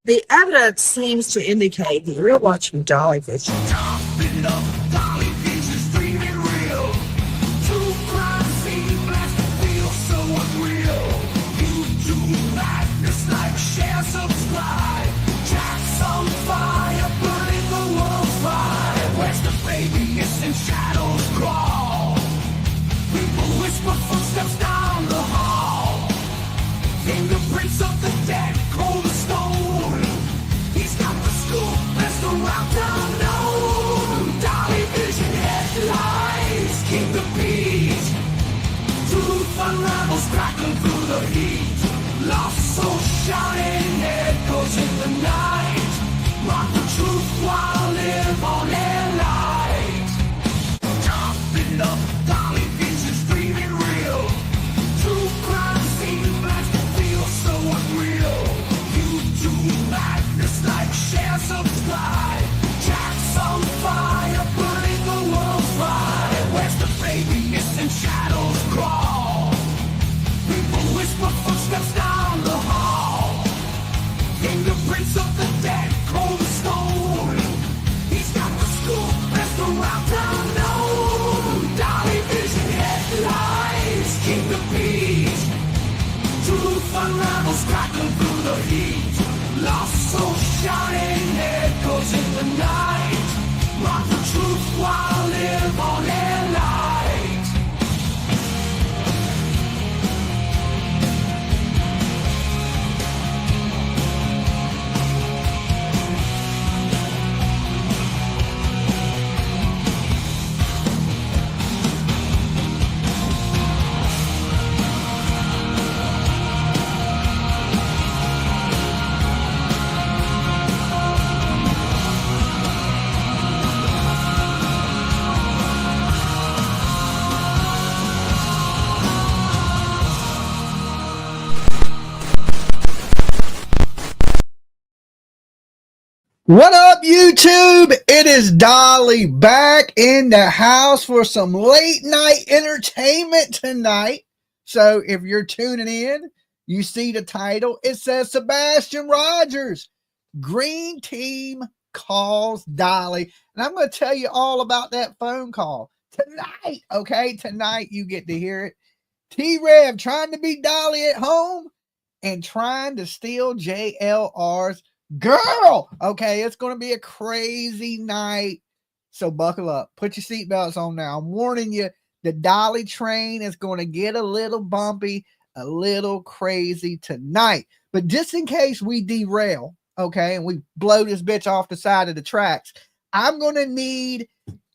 The evidence seems to indicate that you're watching Dolly Vision. Topping up, Dolly Vision's dreaming real. True crime scene blast feel so unreal. YouTube madness, like, share, subscribe. Jack's on fire, burning the world fire. Where's the baby? Missing shadows crawl. People whisper footsteps down the hall. Fingerprints of the dead, cold as stone. He's got the scoop, best around town known. Dolly Vision headlines, King the Beat. Truth unravels, crackling through the heat. Lost soul shining, echoes in the night. Mark the truth while live on air light. Topping up, Dolly Vision's dreaming real. True crime scene blast feel so unreal. YouTube madness, like, share, subscribe. Jack's on fire, burning the world fire. Where's the baby? Missing shadows crawl. People whisper footsteps down the hall. Fingerprints of the dead, cold as stone. He's got the scoop, best around town known. Dolly Vision headlines, King the Beat. Truth unravels, crackling through the heat. Lost soul shining, echoes in the night. Mark the truth while live on air light. What up, YouTube? It is Dolly back in the house for some late night entertainment tonight. So if you're tuning in, you see the title. It says Sebastian Rogers, Green Team calls Dolly. And I'm going to tell you all about that phone call tonight. Okay, tonight you get to hear it. T-Rev trying to be Dolly at home and trying to steal Jlr'S girl. Okay, it's going to be a crazy night. So buckle up. Put your seatbelts on now. I'm warning you, the Dolly train is going to get a little bumpy, a little crazy tonight. But just in case we derail, okay, and we blow this bitch off the side of the tracks, I'm going to need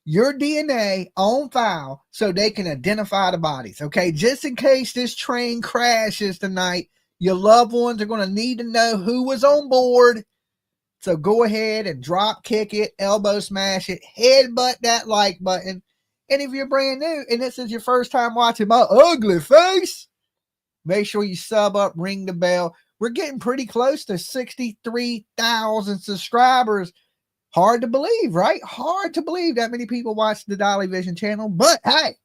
your DNA on file so they can identify the bodies. Okay, just in case this train crashes tonight, your loved ones are going to need to know who was on board. So go ahead and drop kick it, elbow smash it, headbutt that like button. And if you're brand new and this is your first time watching my ugly face, make sure you sub up, ring the bell. We're getting pretty close to 63,000 subscribers. Hard to believe, right? Hard to believe that many people watch the Dolly Vision channel. But hey,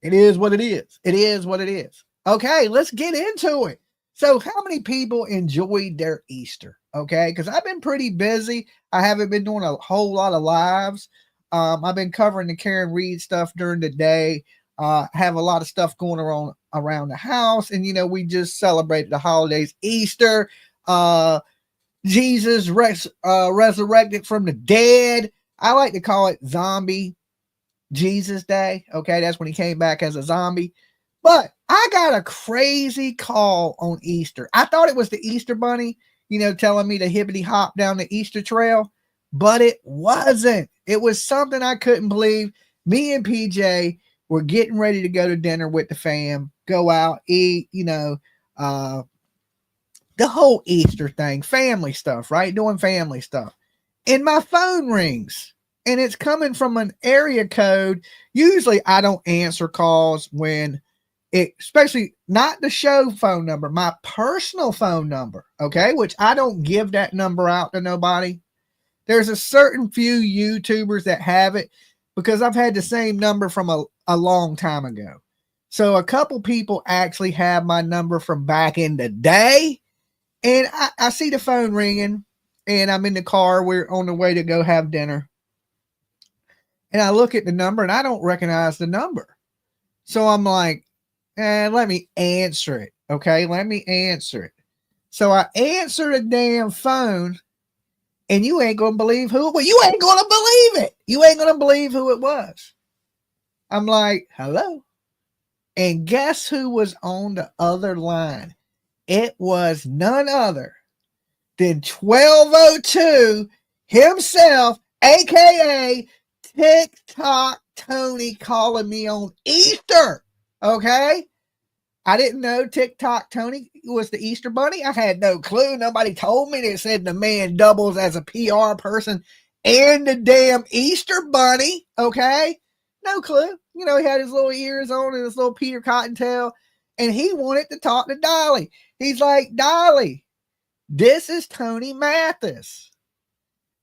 it is what it is. It is what it is. Okay, let's get into it. So how many people enjoyed their Easter? Okay, because I've been pretty busy. I haven't been doing a whole lot of lives. I've been covering the Karen Reed stuff during the day. Have a lot of stuff going on around the house. And, you know, we just celebrated the holidays, Easter. Jesus resurrected from the dead. I like to call it Zombie Jesus Day. Okay, that's when he came back as a zombie. But I got a crazy call on Easter. I thought it was the Easter Bunny, you know, telling me to hippity hop down the Easter trail, but it wasn't. It was something I couldn't believe. Me and PJ were getting ready to go to dinner with the fam, go out, eat, you know, the whole Easter thing, family stuff, right? Doing family stuff. And my phone rings. And it's coming from an area code. Usually I don't answer calls when especially not the show phone number, my personal phone number, okay, which I don't give that number out to nobody. There's a certain few YouTubers that have it because I've had the same number from a long time ago. So a couple people actually have my number from back in the day, And I see the phone ringing, and I'm in the car. We're on the way to go have dinner. And I look at the number, and I don't recognize the number. So I'm like, let me answer it. Okay, let me answer it. So I answer the damn phone, and you ain't going to believe who it was. You ain't going to believe it. You ain't going to believe who it was. I'm like, hello? And guess who was on the other line? It was none other than 1202 himself, aka TikTok Tony, calling me on Easter. Okay? I didn't know TikTok Tony was the Easter Bunny. I had no clue. Nobody told me. They said the man doubles as a PR person and the damn Easter Bunny. Okay? No clue. You know, he had his little ears on and his little Peter Cottontail, and he wanted to talk to Dolly. He's like, Dolly, this is Tony Mathis.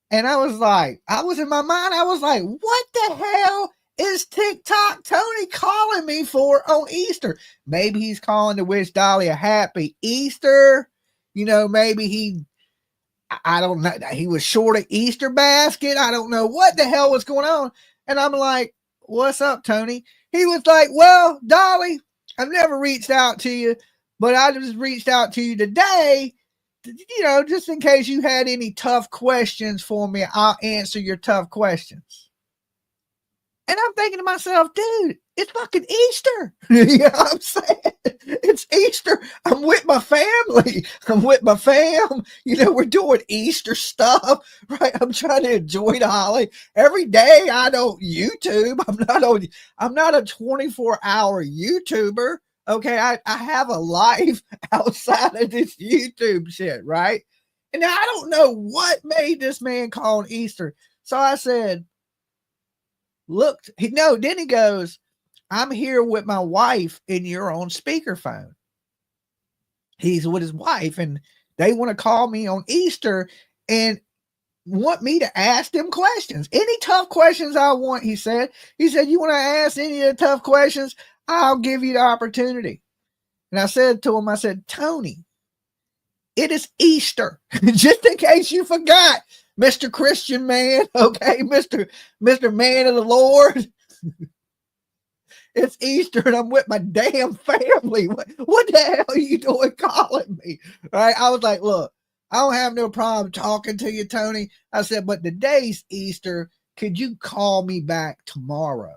And I was like, I was in my mind, I was like, what the hell is TikTok Tony calling me for on Easter? Maybe he's calling to wish Dolly a happy Easter. You know, maybe I don't know, he was short an Easter basket. I don't know what the hell was going on. And I'm like, what's up, Tony? He was like, well, Dolly, I've never reached out to you, but I just reached out to you today, you know, just in case you had any tough questions for me. I'll answer your tough questions. And I'm thinking to myself, dude, it's fucking Easter. You know what I'm saying? It's Easter. I'm with my family. I'm with my fam. You know, we're doing Easter stuff, right? I'm trying to enjoy the holiday. Every day I don't YouTube. I'm not a 24-hour YouTuber. Okay, I have a life outside of this YouTube shit, right? And now I don't know what made this man call on Easter. So I said, look, then he goes, I'm here with my wife and you're on speakerphone. He's with his wife and they want to call me on Easter and want me to ask them questions. Any tough questions I want, he said. He said, you want to ask any of the tough questions? I'll give you the opportunity. And I said to him, I said, Tony, it is Easter. Just in case you forgot, Mr. Christian man, okay, Mr. Man of the Lord. It's Easter and I'm with my damn family. What the hell are you doing calling me? All right. I was like, look, I don't have no problem talking to you, Tony. I said, but today's Easter. Could you call me back tomorrow?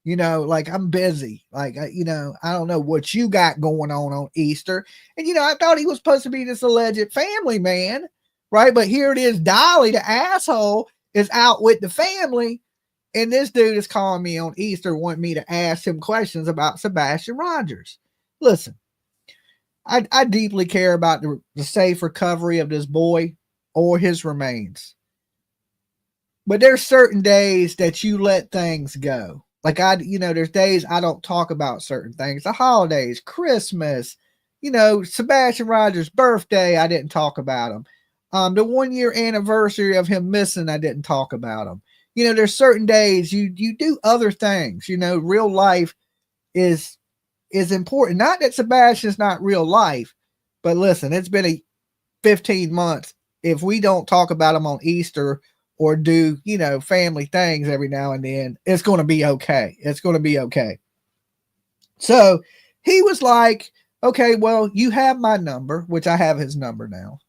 You know, like I'm busy. Like, you know, I don't know what you got going on Easter. And, you know, I thought he was supposed to be this alleged family man, right? But here it is. Dolly, the asshole, is out with the family. And this dude is calling me on Easter, wanting me to ask him questions about Sebastian Rogers. Listen, I deeply care about the safe recovery of this boy or his remains. But there's certain days that you let things go. Like there's days I don't talk about certain things. The holidays, Christmas, you know, Sebastian Rogers' birthday, I didn't talk about him. The 1 year anniversary of him missing, I didn't talk about him. You know, there's certain days you do other things. You know, real life is important. Not that Sebastian's not real life, but listen, it's been 15 months. If we don't talk about him on Easter or do, you know, family things every now and then, it's going to be okay. It's going to be okay. So he was like, okay, well, you have my number, which I have his number now.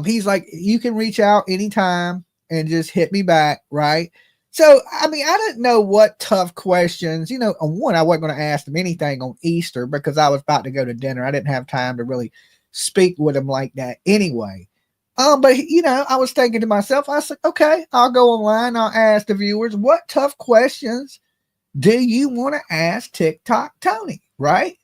He's like, you can reach out anytime and just hit me back, right? So, I mean, I didn't know what tough questions, you know, one, I wasn't going to ask him anything on Easter because I was about to go to dinner. I didn't have time to really speak with him like that anyway. But you know, I was thinking to myself, I said, okay, I'll go online. I'll ask the viewers, what tough questions do you want to ask TikTok Tony? Right.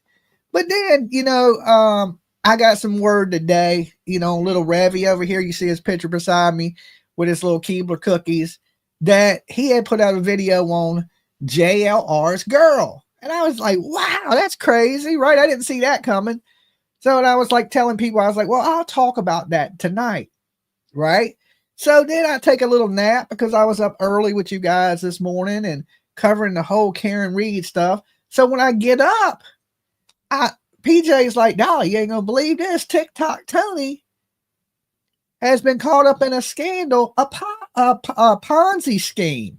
But then, you know, I got some word today, you know, little Revy over here. You see his picture beside me with his little Keebler cookies, that he had put out a video on Jlr'S girl. And I was like, wow, that's crazy. Right. I didn't see that coming. So, and I was like telling people, I was like, well, I'll talk about that tonight. Right. So then I take a little nap because I was up early with you guys this morning and covering the whole Karen Reed stuff. So when I get up, PJ's like, Dolly, you ain't gonna believe this. TikTok Tony has been caught up in a scandal, a Ponzi scheme,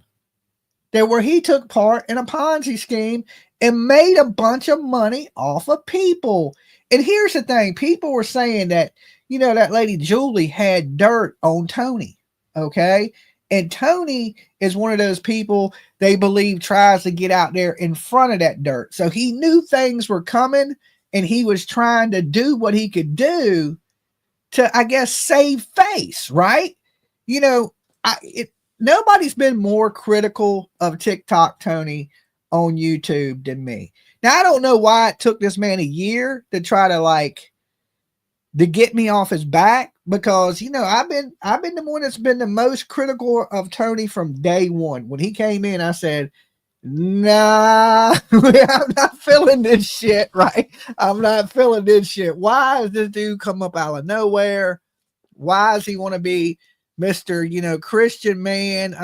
that where he took part in a Ponzi scheme and made a bunch of money off of people. And here's the thing, people were saying that, you know, that lady Julie had dirt on Tony, okay? And Tony is one of those people they believe tries to get out there in front of that dirt. So he knew things were coming, and he was trying to do what he could do to, I guess, save face, right? You know, nobody's been more critical of TikTok Tony on YouTube than me. Now, I don't know why it took this man a year to try to get me off his back, because, you know, I've been the one that's been the most critical of Tony from day one. When he came in, I said, nah, I'm not feeling this shit, right? I'm not feeling this shit. Why is this dude come up out of nowhere? Why does he want to be Mr., you know, Christian man?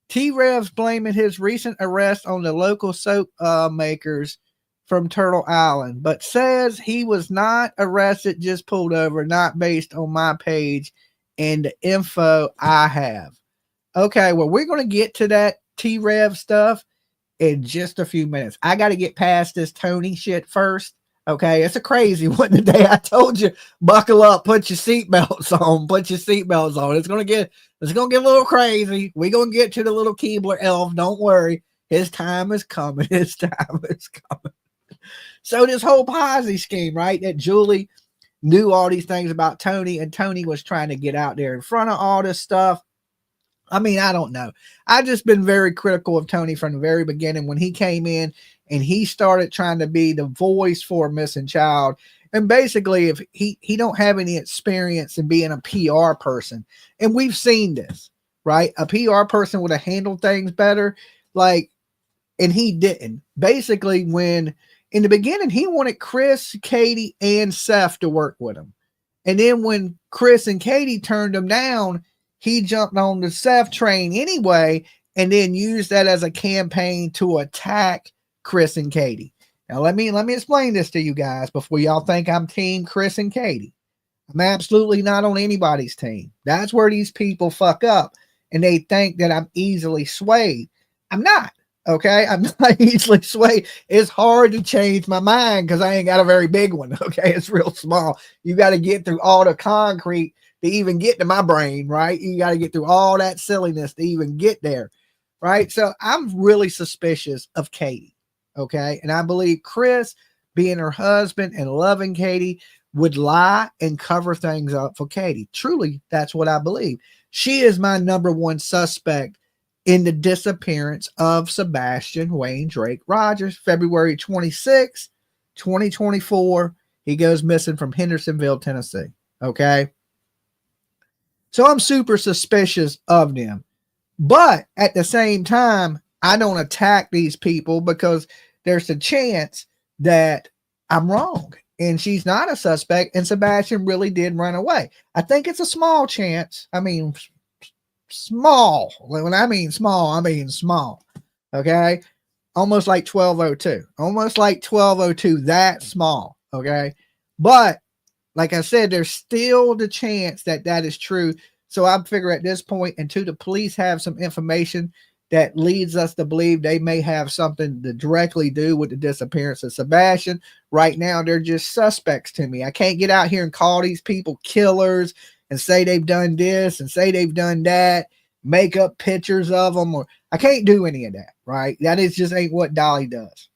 T-Rev's blaming his recent arrest on the local soap makers from Turtle Island, but says he was not arrested, just pulled over, not based on my page and the info I have. Okay, well, we're going to get to that T-Rev stuff in just a few minutes. I got to get past this Tony shit first. Okay, it's a crazy one today. I told you, buckle up, put your seatbelts on, It's gonna get a little crazy. We're gonna get to the little Keebler elf. Don't worry, his time is coming. So this whole Ponzi scheme, right? That Julie knew all these things about Tony, and Tony was trying to get out there in front of all this stuff. I mean, I don't know. I've just been very critical of Tony from the very beginning when he came in and he started trying to be the voice for a missing child. And basically, if he don't have any experience in being a PR person, and we've seen this, right? A PR person would have handled things better, and he didn't. Basically, when in the beginning, he wanted Chris, Katie, and Seth to work with him. And then when Chris and Katie turned him down, he jumped on the Seth train anyway, and then used that as a campaign to attack Chris and Katie. Now, let me explain this to you guys before y'all think I'm team Chris and Katie. I'm absolutely not on anybody's team. That's where these people fuck up, and they think that I'm easily swayed. I'm not, okay? I'm not easily swayed. It's hard to change my mind because I ain't got a very big one, okay? It's real small. You got to get through all the concrete to even get to my brain, right? You got to get through all that silliness to even get there, right? So I'm really suspicious of Katie, okay? And I believe Chris, being her husband and loving Katie, would lie and cover things up for Katie. Truly, that's what I believe. She is my number one suspect in the disappearance of Sebastian Wayne Drake Rogers. February 26, 2024, he goes missing from Hendersonville, Tennessee, okay? So I'm super suspicious of them. But at the same time, I don't attack these people because there's a chance that I'm wrong and she's not a suspect and Sebastian really did run away. I think it's a small chance. I mean, small. When I mean small, I mean small. Okay? Almost like 1202. Almost like 1202, that small. Okay? But like I said, there's still the chance that that is true. So I figure at this point, until the police have some information that leads us to believe they may have something to directly do with the disappearance of Sebastian, right now they're just suspects to me. I can't get out here and call these people killers and say they've done this and say they've done that, make up pictures of them, or I can't do any of that, right? That is just ain't what Dolly does.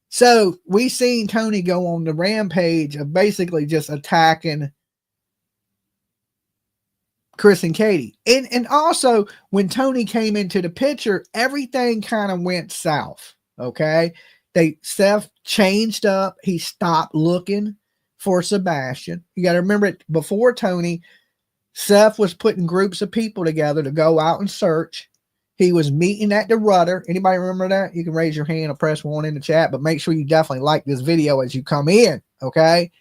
So we seen Tony go on the rampage of basically just attacking Chris and Katie. And also when Tony came into the picture, everything kind of went south. Okay. Seth changed up. He stopped looking for Sebastian. You got to remember it, before Tony, Seth was putting groups of people together to go out and search. He was meeting at the rudder. Anybody remember that? You can raise your hand or press 1 in the chat, but make sure you definitely like this video as you come in, okay?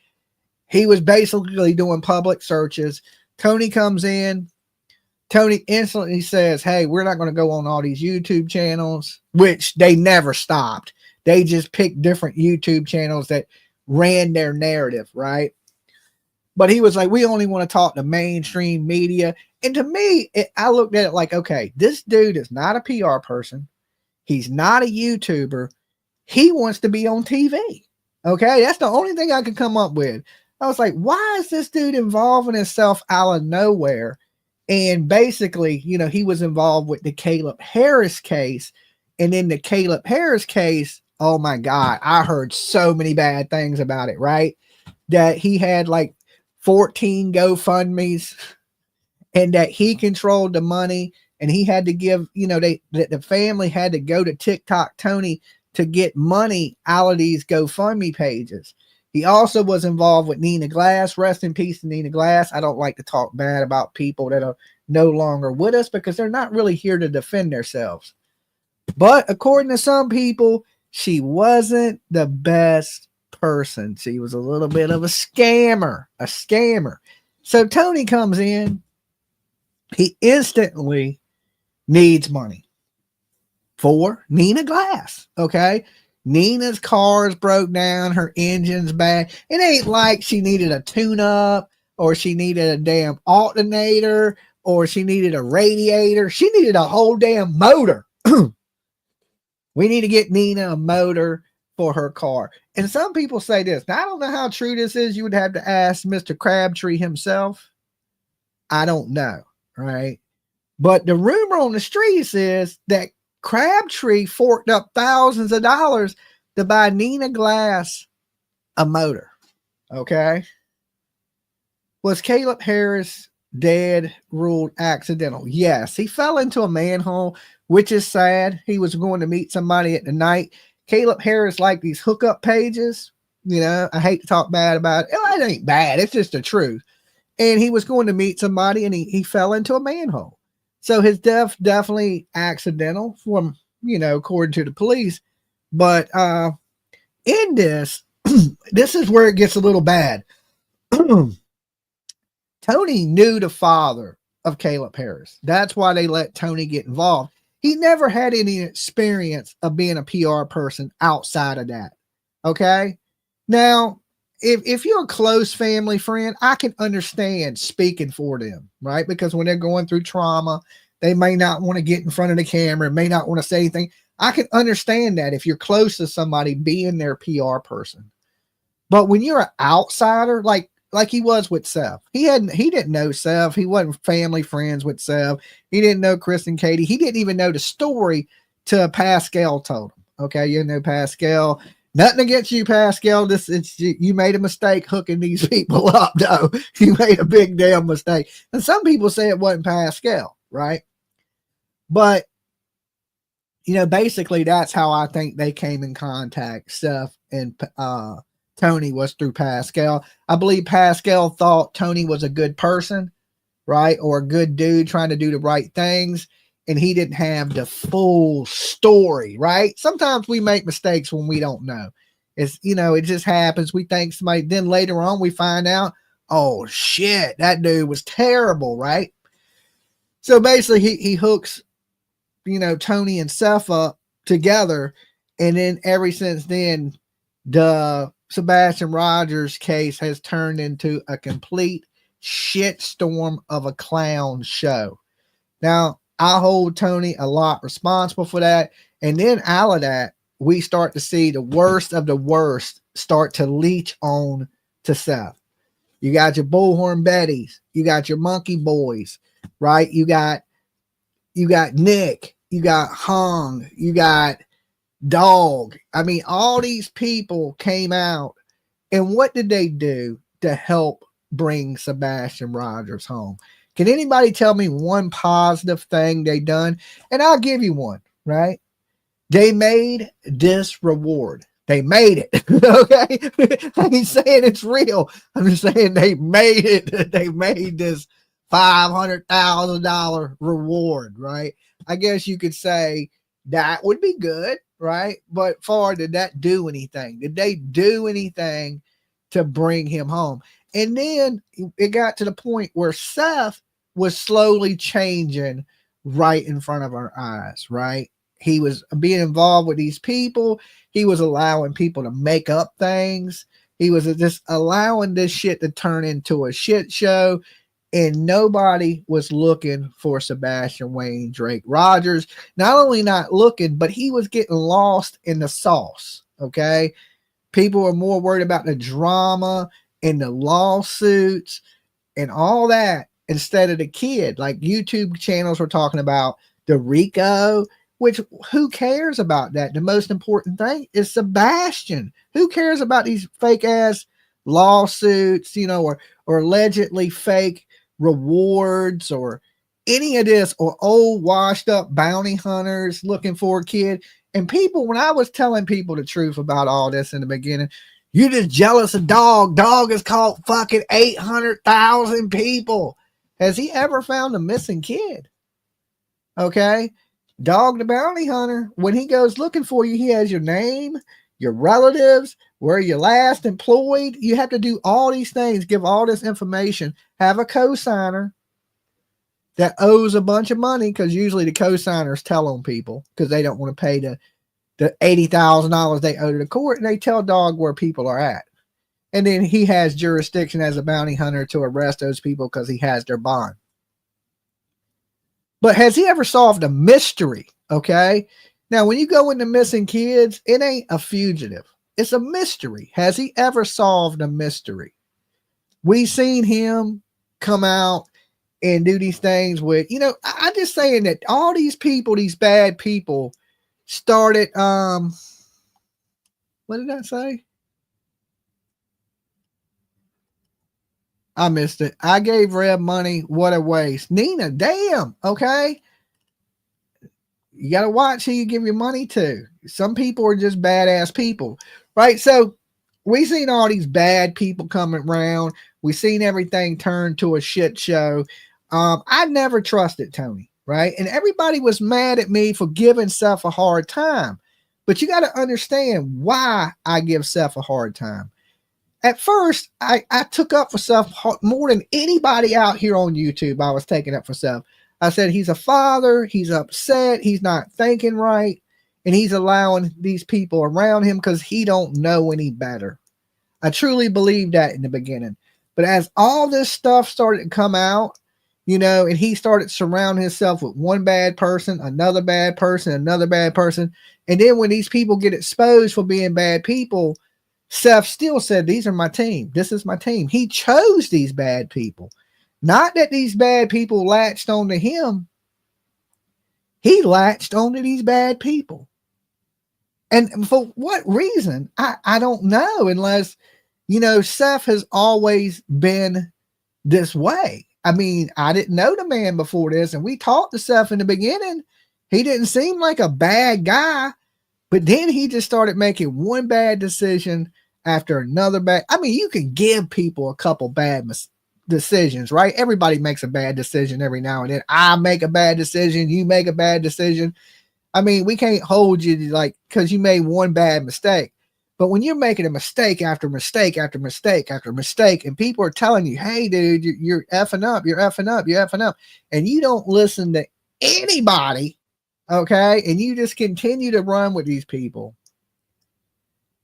He was basically doing public searches. Tony comes in. Tony instantly says, hey, we're not going to go on all these YouTube channels, which they never stopped. They just picked different YouTube channels that ran their narrative, right? But he was like, we only want to talk to mainstream media. And to me, I looked at it like, okay, this dude is not a PR person. He's not a YouTuber. He wants to be on TV. Okay, that's the only thing I could come up with. I was like, why is this dude involving himself out of nowhere? And basically, you know, he was involved with the Caleb Harris case. And in the Caleb Harris case, oh my God, I heard so many bad things about it, right? That he had like 14 GoFundMes and that he controlled the money and he had to give, you know, the family had to go to TikTok Tony to get money out of these GoFundMe pages. He also was involved with Nina Glass. Rest in peace to Nina Glass. I don't like to talk bad about people that are no longer with us because they're not really here to defend themselves. But according to some people, she wasn't the best person. She was a little bit of a scammer. So Tony comes in. He instantly needs money for Nina Glass. Okay. Nina's car's broke down. Her engine's bad. It ain't like she needed a tune-up or she needed a damn alternator or she needed a radiator. She needed a whole damn motor. We need to get Nina a motor for her car. And some people say this. Now, I don't know how true this is. You would have to ask Mr. Crabtree himself. I don't know. Right. But the rumor on the streets is that Crabtree forked up thousands of dollars to buy Nina Glass a motor. Okay. Was Caleb Harris dead ruled accidental? Yes. He fell into a manhole, which is sad. He was going to meet somebody at the night. Caleb Harris liked these hookup pages. You know, I hate to talk bad about it. It ain't bad. It's just the truth. And he was going to meet somebody and he fell into a manhole. So his death definitely accidental from, you know, according to the police. But in this, this is where it gets a little bad. Tony knew the father of Caleb Harris. That's why they let Tony get involved. He never had any experience of being a PR person outside of that. Okay. Now, if you're a close family friend, I can understand speaking for them, right? Because when they're going through trauma, they may not want to get in front of the camera, may not want to say anything. I can understand that if you're close to somebody being their PR person. But when you're an outsider, like he was with Seth, he didn't know Seth. He wasn't family friends with Seth. He didn't know Chris and Katie. He didn't even know the story till Pascal told him. Okay, you know Pascal. Nothing against you, Pascal. You made a mistake hooking these people up, though. You made a big damn mistake. And some people say it wasn't Pascal, right? But, you know, basically that's how I think they came in contact. Seth and Tony was through Pascal. I believe Pascal thought Tony was a good person, right? Or a good dude trying to do the right things. And he didn't have the full story, right? Sometimes we make mistakes when we don't know. It's, you know, it just happens. We think somebody, then later on we find out, oh shit, that dude was terrible, right? So basically he hooks, you know, Tony and Seth up together. And then ever since then, the Sebastian Rogers case has turned into a complete shitstorm of a clown show. Now, I hold Tony a lot responsible for that. And then out of that, we start to see the worst of the worst start to leech on to Seth. You got your Bullhorn Bettys. You got your Monkey Boys, right? You got Nick. You got Hung. You got Dog. I mean, all these people came out. And what did they do to help bring Sebastian Rogers home? Can anybody tell me one positive thing they done? And I'll give you one, right? They made this reward. They made it. Okay. I ain't saying it's real. I'm just saying they made it. They made this $500,000 reward, right? I guess you could say that would be good, right? But did that do anything? Did they do anything to bring him home? And then it got to the point where Seth was slowly changing right in front of our eyes, right? he was being involved with these people. He was allowing people to make up things. He was just allowing this shit to turn into a shit show. And nobody was looking for Sebastian Wayne Drake Rogers. Not only not looking, but he was getting lost in the sauce. Okay. People were more worried about the drama and the lawsuits and all that instead of the kid. Like YouTube channels were talking about the Rico, which who cares about that? The most important thing is Sebastian. Who cares about these fake ass lawsuits, you know, or allegedly fake rewards or any of this, or old washed up bounty hunters looking for a kid? And people, when I was telling people the truth about all this in the beginning, you just jealous of Dog. Dog has caught fucking 800,000 people. Has he ever found a missing kid? Okay. Dog the bounty hunter, when he goes looking for you, he has your name, your relatives, where you last employed. You have to do all these things, give all this information, have a cosigner that owes a bunch of money, because usually the cosigners tell on people because they don't want to pay the $80,000 they owe to the court, and they tell Dog where people are at. And then he has jurisdiction as a bounty hunter to arrest those people because he has their bond. But has he ever solved a mystery? Okay. Now, when you go into missing kids, it ain't a fugitive. It's a mystery. Has he ever solved a mystery? We seen him come out and do these things with, you know, I'm just saying that all these people, these bad people started, what did I say? I missed it. I gave Rev money. What a waste. Nina, damn. Okay. You got to watch who you give your money to. Some people are just badass people, right? So we seen all these bad people coming around. We seen everything turn to a shit show. I never trusted Tony, right? And everybody was mad at me for giving Seth a hard time. But you got to understand why I give Seth a hard time. At first, I took up for Seth more than anybody out here on YouTube. I was taking up for Seth. I said, he's a father. He's upset. He's not thinking right. And he's allowing these people around him because he don't know any better. I truly believed that in the beginning. But as all this stuff started to come out, you know, and he started surrounding himself with one bad person, another bad person, another bad person. And then when these people get exposed for being bad people, Seth still said, these are my team. This is my team. He chose these bad people. Not that these bad people latched onto him. He latched onto these bad people. And for what reason? I don't know, unless, you know, Seth has always been this way. I mean, I didn't know the man before this, and we talked to Seth in the beginning. He didn't seem like a bad guy, but then he just started making one bad decision after another bad. I mean, you can give people a couple bad decisions, right? Everybody makes a bad decision every now and then. I make a bad decision. You make a bad decision. I mean, we can't hold you like because you made one bad mistake. But when you're making a mistake after mistake after mistake after mistake, and people are telling you, hey, dude, you're effing up, you're effing up, you're effing up, and you don't listen to anybody, okay, and you just continue to run with these people,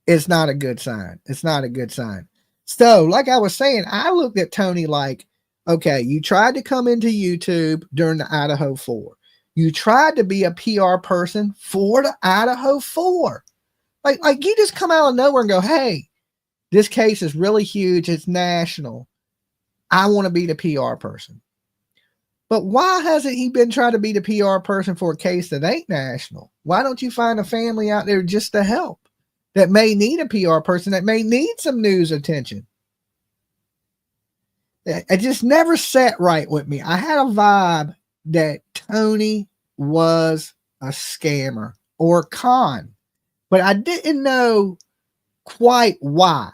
it's not a good sign. It's not a good sign. So, like I was saying, I looked at Tony like, okay, you tried to come into YouTube during the Idaho 4. You tried to be a PR person for the Idaho 4. Like you just come out of nowhere and go, hey, this case is really huge. It's national. I want to be the PR person. But why hasn't he been trying to be the PR person for a case that ain't national? Why don't you find a family out there just to help that may need a PR person, that may need some news attention? It just never sat right with me. I had a vibe that Tony was a scammer or a con. But I didn't know quite why,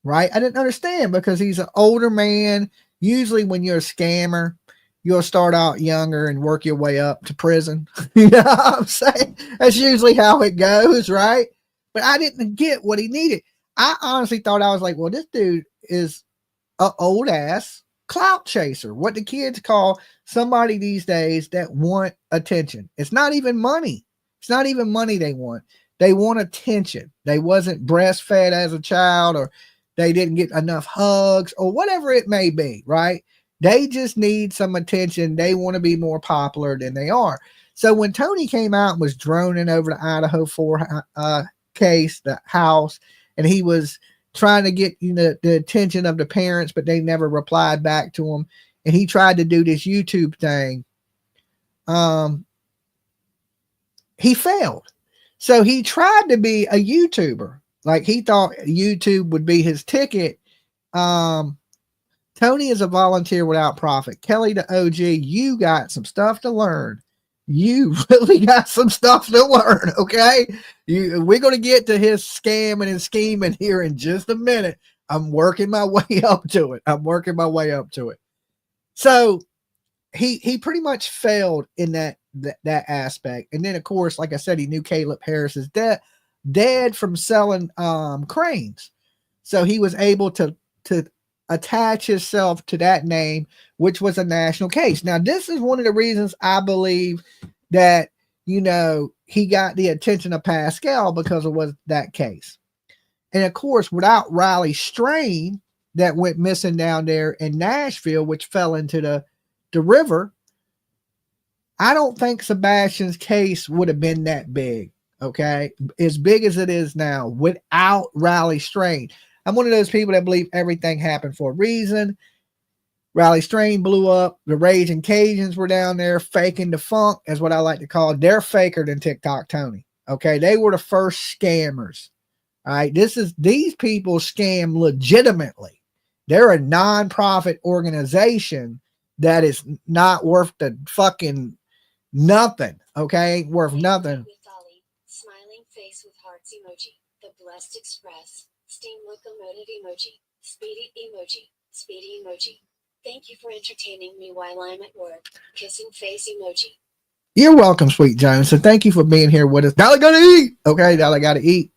right? I didn't understand because he's an older man. Usually when you're a scammer, you'll start out younger and work your way up to prison. You know what I'm saying? That's usually how it goes, right? But I didn't get what he needed. I honestly thought, I was like, well, this dude is an old ass clout chaser. What the kids call somebody these days that want attention. It's not even money. It's not even money they want. They want attention. They wasn't breastfed as a child, or they didn't get enough hugs, or whatever it may be, right? They just need some attention. They want to be more popular than they are. So when Tony came out and was droning over the Idaho 4 case, the house, and he was trying to get the attention of the parents, but they never replied back to him, and he tried to do this YouTube thing, he failed. So he tried to be a YouTuber. Like, he thought YouTube would be his ticket. Tony is a volunteer without profit. Kelly, the OG, you got some stuff to learn. You really got some stuff to learn, okay? We're going to get to his scamming and scheming here in just a minute. I'm working my way up to it. So he pretty much failed in that aspect. And then, of course, like I said, he knew Caleb Harris is dead from selling cranes. So he was able to attach himself to that name, which was a national case. Now, this is one of the reasons I believe that, he got the attention of Pascal, because it was that case. And of course, without Riley Strain, that went missing down there in Nashville, which fell into the river, I don't think Sebastian's case would have been that big, okay? As big as it is now, without Riley Strain. I'm one of those people that believe everything happened for a reason. Riley Strain blew up. The Raging Cajuns were down there faking the funk, is what I like to call it. They're faker than TikTok Tony. Okay, they were the first scammers. All right, these people scam legitimately. They're a non-profit organization that is not worth the fucking nothing. Okay, worth nothing. With Dolly, smiling face with hearts emoji. The Blessed Express. Steam locomotive emoji. Speedy emoji. Speedy emoji. Thank you for entertaining me while I'm at work. Kissing face emoji. You're welcome, Sweet Jones. So thank you for being here with us. Dolly gotta eat. Okay, Dolly gotta eat.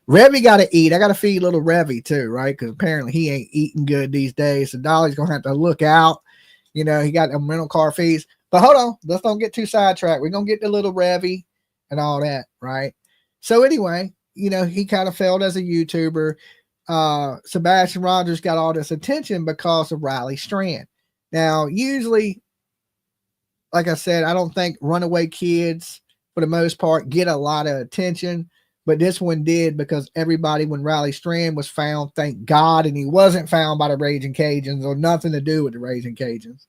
Revy gotta eat. I gotta feed little Revy too, right? Because apparently he ain't eating good these days. So Dolly's gonna have to look out. He got them rental car fees. But hold on, let's don't get too sidetracked. We're gonna get the little Revy and all that, right? So anyway, he kind of failed as a YouTuber. Sebastian Rogers got all this attention because of Riley Strand. Now, usually, like I said, I don't think runaway kids, for the most part, get a lot of attention. But this one did, because everybody, when Riley Strand was found, thank God, and he wasn't found by the Raging Cajuns or nothing to do with the Raging Cajuns.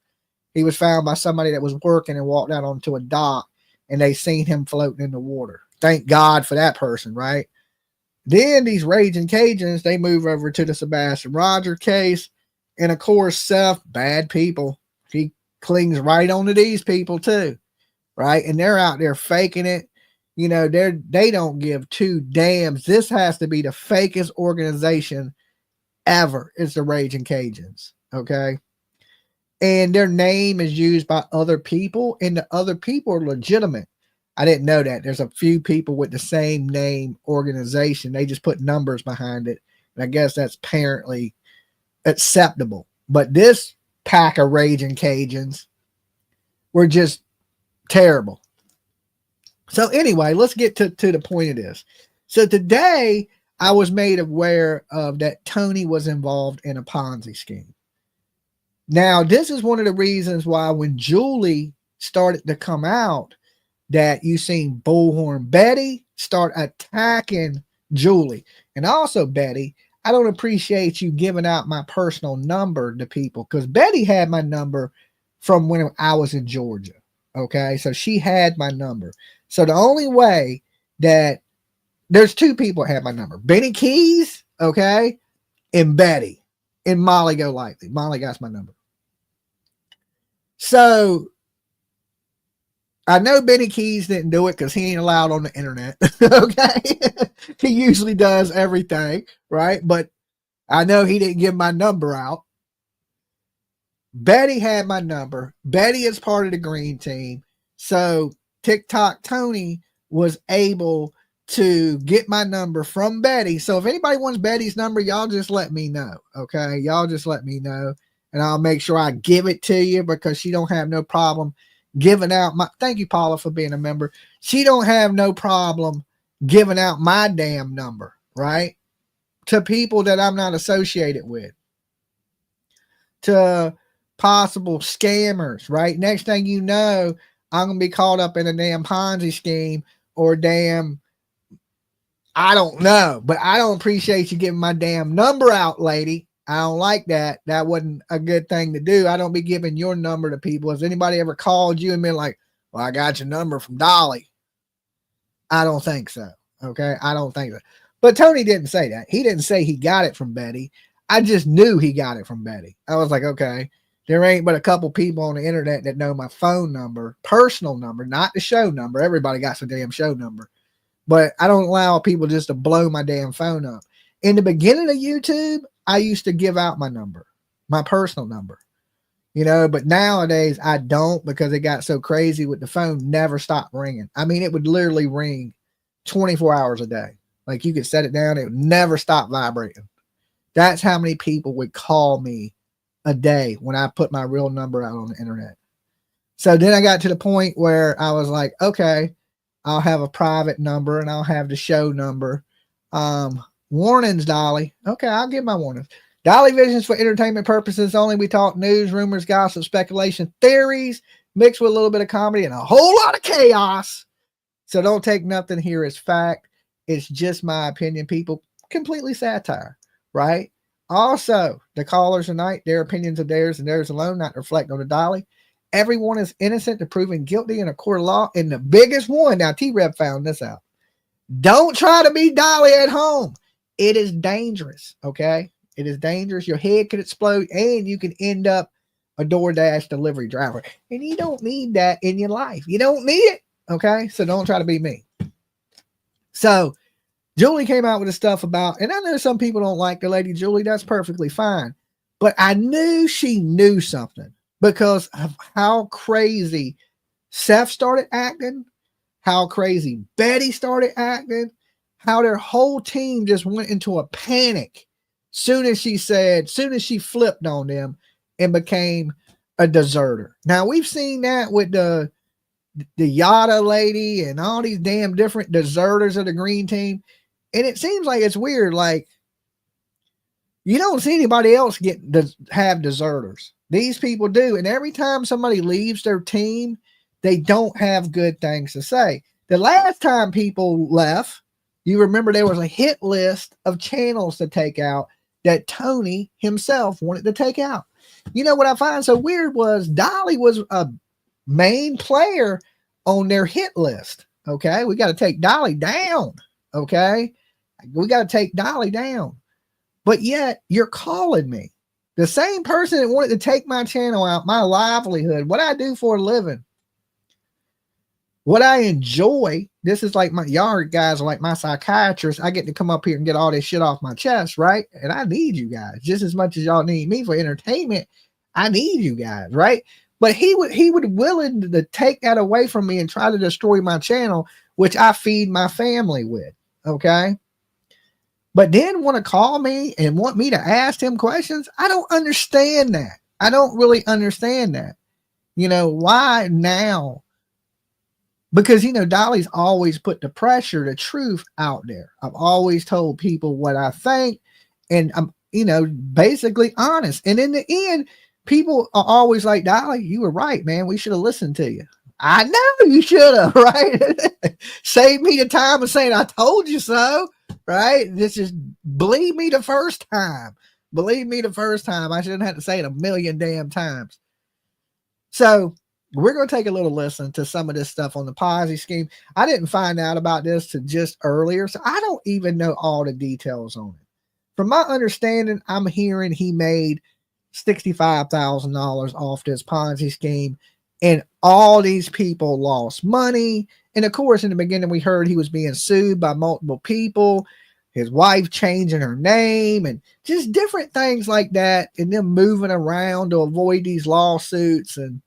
He was found by somebody that was working and walked out onto a dock, and they seen him floating in the water. Thank God for that person, right? Then these Raging Cajuns, they move over to the Sebastian Rogers case. And of course, Seth, bad people. He clings right onto these people too, right? And they're out there faking it. They don't give two damns. This has to be the fakest organization ever. It's the Raging Cajuns, okay? And their name is used by other people, and the other people are legitimate. I didn't know that. There's a few people with the same name organization. They just put numbers behind it. And I guess that's apparently acceptable. But this pack of Raging Cajuns were just terrible. So anyway, let's get to the point of this. So today I was made aware of that Tony was involved in a Ponzi scheme. Now, this is one of the reasons why when Julie started to come out, that you seen Bullhorn Betty start attacking Julie. And also, Betty, I don't appreciate you giving out my personal number to people, because Betty had my number from when I was in Georgia. Okay, so she had my number. So the only way that there's two people that had my number, Benny Keys, okay, and Betty, and Molly Go Lightly. Molly got my number. So I know Benny Keys didn't do it because he ain't allowed on the internet. Okay. He usually does everything, right? But I know he didn't give my number out. Betty had my number. Betty is part of the green team. So TikTok Tony was able to get my number from Betty. So if anybody wants Betty's number, y'all just let me know. Okay. Y'all just let me know, and I'll make sure I give it to you, because she don't have no problem giving out my, thank you, Paula, for being a member. she don't have no problem giving out my damn number, right? To people that I'm not associated with, to possible scammers, right? Next thing you know, I'm going to be caught up in a damn Ponzi scheme or damn, I don't know, but I don't appreciate you giving my damn number out, lady. I don't like that. That wasn't a good thing to do. I don't be giving your number to people. Has anybody ever called you and been like, well, I got your number from Dolly? I don't think so. Okay. I don't think so. But Tony didn't say that. He didn't say he got it from Betty. I just knew he got it from Betty. I was like, okay, there ain't but a couple people on the internet that know my phone number, personal number, not the show number. Everybody got some damn show number. But I don't allow people just to blow my damn phone up. In the beginning of YouTube, I used to give out my number, my personal number, you know, but nowadays I don't, because it got so crazy with the phone never stopped ringing. I mean, it would literally ring 24 hours a day. Like you could set it down. It would never stop vibrating. That's how many people would call me a day when I put my real number out on the internet. So then I got to the point where I was like, okay, I'll have a private number and I'll have the show number. Warnings, Dolly. Okay, I'll give my warnings. Dolly Vision's for entertainment purposes only. We talk news, rumors, gossip, speculation, theories, mixed with a little bit of comedy and a whole lot of chaos. So don't take nothing here as fact. It's just my opinion, people. Completely satire, right? Also, the callers tonight, their opinions are theirs and theirs alone, not reflect on the Dolly. Everyone is innocent to proven guilty in a court of law. And the biggest one, now T-Rev found this out. Don't try to be Dolly at home. It is dangerous, okay? It is dangerous. Your head could explode and you can end up a DoorDash delivery driver. And you don't need that in your life. You don't need it, okay? So don't try to be me. So Julie came out with the stuff about, and I know some people don't like the lady Julie. That's perfectly fine. But I knew she knew something because of how crazy Seth started acting, how crazy Betty started acting, how their whole team just went into a panic soon as she flipped on them and became a deserter. Now we've seen that with the Yada lady and all these damn different deserters of the green team. And it seems like it's weird. Like you don't see anybody else have deserters. These people do. And every time somebody leaves their team, they don't have good things to say. The last time people left, you remember there was a hit list of channels to take out that Tony himself wanted to take out. You know what I find so weird was Dolly was a main player on their hit list. Okay. We got to take Dolly down. Okay. We got to take Dolly down. But yet you're calling me. The same person that wanted to take my channel out, my livelihood, what I do for a living, what I enjoy. This is like y'all guys are like my psychiatrist. I get to come up here and get all this shit off my chest, right? And I need you guys just as much as y'all need me for entertainment. I need you guys, right? But he would willing to take that away from me and try to destroy my channel, which I feed my family with. Okay. But then want to call me and want me to ask him questions. I don't understand that. I don't really understand that. You know, why now? Because, you know, Dolly's always put the pressure, the truth out there. I've always told people what I think, and I'm, you know, basically honest. And in the end, people are always like, Dolly, you were right, man. We should have listened to you. I know you should have, right? Save me the time of saying, I told you so, right? This is, believe me the first time. Believe me the first time. I shouldn't have to say it a million damn times. So we're going to take a little listen to some of this stuff on the Ponzi scheme. I didn't find out about this to just earlier, so I don't even know all the details on it. From my understanding, I'm hearing he made $65,000 off this Ponzi scheme, and all these people lost money. And of course, in the beginning, we heard he was being sued by multiple people, his wife changing her name, and just different things like that, and them moving around to avoid these lawsuits. And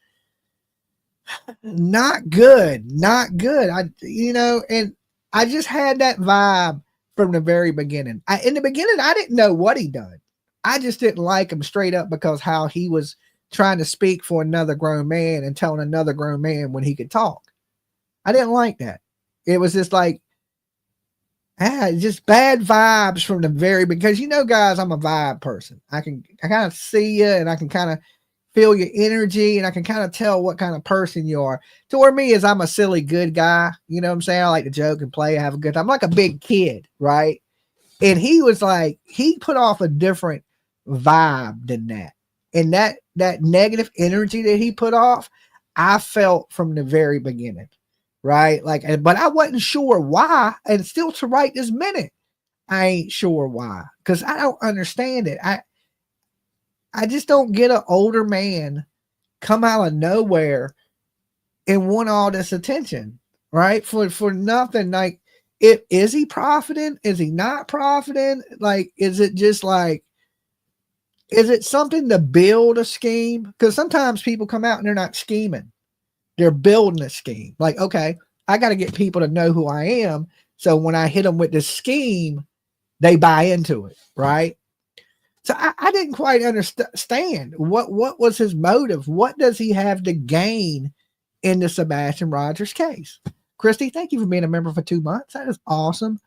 not good. And I just had that vibe from the very beginning. In the beginning, I didn't know what he done. I just didn't like him straight up because how he was trying to speak for another grown man and telling another grown man when he could talk. I didn't like that. It was just like, just bad vibes from the very, because guys, I'm a vibe person. I kind of see you, and I can kind of feel your energy, and I can kind of tell what kind of person you are. To where me is, I'm a silly good guy. You know what I'm saying? I like to joke and play, have a good time. I'm like a big kid, right? And he was like, he put off a different vibe than that. And that negative energy that he put off, I felt from the very beginning. Right. Like, but I wasn't sure why. And still to right this minute, I ain't sure why. Because I don't understand it. I just don't get an older man come out of nowhere and want all this attention. Right. For nothing. Like, is he profiting? Is he not profiting? Like, is it just like, is it something to build a scheme? Because sometimes people come out and they're not scheming. They're building a scheme. Like, okay, I got to get people to know who I am. So when I hit them with this scheme, they buy into it. Right. So I didn't quite understand what was his motive. What does he have to gain in the Sebastian Rogers case? Christy, thank you for being a member for 2 months. That is awesome.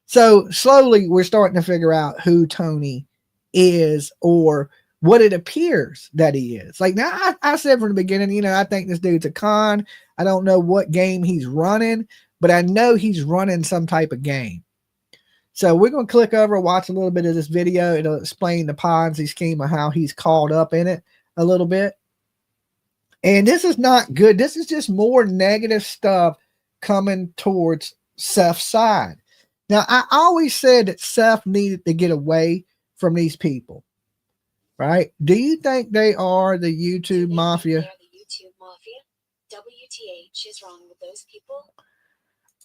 So slowly we're starting to figure out who Tony is, or what it appears that he is. Like, now I said from the beginning, I think this dude's a con. I don't know what game he's running, but I know he's running some type of game. So we're going to click over, watch a little bit of this video. It'll explain the Ponzi scheme and how he's caught up in it a little bit. And this is not good. This is just more negative stuff coming towards Seth's side. Now, I always said that Seth needed to get away from these people. Right? Do you think they are the YouTube mafia? They're the YouTube mafia. WTH is wrong with those people?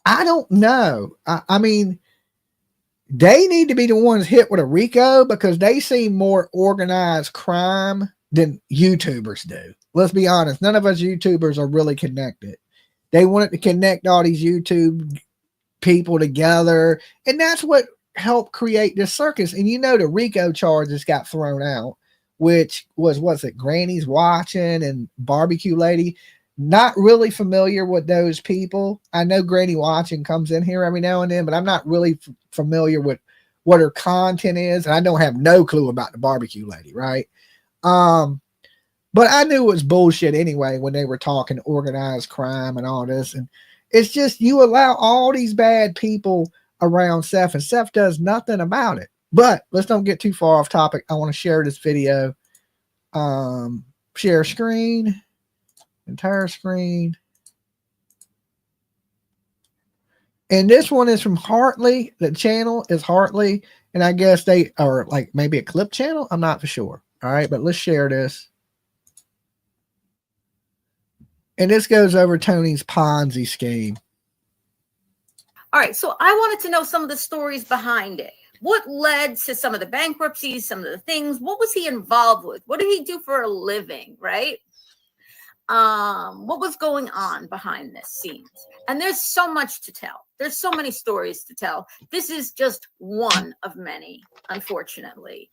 I don't know. I mean, they need to be the ones hit with a RICO, because they seem more organized crime than YouTubers do. Let's be honest. None of us YouTubers are really connected. They wanted to connect all these YouTube people together, and that's what helped create this circus. And the RICO charges got thrown out, which was it Granny's Watching and Barbecue Lady. Not really familiar with those people. I know Granny Watching comes in here every now and then, but I'm not really familiar with what her content is, and I don't have no clue about the Barbecue Lady, right? But I knew it was bullshit anyway when they were talking organized crime and all this. And it's just, you allow all these bad people around Seth, and Seth does nothing about it. But let's don't get too far off topic. I want to share this video. Share screen, entire screen. And this one is from Hartley. The channel is Hartley, and I guess they are like maybe a clip channel. I'm not for sure. All right, but let's share this. And this goes over Tony's Ponzi scheme. All right, so I wanted to know some of the stories behind it. What led to some of the bankruptcies, some of the things? What was he involved with? What did he do for a living, right? What was going on behind this scenes? And there's so much to tell. There's so many stories to tell. This is just one of many, unfortunately.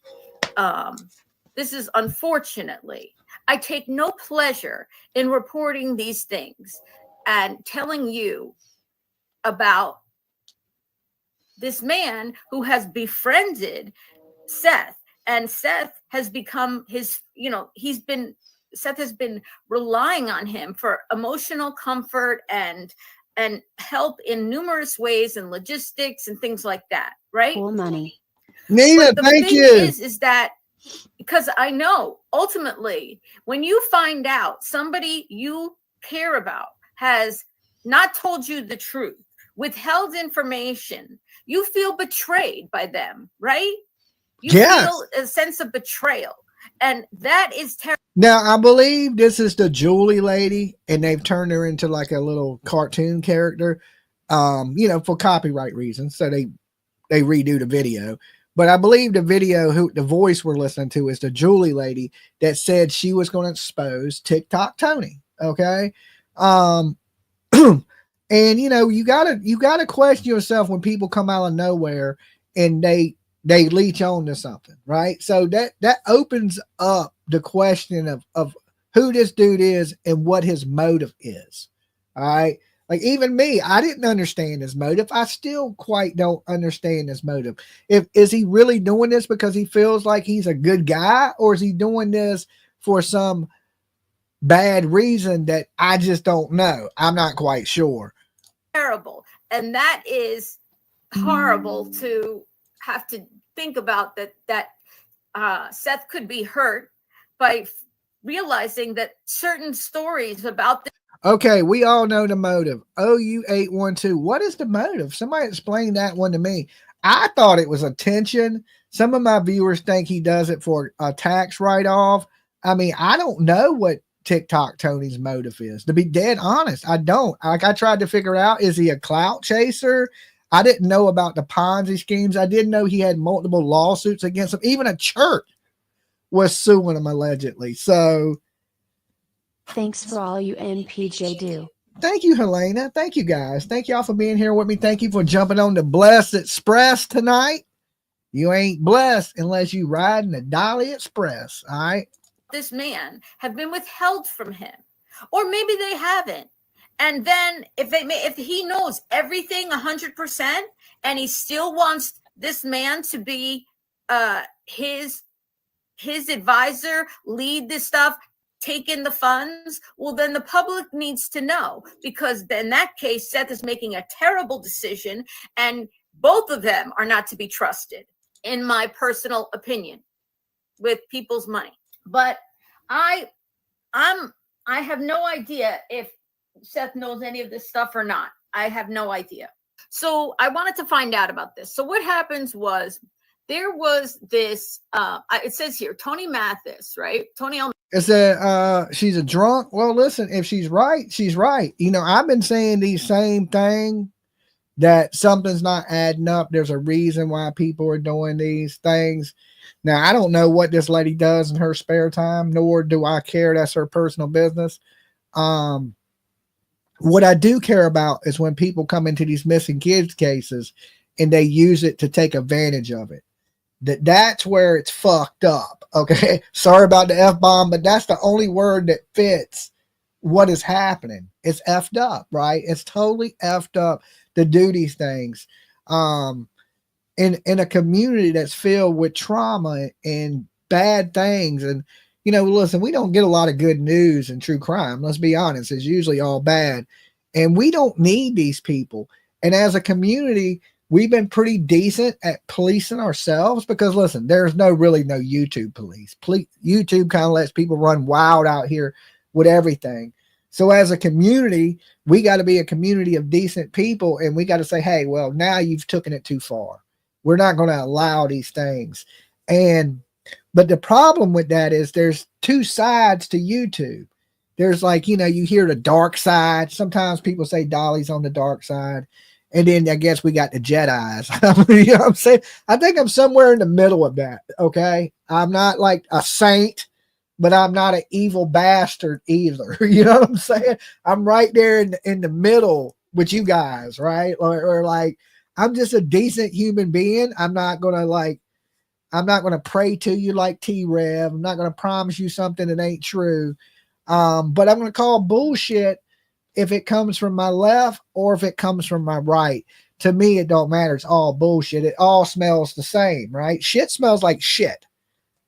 This is unfortunately. I take no pleasure in reporting these things and telling you about this man who has befriended Seth, and Seth has become his, Seth has been relying on him for emotional comfort and help in numerous ways and logistics and things like that, right? Cool money. Nina, thank you. Is that because I know ultimately when you find out somebody you care about has not told you the truth, withheld information, you feel betrayed by them, right? You feel a sense of betrayal. And that is terrible. Now, I believe this is the Julie lady, and they've turned her into like a little cartoon character, for copyright reasons. So they redo the video. But I believe the video, the voice we're listening to is the Julie lady that said she was going to expose TikTok Tony. Okay. And you gotta question yourself when people come out of nowhere and they leech on to something, right? So that opens up the question of who this dude is and what his motive is. All right. Like even me, I didn't understand his motive. I still quite don't understand his motive. If is he really doing this because he feels like he's a good guy, or is he doing this for some bad reason that I just don't know? I'm not quite sure. Terrible. And that is horrible to have to think about, that Seth could be hurt by realizing that certain stories about this. Okay, we all know the motive. OU812. What is the motive? Somebody explain that one to me. I thought it was attention. Some of my viewers think he does it for a tax write-off. I mean, I don't know what TikTok Tony's motive is. To be dead honest, I don't. Like, I tried to figure out, is he a clout chaser? I didn't know about the Ponzi schemes. I didn't know he had multiple lawsuits against him. Even a church was suing him allegedly. So Thanks for all you MPJ do. thank you, Helena. Thank you, guys. Thank y'all for being here with me. Thank you for jumping on the Blessed Express tonight. You ain't blessed unless you riding the Dolly Express. All right. This man have been withheld from him, or maybe they haven't. And then if he knows everything 100%, and he still wants this man to be his advisor, lead this stuff, take in the funds, well, then the public needs to know, because in that case, Seth is making a terrible decision, and both of them are not to be trusted, in my personal opinion, with people's money. But I have no idea if Seth knows any of this stuff or not. I have no idea. So I wanted to find out about this. So what happens was, there was this, it says here, Tony Mathis, right? Tony L. Is that she's a drunk? Well, listen, if she's right, she's right. You know, I've been saying the same thing, that something's not adding up. There's a reason why people are doing these things. Now, I don't know what this lady does in her spare time, nor do I care. That's her personal business. What I do care about is when people come into these missing kids cases and they use it to take advantage of it. That's where it's fucked up. Okay. Sorry about the F-bomb, but that's the only word that fits what is happening. It's effed up, right? It's totally effed up to do these things. In a community that's filled with trauma and bad things. And, you know, listen, we don't get a lot of good news in true crime. Let's be honest. It's usually all bad. And we don't need these people. And as a community, we've been pretty decent at policing ourselves, because listen, there's really no YouTube police. YouTube kind of lets people run wild out here with everything. So as a community, we got to be a community of decent people, and we got to say, hey, well, now you've taken it too far. We're not going to allow these things. But the problem with that is there's two sides to YouTube. There's, like, you know, you hear the dark side. Sometimes people say Dolly's on the dark side. And then I guess we got the Jlr'S. You know what I'm saying? I think I'm somewhere in the middle of that. Okay. I'm not like a saint, but I'm not an evil bastard either. You know what I'm saying? I'm right there in the middle with you guys, right? Or like, I'm just a decent human being. I'm not going to pray to you like T-Rev. I'm not going to promise you something that ain't true. But I'm going to call bullshit if it comes from my left or if it comes from my right. To me, it don't matter. It's all bullshit. It all smells the same, right? Shit smells like shit.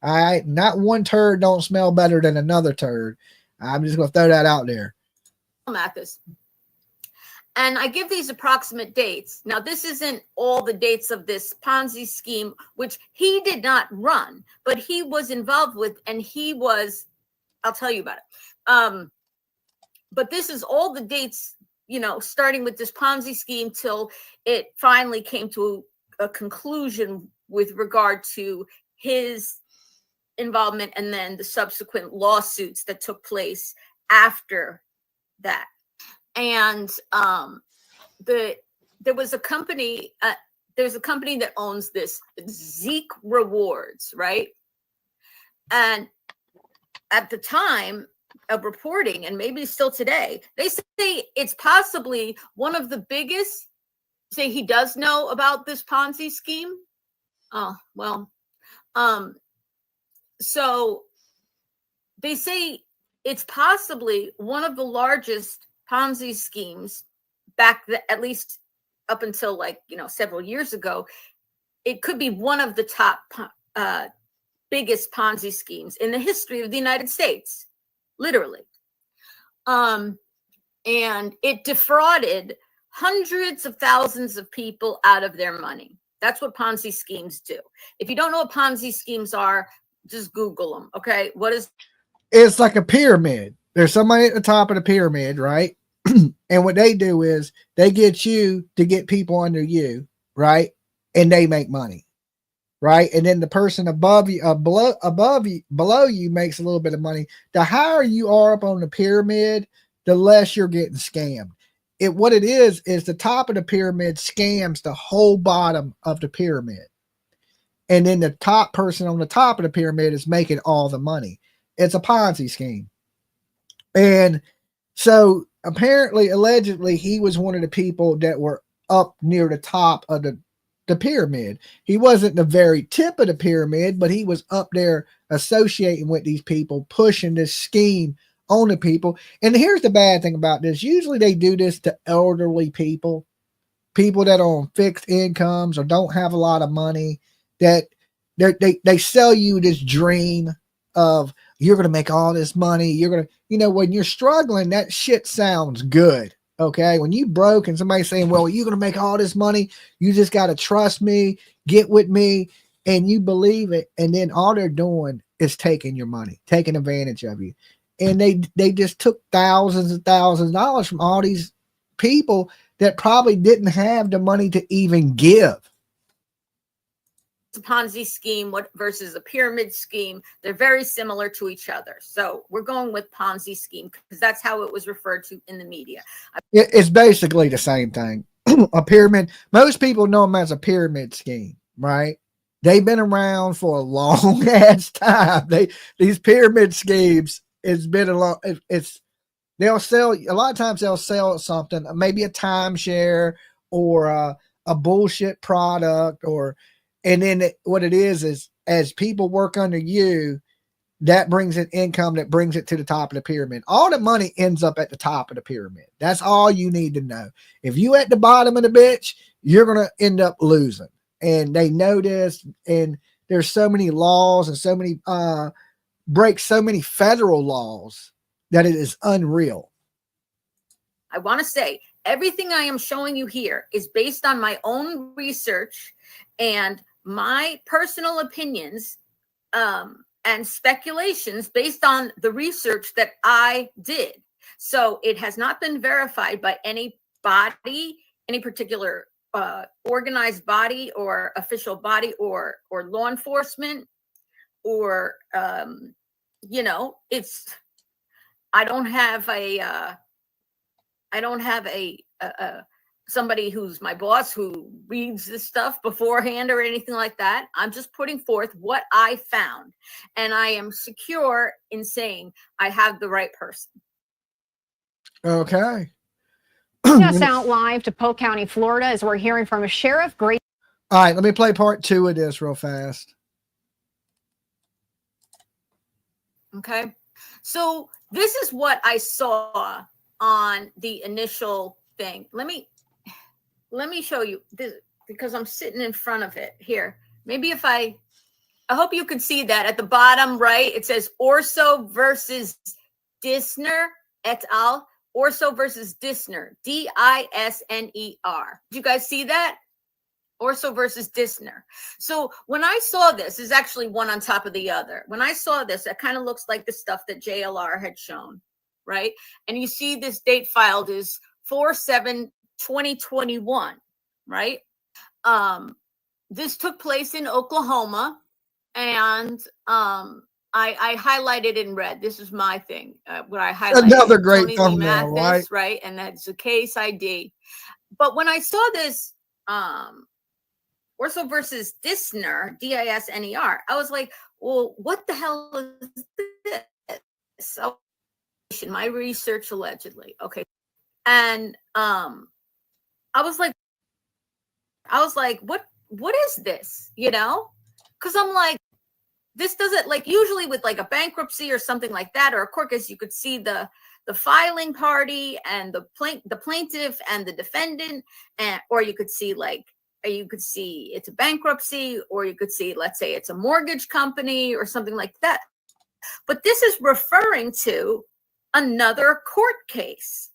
All right. Not one turd don't smell better than another turd. I'm just going to throw that out there. Mathis. And I give these approximate dates. Now, this isn't all the dates of this Ponzi scheme, which he did not run, but he was involved with, and I'll tell you about it. But this is all the dates, you know, starting with this Ponzi scheme till it finally came to a conclusion with regard to his involvement, and then the subsequent lawsuits that took place after that. And there was a company, there's a company that owns this, Zeke Rewards, right? And at the time of reporting, and maybe still today, they say it's possibly one of the biggest. Say he does know about this Ponzi scheme. Oh, well, so they say it's possibly one of the largest Ponzi schemes at least up until like, several years ago, it could be one of the top biggest Ponzi schemes in the history of the United States, literally. And it defrauded hundreds of thousands of people out of their money. That's what Ponzi schemes do. If you don't know what Ponzi schemes are, just Google them. Okay. It's like a pyramid. There's somebody at the top of the pyramid, right? And what they do is they get you to get people under you, right? And they make money, right? And then the person above you, below you makes a little bit of money. The higher you are up on the pyramid, the less you're getting scammed. What it is the top of the pyramid scams the whole bottom of the pyramid. And then the top person on the top of the pyramid is making all the money. It's a Ponzi scheme. And so apparently, allegedly, he was one of the people that were up near the top of the pyramid. He wasn't the very tip of the pyramid, but he was up there associating with these people, pushing this scheme on the people. And here's the bad thing about this. Usually they do this to elderly people that are on fixed incomes or don't have a lot of money, that they sell you this dream of you're going to make all this money. You're going to, when you're struggling, that shit sounds good. Okay. When you broke and somebody's saying, well, you're going to make all this money, you just got to trust me, get with me, and you believe it. And then all they're doing is taking your money, taking advantage of you. And they just took thousands and thousands of dollars from all these people that probably didn't have the money to even give. A Ponzi scheme versus a pyramid scheme, they're very similar to each other. So we're going with Ponzi scheme because that's how it was referred to in the media. It's basically the same thing. A pyramid. Most people know them as a pyramid scheme, right? They've been around for a long ass time. These pyramid schemes, it's been a long. They'll sell a lot of times. They'll sell something, maybe a timeshare or a bullshit product, and then what it is as people work under you, that brings in income that brings it to the top of the pyramid. All the money ends up at the top of the pyramid. That's all you need to know. If you at the bottom of the bitch, you're going to end up losing. And they know this. And there's so many laws and so many break so many federal laws that it is unreal. I want to say everything I am showing you here is based on my own research and my personal opinions and speculations based on the research that I did. So it has not been verified by any body, any particular organized body or official body or law enforcement or, it's, I don't have somebody who's my boss who reads this stuff beforehand or anything like that. I'm just putting forth what I found, and I am secure in saying I have the right person. Okay. Us out live to Polk County, Florida, as we're hearing from a sheriff. All right, let me play part 2 of this real fast. Okay. So this is what I saw on the initial thing. Let me show you this because I'm sitting in front of it here. Maybe if I hope you can see that at the bottom, right? It says Orso versus Dissner et al. Orso versus Dissner, D-I-S-N-E-R. Did you guys see that? Orso versus Dissner. So when I saw this is actually one on top of the other. When I saw this, it kind of looks like the stuff that JLR had shown, right? And you see this date filed is 4/7/2021, right? This took place in Oklahoma, and I highlighted in red. This is my thing. What I highlighted. Another great Tony Lee thumbnail, Mathis, right? And that's a case ID. But when I saw this, Orso versus Dissner, D-I-S-N-E-R, I was like, well, what the hell is this? So, my research allegedly. Okay. And I was like, what is this? Because I'm like, this doesn't, like, usually with like a bankruptcy or something like that, or a court case, you could see the filing party and the plaintiff and the defendant, and or you could see it's a bankruptcy, or you could see, let's say it's a mortgage company or something like that. But this is referring to another court case,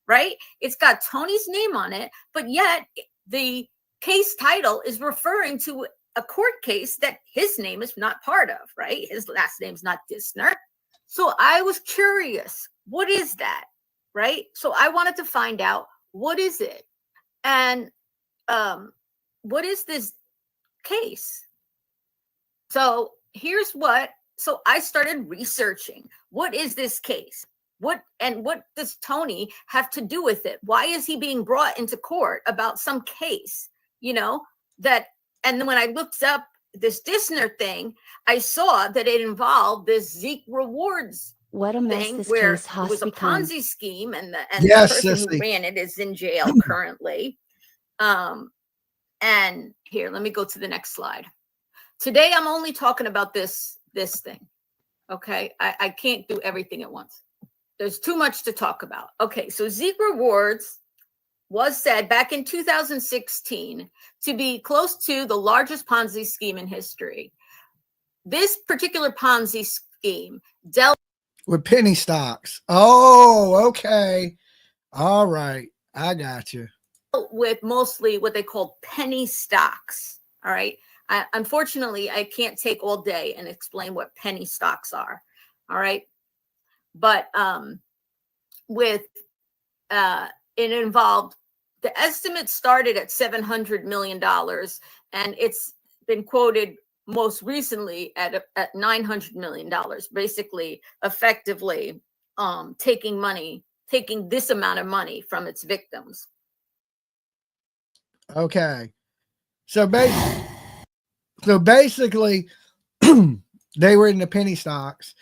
right? It's got Tony's name on it, but yet the case title is referring to a court case that his name is not part of, right? His last name's not Dissner. So I was curious, what is that, right? So I wanted to find out, what is it? And what is this case? So so I started researching, what is this case? What does Tony have to do with it? Why is he being brought into court about some case, and then when I looked up this Dissner thing, I saw that it involved this Zeke Rewards What a mess thing this where case has it was a become. Ponzi scheme, and the Yes, person who sissy. ran it is in jail currently. And here, let me go to the next slide. Today, I'm only talking about this thing. Okay, I can't do everything at once. There's too much to talk about. Okay, so Zeke Rewards was said back in 2016 to be close to the largest Ponzi scheme in history. This particular Ponzi scheme dealt With penny stocks. Oh, okay. All right. I got you. with mostly what they call penny stocks. All right. Unfortunately, I can't take all day and explain what penny stocks are. All right. But it involved, the estimate started at $700 million, and it's been quoted most recently at $900 million, basically effectively taking this amount of money from its victims. Okay. So basically, they were in the penny stocks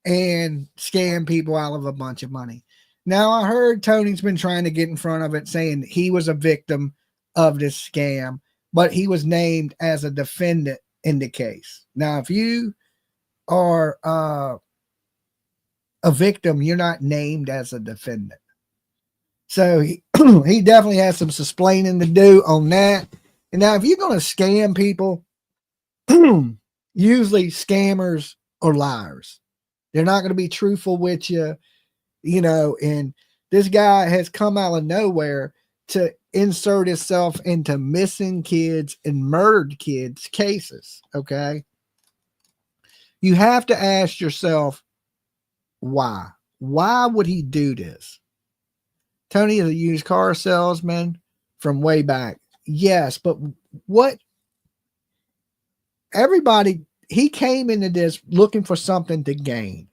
and scammed people out of a bunch of money. Now, I heard Tony's been trying to get in front of it, saying he was a victim of this scam, but he was named as a defendant in the case. Now, if you are a victim, you're not named as a defendant. So he, he definitely has some explaining to do on that. And now, if you're going to scam people, usually scammers are liars. They're not going to be truthful with you, and this guy has come out of nowhere to insert himself into missing kids and murdered kids cases. Okay. You have to ask yourself, why? Why would he do this? Tony is a used car salesman from way back. Yes, but what? He came into this looking for something to gain.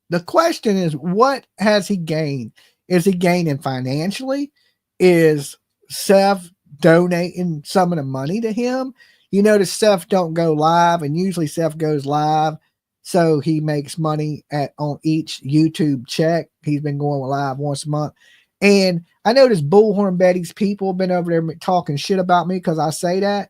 The question is, what has he gained? Is he gaining financially? Is Seth donating some of the money to him? You notice Seth don't go live, and usually Seth goes live, so he makes money on each YouTube check. He's been going live once a month. And I noticed Bullhorn Betty's people have been over there talking shit about me because I say that.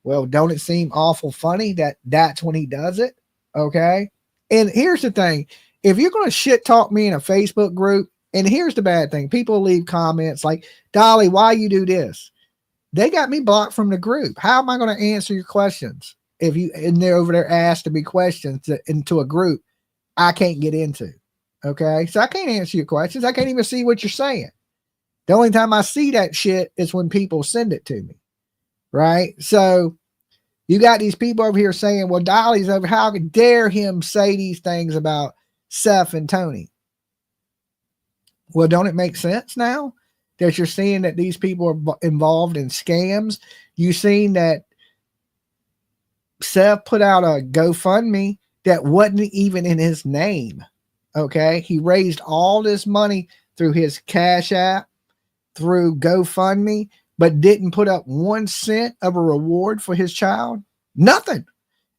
Well, don't it seem awful funny that that's when he does it? Okay. And here's the thing. If you're going to shit talk me in a Facebook group, and here's the bad thing, people leave comments like, Dolly, why you do this? They got me blocked from the group. How am I going to answer your questions? And they're over there asked to be questions into a group I can't get into. Okay. So I can't answer your questions. I can't even see what you're saying. The only time I see that shit is when people send it to me. Right. So you got these people over here saying, well, Dolly's over. How dare him say these things about Seth and Tony? Well, don't it make sense now that you're seeing that these people are involved in scams? You've seen that Seth put out a GoFundMe that wasn't even in his name. Okay. He raised all this money through his Cash App, through GoFundMe, but didn't put up 1 cent of a reward for his child. Nothing.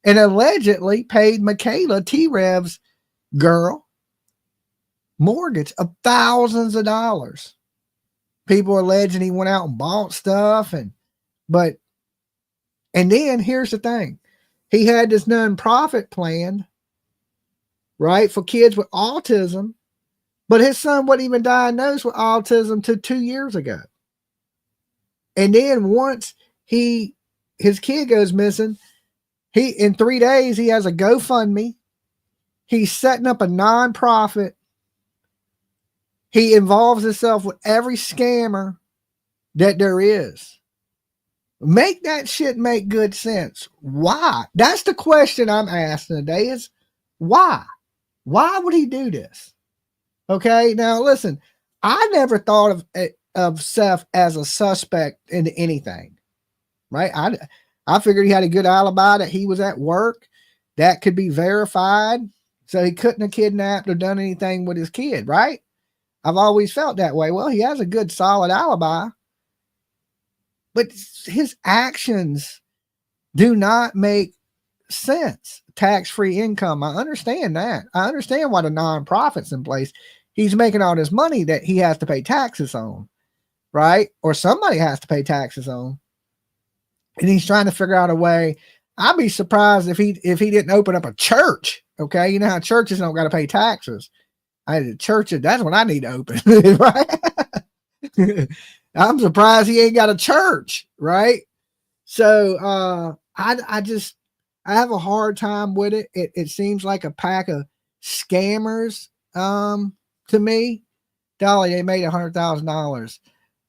And allegedly paid Michaela, T-Rev's girl, mortgage of thousands of dollars. People are alleging he went out and bought stuff. And then here's the thing. he had this nonprofit plan, right, for kids with autism, but his son wasn't even diagnosed with autism till 2 years ago. And then once his kid goes missing, in 3 days, he has a GoFundMe. He's setting up a nonprofit. He involves himself with every scammer that there is. Make that shit make good sense. Why? That's the question I'm asking today is why? Why would he do this? Okay, now listen, I never thought of Seth as a suspect in anything, right? I figured he had a good alibi that he was at work that could be verified, so he couldn't have kidnapped or done anything with his kid, right? I've always felt that way. Well, he has a good solid alibi, but his actions do not make sense. Tax-free income, I understand that. I understand why the nonprofit's in place. He's making all this money that he has to pay taxes on, right? Or somebody has to pay taxes on. And he's trying to figure out a way. I'd be surprised if he didn't open up a church. Okay, you know how churches don't got to pay taxes. Churches, that's what I need to open, right? I'm surprised he ain't got a church, right? So I have a hard time with it. It seems like a pack of scammers to me. Dolly, they made $100,000.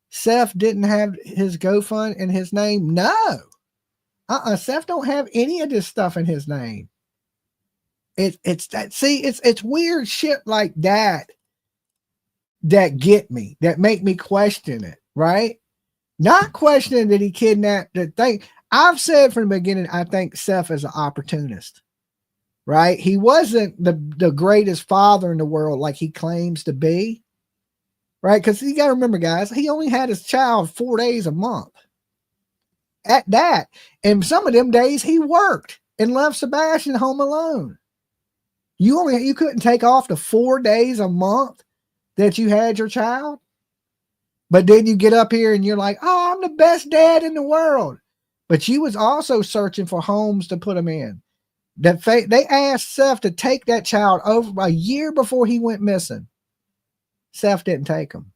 Seth didn't have his GoFund in his name. No. Seth don't have any of this stuff in his name. It's weird shit like that get me, that make me question it, right? Not questioning that he kidnapped the thing. I've said from the beginning, I think Seth is an opportunist, right? He wasn't the greatest father in the world like he claims to be, right? Because you got to remember, guys, he only had his child 4 days a month. At that, and some of them days he worked and left Sebastian home alone. You couldn't take off the 4 days a month that you had your child, but then you get up here and you're like, oh, I'm the best dad in the world. But you was also searching for homes to put him in. They asked Seth to take that child over a year before he went missing. Seth didn't take him.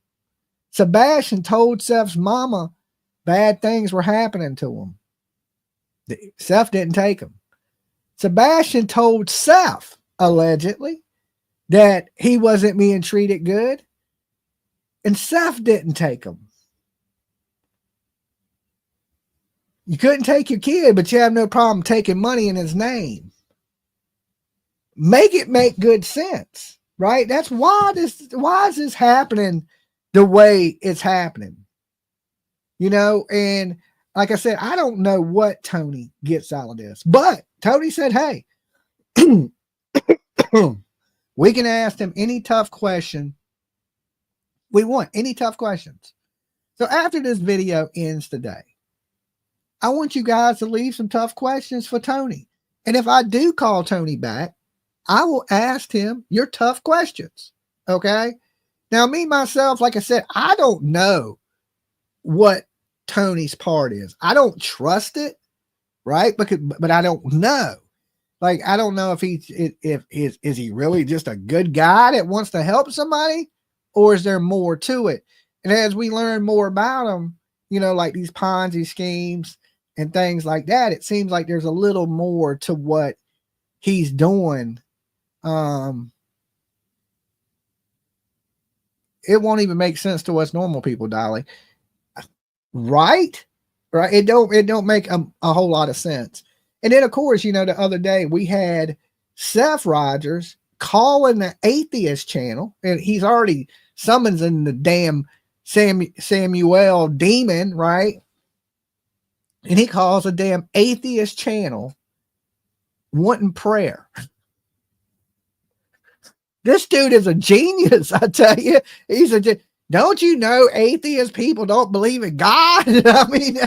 Sebastian told Seth's mama bad things were happening to him. Seth didn't take him. Sebastian told Seth, allegedly, that he wasn't being treated good, and Seth didn't take him. You couldn't take your kid, but you have no problem taking money in his name. Make it make good sense, right? That's why is this happening the way it's happening? You know, and like I said, I don't know what Tony gets out of this, but Tony said, hey, we can ask him any tough question we want, any tough questions. So after this video ends today, I want you guys to leave some tough questions for Tony. And if I do call Tony back, I will ask him your tough questions. Okay. Now, me, myself, like I said, I don't know what Tony's part is. I don't trust it, right? But I don't know. Like, I don't know if is he really just a good guy that wants to help somebody, or is there more to it? And as we learn more about him, you know, like these Ponzi schemes and things like that, it seems like there's a little more to what he's doing. It won't even make sense to us normal people, Dolly. Right? It don't make a whole lot of sense. And then, of course, you know, the other day we had Seth Rogers calling the atheist channel, and he's already summoning the damn Samuel demon, right? And he calls a damn atheist channel wanting prayer. This dude is a genius, I tell you. He's don't you know atheist people don't believe in God? I mean,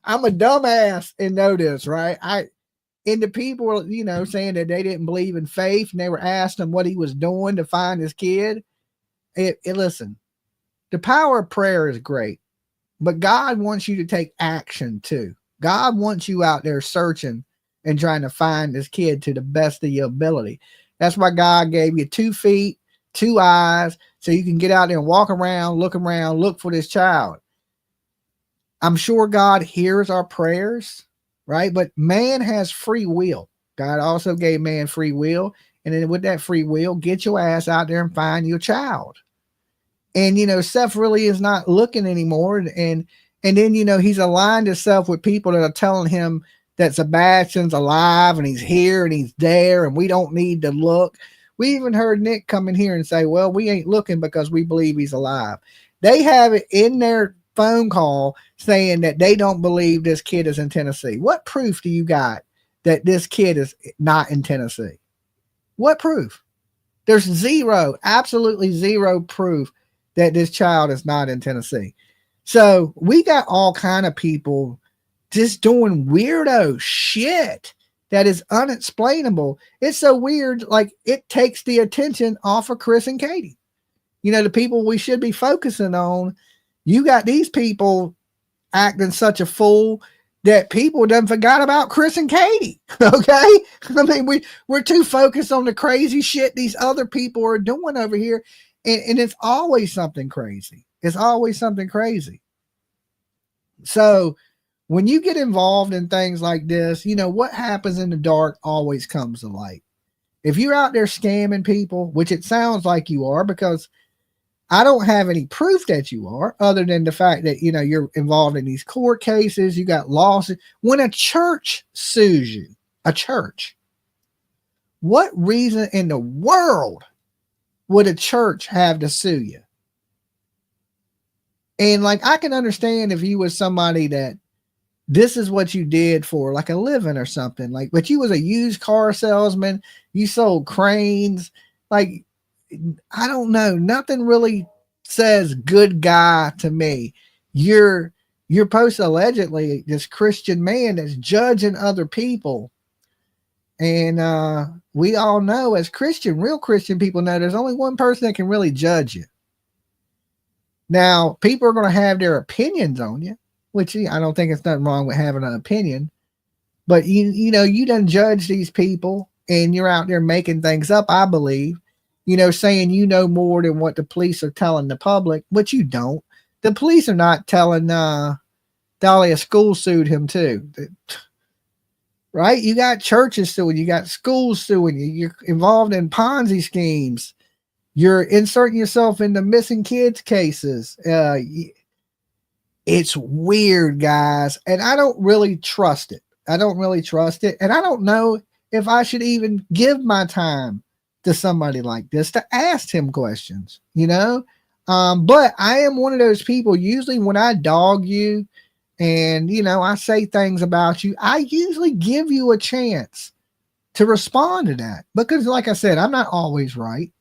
I'm a dumbass and know this, right? And the people, you know, saying that they didn't believe in faith, and they were asking him what he was doing to find his kid. Listen, the power of prayer is great, but God wants you to take action too. God wants you out there searching and trying to find this kid to the best of your ability. That's why God gave you 2 feet, 2 eyes, so you can get out there and walk around, look for this child. I'm sure God hears our prayers, right? But man has free will. God also gave man free will. And then with that free will, get your ass out there and find your child. And, you know, Seth really is not looking anymore. And then, you know, he's aligned himself with people that are telling him that Sebastian's alive and he's here and he's there and we don't need to look. We even heard Nick come in here and say, well, we ain't looking because we believe he's alive. They have it in their phone call saying that they don't believe this kid is in Tennessee. What proof do you got that this kid is not in Tennessee? What proof? There's zero, absolutely zero proof that this child is not in Tennessee. So we got all kind of people just doing weirdo shit that is unexplainable. It's so weird, like it takes the attention off of Chris and Katie. You know, the people we should be focusing on. You got these people acting such a fool that people done forgot about Chris and Katie. Okay. I mean, we're too focused on the crazy shit these other people are doing over here. And it's always something crazy. It's always something crazy. So when you get involved in things like this, you know, what happens in the dark always comes to light. If you're out there scamming people, which it sounds like you are, because I don't have any proof that you are, other than the fact that, you know, you're involved in these court cases, you got lawsuits. When a church sues you, a church, what reason in the world would a church have to sue you? And like, I can understand if you was somebody that this is what you did for like a living or something, like, but you was a used car salesman, you sold cranes, like, I don't know. Nothing really says good guy to me. You're supposed allegedly this Christian man that's judging other people. And we all know as real Christian people know there's only one person that can really judge you. Now, people are going to have their opinions on you, which I don't think it's nothing wrong with having an opinion. But you know, you done judge these people and you're out there making things up, I believe. You know, saying you know more than what the police are telling the public, but you don't. The police are not telling Dolly a school sued him too. Right? You got churches suing, you got schools suing you, you're involved in Ponzi schemes, you're inserting yourself into missing kids cases. It's weird, guys, and I don't really trust it. And I don't know if I should even give my time to somebody like this to ask him questions, you know? But I am one of those people, usually when I dog you and, you know, I say things about you, I usually give you a chance to respond to that. Because like I said, I'm not always right.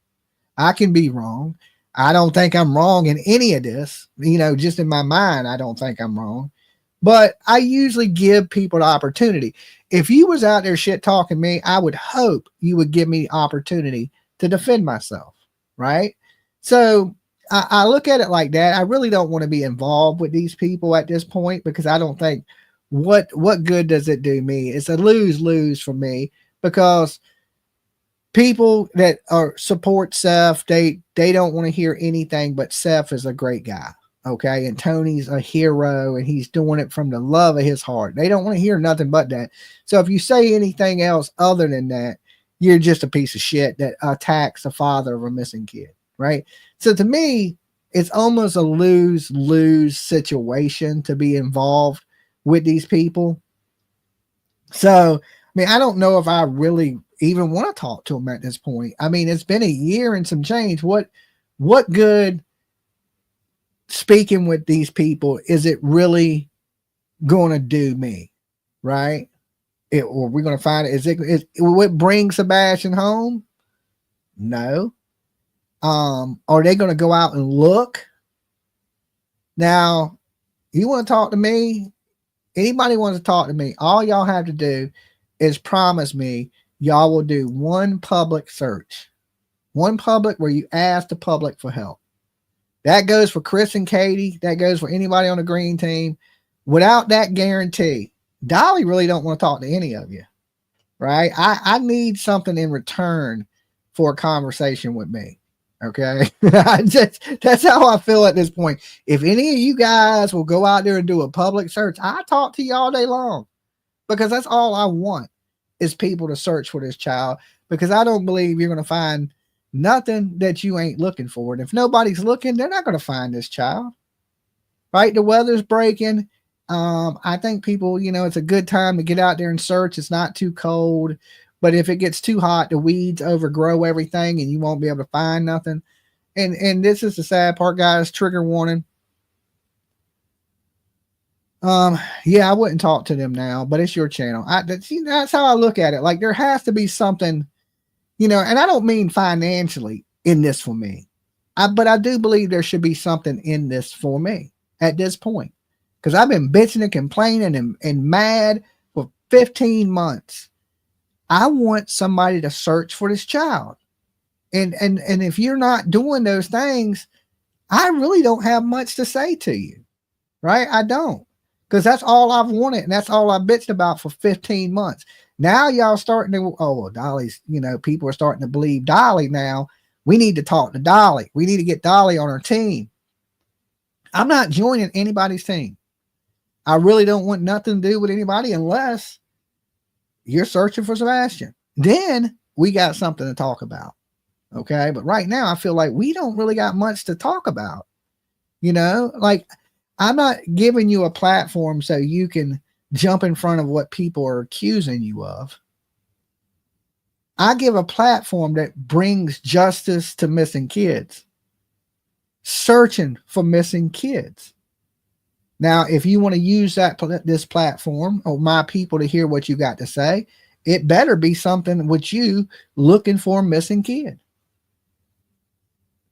I can be wrong. I don't think I'm wrong in any of this, you know, just in my mind, I don't think I'm wrong. But I usually give people the opportunity. If you was out there shit talking me, I would hope you would give me the opportunity to defend myself, right? So I look at it like that. I really don't want to be involved with these people at this point because I don't think what good does it do me? It's a lose-lose for me because people that are support Seth, they don't want to hear anything but Seth is a great guy. Okay. And Tony's a hero and he's doing it from the love of his heart. They don't want to hear nothing but that. So if you say anything else other than that, you're just a piece of shit that attacks the father of a missing kid. Right. So to me, it's almost a lose-lose situation to be involved with these people. So, I mean, I don't know if I really even want to talk to them at this point. I mean, it's been a year and some change. What good speaking with these people is it really going to do me, right? Or we're going to find it. Will it bring Sebastian home? No. Are they going to go out and look? Now, you want to talk to me? Anybody wants to talk to me? All y'all have to do is promise me y'all will do one public search, one public where you ask the public for help. That goes for Chris and Katie. That goes for anybody on the green team. Without that guarantee, Dolly really don't want to talk to any of you. right? I need something in return for a conversation with me. Okay. That's how I feel at this point. If any of you guys will go out there and do a public search, I talk to you all day long, because that's all I want is people to search for this child, because I don't believe you're going to find nothing that you ain't looking for. And if nobody's looking, they're not going to find this child, right? The weather's breaking. I think people, it's a good time to get out there and search. It's not too cold, but if it gets too hot, the weeds overgrow everything and you won't be able to find nothing. And this is the sad part, guys. Trigger warning. Yeah, I wouldn't talk to them now, but it's your channel. That's how I look at it. Like, there has to be something, and I don't mean financially in this for me. But I do believe there should be something in this for me at this point. Because I've been bitching and complaining and mad for 15 months. I want somebody to search for this child. And if you're not doing those things, I really don't have much to say to you. Right? I don't. Because that's all I've wanted. And that's all I bitched about for 15 months. Now y'all starting to, well, Dolly's, people are starting to believe Dolly now. We need to talk to Dolly. We need to get Dolly on our team. I'm not joining anybody's team. I really don't want nothing to do with anybody unless you're searching for Sebastian. Then we got something to talk about. Okay. But right now I feel like we don't really got much to talk about. Like, I'm not giving you a platform so you can jump in front of what people are accusing you of. I give a platform that brings justice to missing kids, searching for missing kids. Now, if you want to use this platform or my people to hear what you got to say, it better be something with you looking for a missing kid.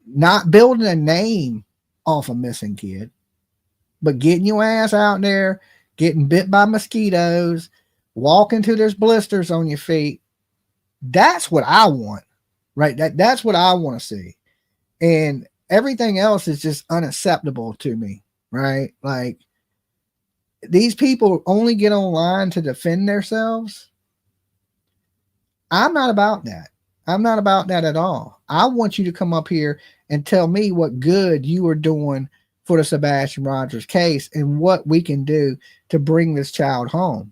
Not building a name off a missing kid, but getting your ass out there, getting bit by mosquitoes, walking till there's blisters on your feet. That's what I want, right? That's what I want to see. And everything else is just unacceptable to me, right? Like, these people only get online to defend themselves. I'm not about that. I'm not about that at all. I want you to come up here and tell me what good you are doing for the Sebastian Rogers case and what we can do to bring this child home.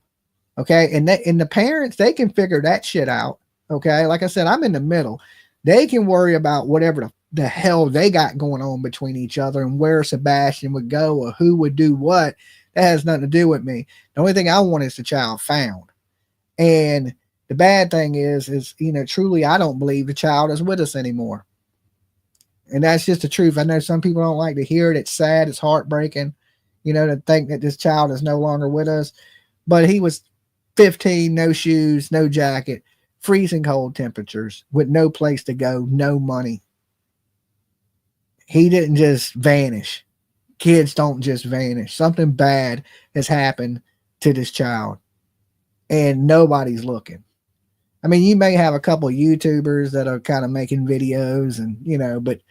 Okay. And the parents, they can figure that shit out. Okay. Like I said, I'm in the middle. They can worry about whatever the hell they got going on between each other and where Sebastian would go or who would do what. That has nothing to do with me. The only thing I want is the child found. And the bad thing is, truly, I don't believe the child is with us anymore. And that's just the truth. I know some people don't like to hear it. It's sad. It's heartbreaking, to think that this child is no longer with us. But he was 15, no shoes, no jacket, freezing cold temperatures with no place to go, no money. He didn't just vanish. Kids don't just vanish. Something bad has happened to this child and nobody's looking. I mean, you may have a couple of YouTubers that are kind of making videos and, but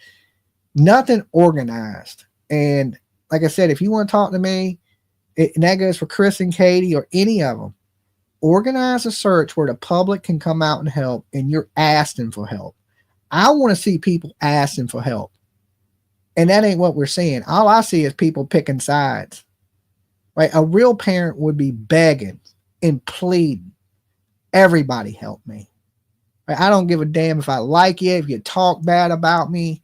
nothing organized. And like I said, if you want to talk to me, and that goes for Chris and Katie or any of them, organize a search where the public can come out and help and you're asking for help. I want to see people asking for help. And that ain't what we're seeing. All I see is people picking sides. Right? A real parent would be begging and pleading. Everybody help me. Right? I don't give a damn if I like you, if you talk bad about me.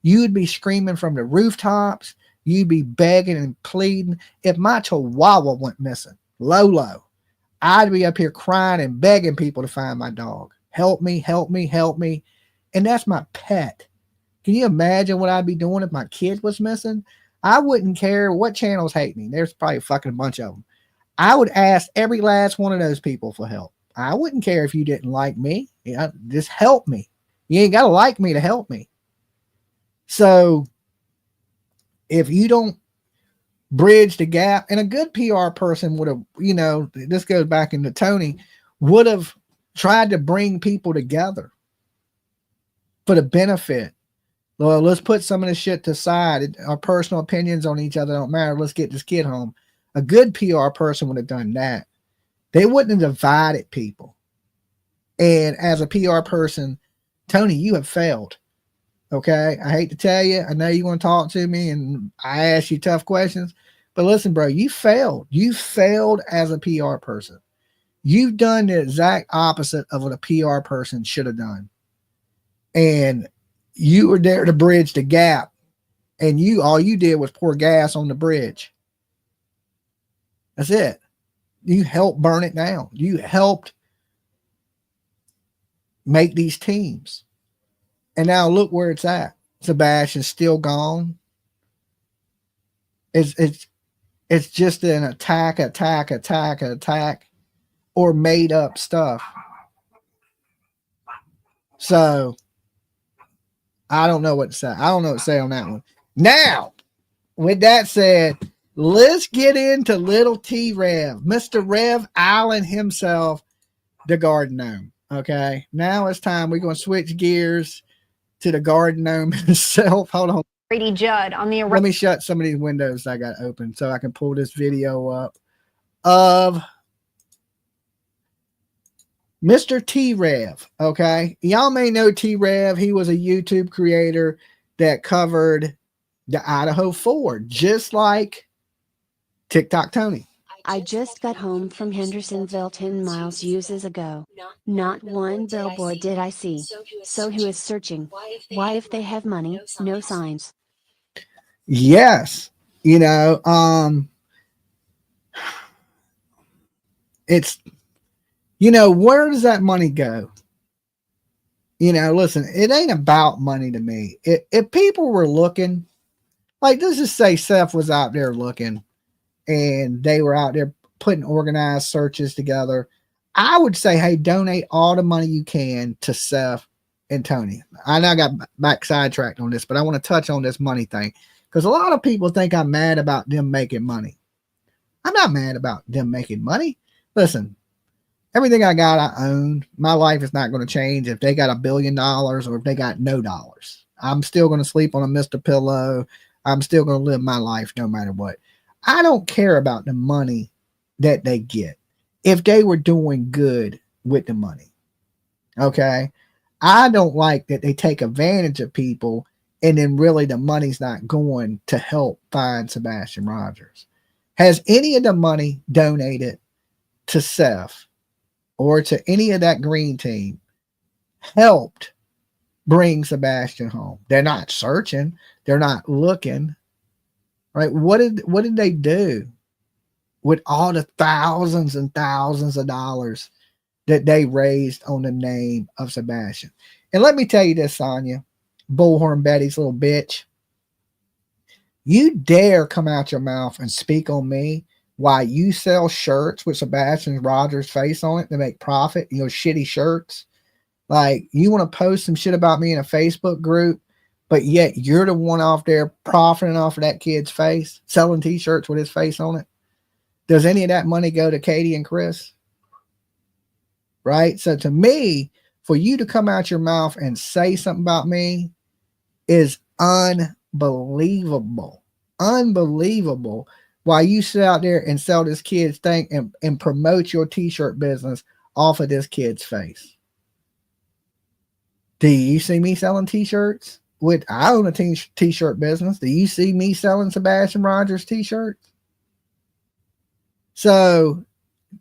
You'd be screaming from the rooftops. You'd be begging and pleading. If my chihuahua went missing, Lolo, I'd be up here crying and begging people to find my dog. Help me, help me, help me. And that's my pet. Can you imagine what I'd be doing if my kid was missing? I wouldn't care what channels hate me. There's probably a fucking bunch of them. I would ask every last one of those people for help. I wouldn't care if you didn't like me. Just help me. You ain't got to like me to help me. So if you don't bridge the gap, and a good PR person would have, this goes back into Tony, would have tried to bring people together for the benefit. Well, let's put some of this shit to the side. Our personal opinions on each other don't matter. Let's get this kid home. A good PR person would have done that. They wouldn't have divided people. And as a PR person, Tony, you have failed. Okay. I hate to tell you, I know you want to talk to me and I ask you tough questions, but listen, bro, you failed. You failed as a PR person. You've done the exact opposite of what a PR person should have done. And you were there to bridge the gap. And all you did was pour gas on the bridge. That's it. You helped burn it down. You helped make these teams. And now look where it's at. Sebastian's still gone. It's just an attack, or made up stuff. So I don't know what to say. I don't know what to say on that one. Now, with that said, let's get into little T-Rev, Mr. Rev Allen himself, the garden gnome. Okay, now it's time. We're going to switch gears to the garden gnome himself. Hold on. Brady Judd on the Let me shut some of these windows I got open so I can pull this video up of Mr. T-Rev. Okay, y'all may know T-Rev. He was a YouTube creator that covered the Idaho Ford, just like TikTok Tony. I just got home from Hendersonville 10 miles uses ago. Not one billboard did I see. So who is searching? Why if they have money, no signs? Yes. You know, it's, you know, where does that money go? You know, listen, it ain't about money to me. If people were looking, like, let's just say Seth was out there looking and they were out there putting organized searches together, I would say, hey, donate all the money you can to Seth and Tony. I know I got back sidetracked on this, but I want to touch on this money thing because a lot of people think I'm mad about them making money. I'm not mad about them making money. Listen, everything I got, I own. My life is not going to change if they got $1 billion or if they got no dollars. I'm still going to sleep on a Mr. Pillow. I'm still going to live my life no matter what. I don't care about the money that they get if they were doing good with the money. Okay. I don't like that they take advantage of people and then really the money's not going to help find Sebastian Rogers. Has any of the money donated to Seth or to any of that green team helped bring Sebastian home? They're not searching. They're not looking. Right? What did they do with all the thousands and thousands of dollars that they raised on the name of Sebastian? And let me tell you this, Sonya, Bullhorn Betty's little bitch. You dare come out your mouth and speak on me why you sell shirts with Sebastian Rogers' face on it to make profit, you know, shitty shirts. Like, you want to post some shit about me in a Facebook group, but yet you're the one off there profiting off of that kid's face, selling t-shirts with his face on it. Does any of that money go to Katie and Chris? Right? So to me, for you to come out your mouth and say something about me is unbelievable. Unbelievable. While you sit out there and sell this kid's thing and promote your t-shirt business off of this kid's face. Do you see me selling t-shirts? I own a t-shirt business. Do you see me selling Sebastian Rogers t-shirts? So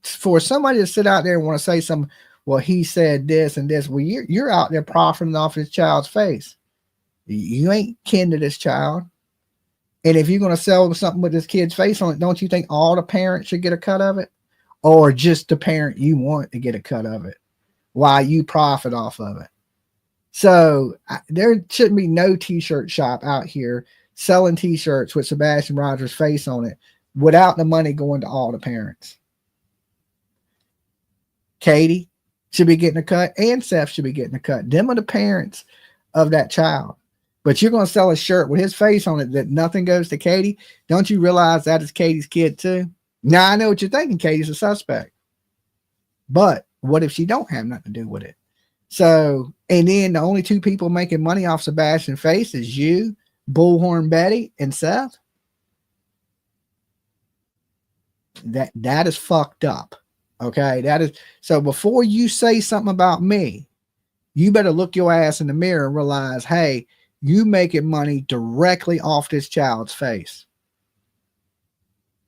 for somebody to sit out there and want to say something, well, he said this and this, well, you're out there profiting off his child's face. You ain't kin to this child. And if you're going to sell something with this kid's face on it, don't you think all the parents should get a cut of it? Or just the parent you want to get a cut of it while you profit off of it? So there shouldn't be no t-shirt shop out here selling t-shirts with Sebastian Rogers' face on it without the money going to all the parents. Katie should be getting a cut and Seth should be getting a cut. Them are the parents of that child. But you're going to sell a shirt with his face on it that nothing goes to Katie. Don't you realize that is Katie's kid too? Now I know what you're thinking. Katie's a suspect. But what if she don't have nothing to do with it? So, and then the only two people making money off Sebastian's face is you, Bullhorn Betty, and Seth. That is fucked up. Okay, that is so. Before you say something about me, you better look your ass in the mirror and realize, hey, you making money directly off this child's face.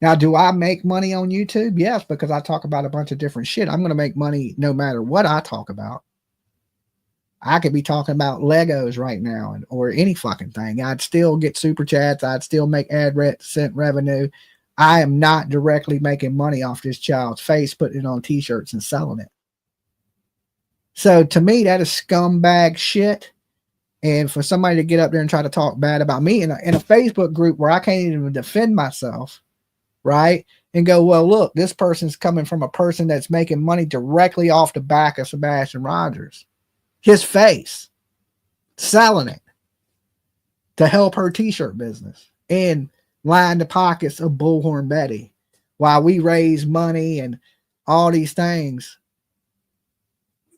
Now, do I make money on YouTube? Yes, because I talk about a bunch of different shit. I'm going to make money no matter what I talk about. I could be talking about Legos right now or any fucking thing. I'd still get super chats. I'd still make ad-cent revenue. I am not directly making money off this child's face, putting it on t-shirts and selling it. So to me, that is scumbag shit. And for somebody to get up there and try to talk bad about me in a Facebook group where I can't even defend myself, right? And go, well, look, this person's coming from a person that's making money directly off the back of Sebastian Rogers, his face, selling it to help her t-shirt business and line the pockets of Bullhorn Betty while we raise money and all these things.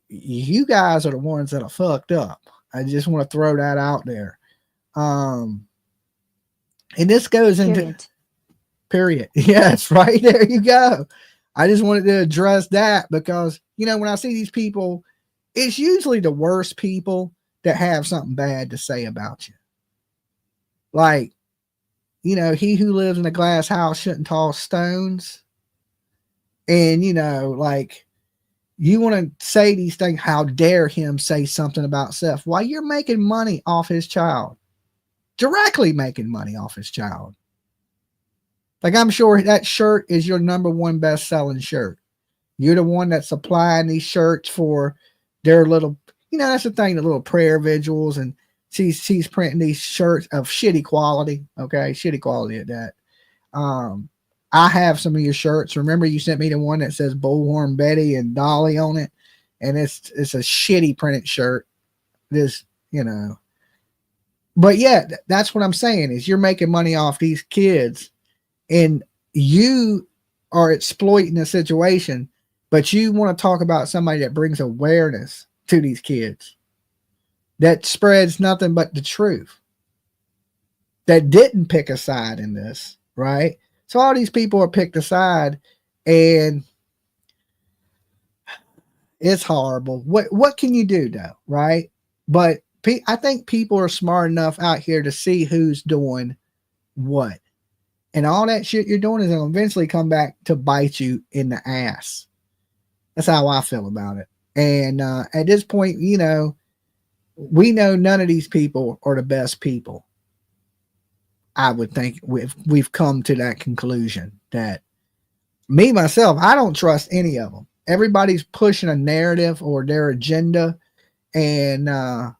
You guys are the ones that are fucked up. I just want to throw that out there. And this goes into period. Yes, right there you go. I just wanted to address that because, you know, when I see these people, it's usually the worst people that have something bad to say about you. Like, you know, he who lives in a glass house shouldn't toss stones. And, you know, like, you want to say these things, how dare him say something about Seth while you're making money off his child, directly making money off his child. Like, I'm sure that shirt is your #1 best-selling shirt. You're the one that's supplying these shirts for their little, you know, that's the thing, the little prayer vigils, and she's printing these shirts of shitty quality. Okay, shitty quality at that. I have some of your shirts. Remember, you sent me the one that says Bullhorn Betty and Dolly on it, and it's a shitty printed shirt. This, you know, but yeah, that's what I'm saying is you're making money off these kids, and you are exploiting the situation. But you want to talk about somebody that brings awareness to these kids, that spreads nothing but the truth, that didn't pick a side in this, right? So all these people are picked aside, and it's horrible. What can you do though, right? But I think people are smart enough out here to see who's doing what, and all that shit you're doing is going to eventually come back to bite you in the ass. That's how I feel about it. And at this point, you know, we know none of these people are the best people. I would think we've come to that conclusion that me, myself, I don't trust any of them. Everybody's pushing a narrative or their agenda, and none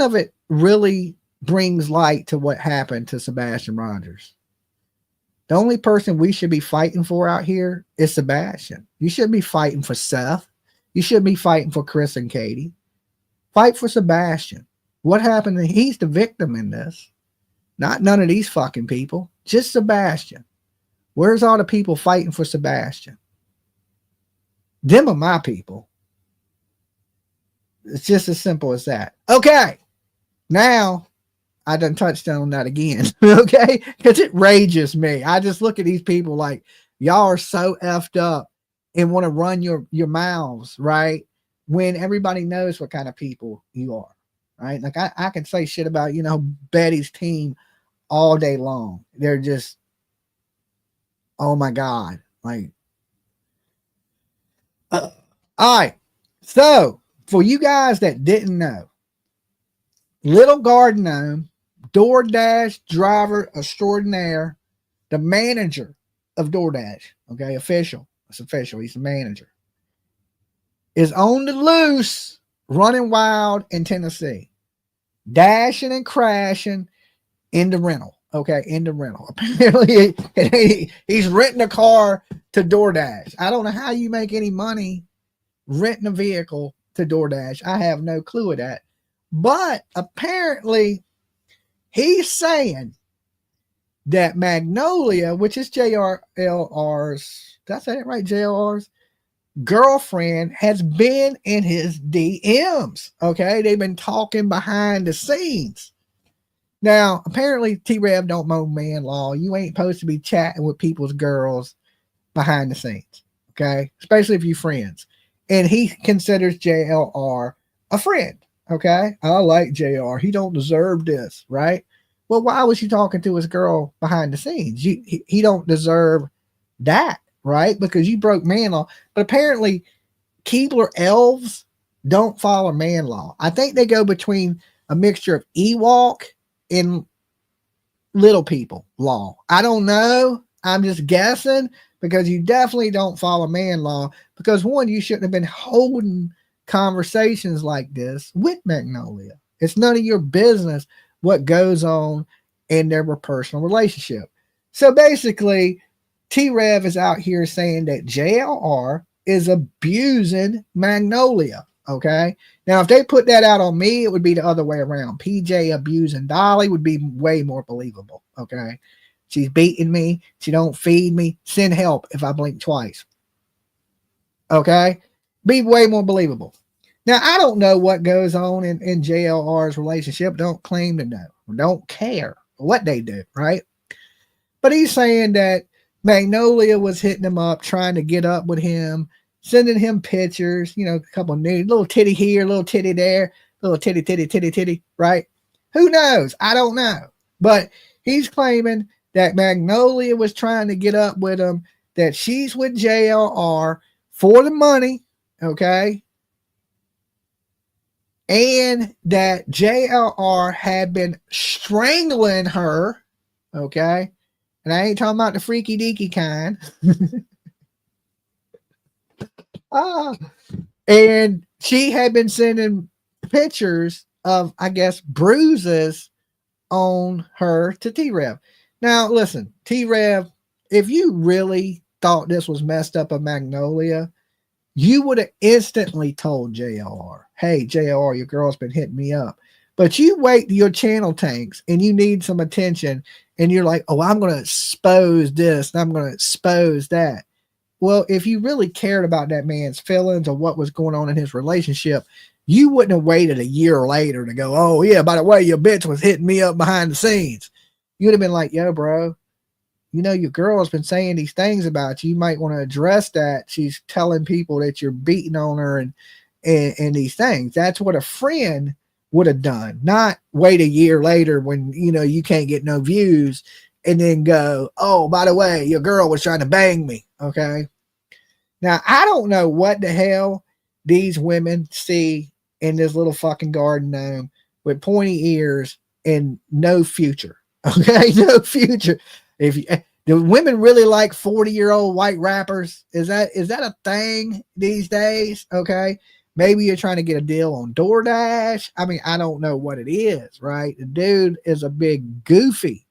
of it really brings light to what happened to Sebastian Rogers. The only person we should be fighting for out here is Sebastian. You shouldn't be fighting for Seth. You shouldn't be fighting for Chris and Katie. Fight for Sebastian. What happened? He's the victim in this. Not none of these fucking people. Just Sebastian. Where's all the people fighting for Sebastian? Them are my people. It's just as simple as that. Okay. Now, I done touched on that again. Okay? Because it rages me. I just look at these people like, y'all are so effed up and want to run your mouths, right? When everybody knows what kind of people you are. Right? Like I can say shit about, you know, Betty's team all day long. They're just, oh my God. Like, all right. So for you guys that didn't know, Little Garden Gnome, DoorDash driver extraordinaire, the manager of DoorDash, okay, official. It's official. He's the manager. Is on the loose, running wild in Tennessee. Dashing and crashing in the rental. Okay, in the rental. Apparently, he's renting a car to DoorDash. I don't know how you make any money renting a vehicle to DoorDash. I have no clue of that. But apparently, he's saying that Magnolia, which is Jlr'S, did I say it right? Jlr'S girlfriend has been in his DMs. Okay, they've been talking behind the scenes. Now, apparently, T-Rev don't know man law. You ain't supposed to be chatting with people's girls behind the scenes. Okay. Especially if you're friends. And he considers JLR a friend. Okay. I like JR. He don't deserve this. Right. Well, why was he talking to his girl behind the scenes? He don't deserve that. Right. Because you broke man law. But apparently Keebler elves don't follow man law. I think they go between a mixture of Ewok and little people law. I don't know. I'm just guessing because you definitely don't follow man law because one, you shouldn't have been holding conversations like this with Magnolia. It's none of your business what goes on in their personal relationship. So basically, T-Rev is out here saying that JLR is abusing Magnolia. Okay. Now, if they put that out on me, it would be the other way around. PJ abusing Dolly would be way more believable. Okay. She's beating me. She don't feed me. Send help if I blink twice. Okay. Be way more believable. Now, I don't know what goes on in JLR's relationship. Don't claim to know. Don't care what they do. Right. But he's saying that Magnolia was hitting him up, trying to get up with him, sending him pictures, you know, a couple of nude, little titty here, little titty there, little titty, right? Who knows? I don't know. But he's claiming that Magnolia was trying to get up with him, that she's with JLR for the money, okay? And that JLR had been strangling her, okay? And I ain't talking about the freaky deaky kind. And she had been sending pictures of, I guess, bruises on her to T-Rev. Now, listen, T-Rev, if you really thought this was messed up of Magnolia, you would have instantly told JLR, hey, JLR, your girl's been hitting me up. But you wait till your channel tanks and you need some attention and you're like, oh, I'm going to expose this and I'm going to expose that. Well, if you really cared about that man's feelings or what was going on in his relationship, you wouldn't have waited a year later to go, oh, yeah, by the way, your bitch was hitting me up behind the scenes. You'd have been like, yo, bro, you know, your girl has been saying these things about you. You might want to address that. She's telling people that you're beating on her and these things. That's what a friend would have done, not wait a year later when, you know, you can't get no views and then go, oh, by the way, your girl was trying to bang me. Okay. Now, I don't know what the hell these women see in this little fucking garden gnome with pointy ears and no future. Okay. No future. If you, do women really like 40-year-old white rappers? Is that a thing these days? Okay. Maybe you're trying to get a deal on DoorDash. I mean, I don't know what it is, right? The dude is a big goofy.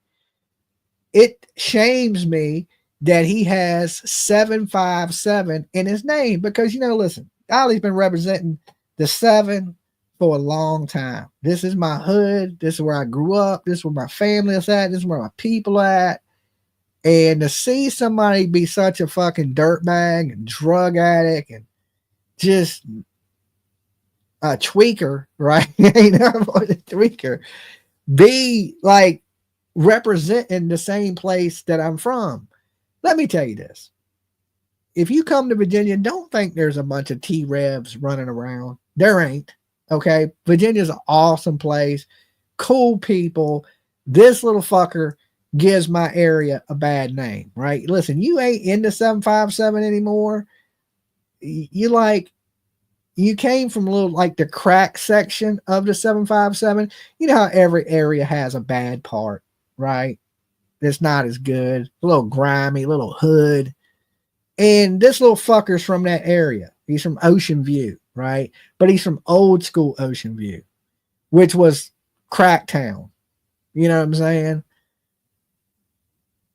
It shames me that he has 757 in his name because, you know, listen, Dolly's been representing the 7 for a long time. This is my hood. This is where I grew up. This is where my family is at. This is where my people at. And to see somebody be such a fucking dirtbag and drug addict and just a tweaker, right? Ain't nothing but a tweaker. Be like representing the same place that I'm from. Let me tell you this. If you come to Virginia, don't think there's a bunch of T-Revs running around. There ain't. Okay. Virginia's an awesome place. Cool people. This little fucker gives my area a bad name, right? Listen, you ain't into 757 anymore. You came from a little like the crack section of the 757. You know how every area has a bad part, right? It's not as good, a little grimy, a little hood. And this little fucker's from that area. He's from Ocean View, right? But he's from old school Ocean View, which was Cracktown. You know what I'm saying?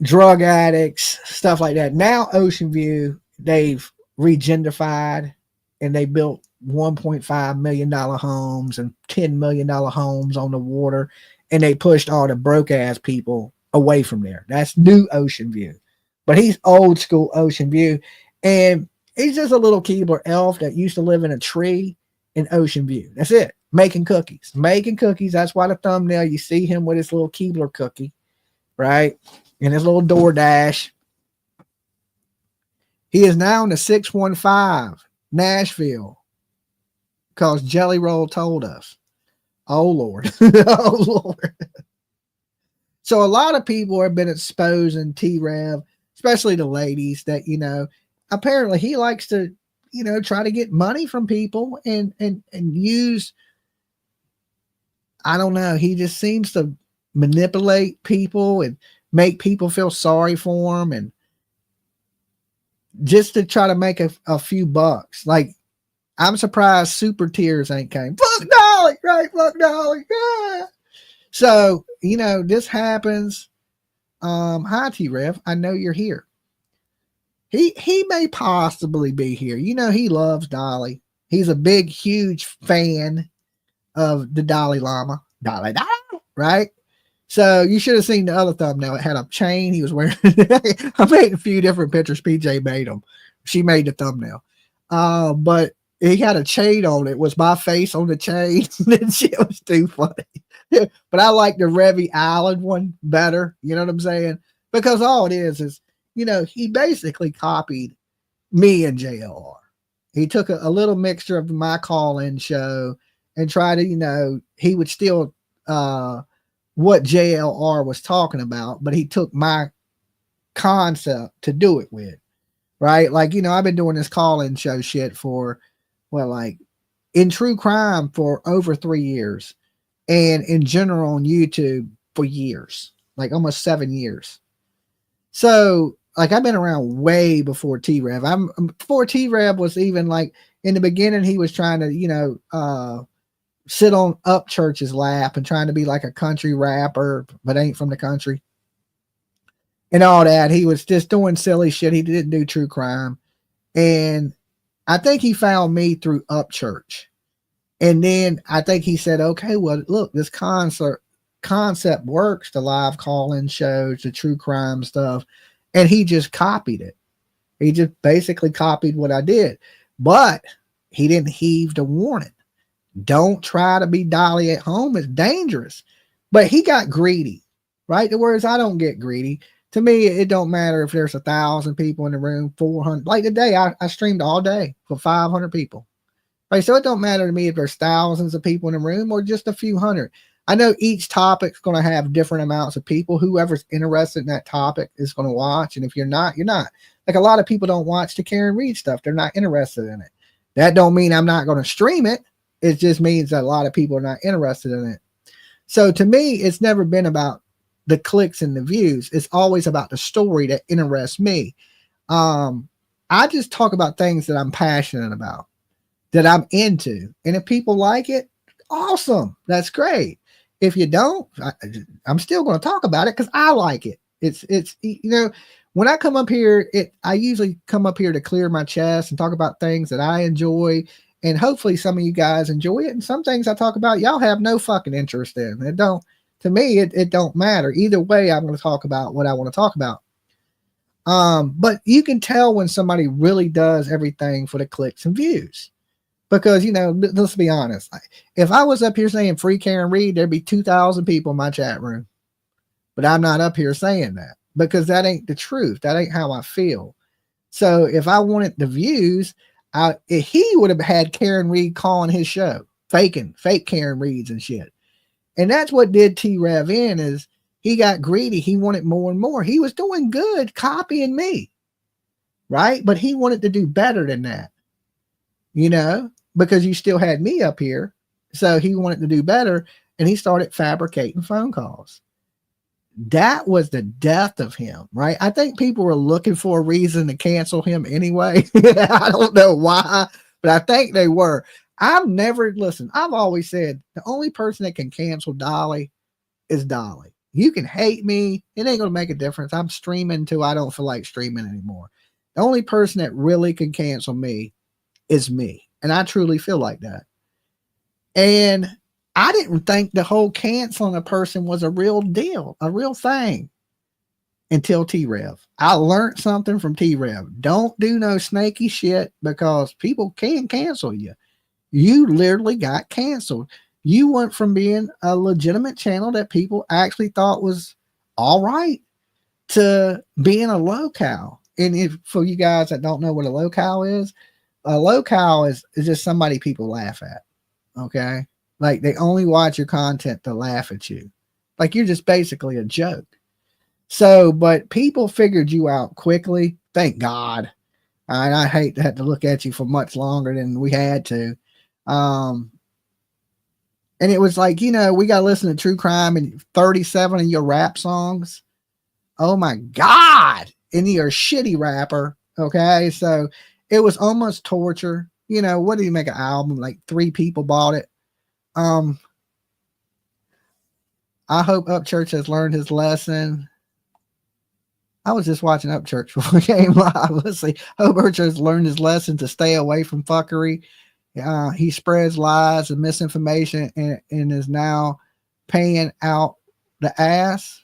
Drug addicts, stuff like that. Now Ocean View, they've regentrified and they built $1.5 million homes and $10 million homes on the water. And they pushed all the broke ass people away from there. That's new Ocean View. But he's old school Ocean View. And he's just a little Keebler elf that used to live in a tree in Ocean View. That's it. Making cookies. Making cookies. That's why the thumbnail, you see him with his little Keebler cookie, right? And his little DoorDash. He is now in the 615 Nashville because Jelly Roll told us. Oh, Lord. Oh, Lord. So a lot of people have been exposing T-Rev, especially the ladies, that, you know, apparently he likes to, you know, try to get money from people and use, I don't know, he just seems to manipulate people and make people feel sorry for him, and just to try to make a few bucks. Like, I'm surprised Super Tears ain't came. Fuck Dolly, right? Fuck Dolly. Yeah. So, you know, this happens. Hi T-Rev, I know you're here. He may possibly be here. You know, he loves Dolly. He's a big, huge fan of the Dalai Lama. Dalai, right? So you should have seen the other thumbnail. It had a chain he was wearing. I made a few different pictures. PJ made them. She made the thumbnail. But he had a chain on it. It was my face on the chain. That shit was too funny. But I like the Revy Island one better. You know what I'm saying? Because all it is, you know, he basically copied me and JLR. He took a little mixture of my call-in show and tried to, you know, he would steal what JLR was talking about, but he took my concept to do it with, right? Like, you know, I've been doing this call-in show shit for, well, like in true crime for over 3 years, and in general on YouTube for years, like almost 7 years. So like I've been around way before T-Rev. Before T-Rev was even like in the beginning, he was trying to, you know, sit on Upchurch's lap and trying to be like a country rapper, but ain't from the country and all that. He was just doing silly shit. He didn't do true crime. And I think he found me through Upchurch. And then I think he said, okay, well, look, this concept works, the live call-in shows, the true crime stuff. And he just copied it. He just basically copied what I did, but he didn't heed the warning. Don't try to be Dolly at home. It's dangerous. But he got greedy, right? The words, I don't get greedy. To me, it don't matter if there's 1,000 people in the room, 400. Like today, I streamed all day for 500 people. Right? So it don't matter to me if there's thousands of people in the room or just a few hundred. I know each topic's going to have different amounts of people. Whoever's interested in that topic is going to watch. And if you're not, you're not. Like a lot of people don't watch the Karen Reed stuff. They're not interested in it. That don't mean I'm not going to stream it. It just means that a lot of people are not interested in it. So to me, it's never been about the clicks and the views. It's always about the story that interests me. I just talk about things that I'm passionate about, that I'm into. And if people like it, awesome. That's great. If you don't, I'm still going to talk about it because I like it. It's, you know, when I come up here, I usually come up here to clear my chest and talk about things that I enjoy. And hopefully some of you guys enjoy it. And some things I talk about, y'all have no fucking interest in. It don't, to me, it don't matter. Either way, I'm going to talk about what I want to talk about. But you can tell when somebody really does everything for the clicks and views. Because, you know, let's be honest. If I was up here saying free Karen Reed, there'd be 2,000 people in my chat room. But I'm not up here saying that because that ain't the truth. That ain't how I feel. So if I wanted the views, he would have had Karen Reed calling his show, fake Karen Reeds and shit. And that's what did T-Rev in, is he got greedy. He wanted more and more. He was doing good copying me, right? But he wanted to do better than that, you know, because you still had me up here. So he wanted to do better, and he started fabricating phone calls. That was the death of him, right? I think people were looking for a reason to cancel him anyway. I don't know why, but I think they were. I've always said the only person that can cancel Dolly is Dolly. You can hate me. It ain't going to make a difference. I'm streaming until I don't feel like streaming anymore. The only person that really can cancel me is me. And I truly feel like that. And I didn't think the whole canceling a person was a real deal, a real thing, until T-Rev. I learned something from T-Rev. Don't do no snaky shit because people can cancel you. You literally got canceled. You went from being a legitimate channel that people actually thought was all right to being a low cow. and if for you guys that don't know what a locale is, a locale is just somebody people laugh at. Okay. Like they only watch your content to laugh at you. Like you're just basically a joke. So, but people figured you out quickly. Thank God. And I hate to have to look at you for much longer than we had to. And it was like, you know, we got to listen to true crime and 37 of your rap songs. Oh my God. And you're a shitty rapper. Okay. So it was almost torture. You know, what did you make an album? Like 3 people bought it. I hope Upchurch has learned his lesson. I was just watching Upchurch before we came live. Let's see. Hope Upchurch has learned his lesson to stay away from fuckery. He spreads lies and misinformation and is now paying out the ass.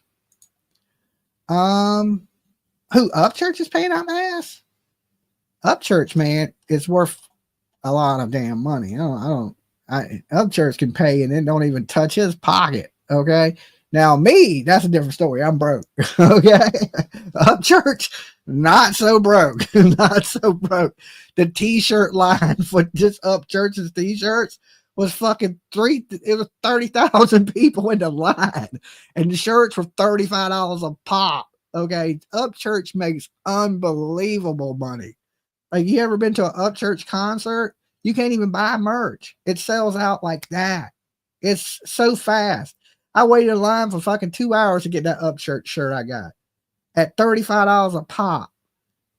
Who Upchurch is paying out the ass? Upchurch, man, it's worth a lot of damn money. Upchurch can pay and then don't even touch his pocket. Okay. Now me, that's a different story. I'm broke. Okay. Upchurch, not so broke. Not so broke. The t-shirt line for just Upchurch's t-shirts was fucking it was 30,000 people in the line. And the shirts were $35 a pop. Okay. Upchurch makes unbelievable money. Like you ever been to an Upchurch concert? You can't even buy merch. It sells out like that. It's so fast. I waited in line for fucking 2 hours to get that Upchurch shirt I got at $35 a pop.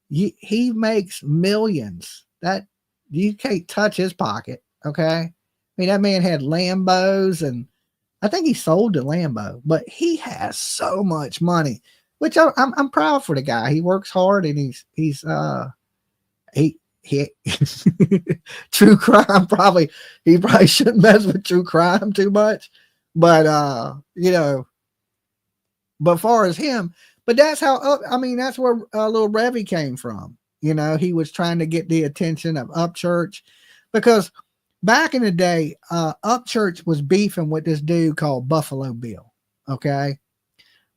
He makes millions. That you can't touch his pocket. Okay. I mean, that man had Lambos and I think he sold the Lambo, but he has so much money, which I'm proud for the guy. He works hard and he true crime he probably shouldn't mess with true crime too much, but you know, but far as him, but that's how that's where little Revy came from. You know, he was trying to get the attention of Upchurch because back in the day, Upchurch was beefing with this dude called Buffalo Bill. Okay,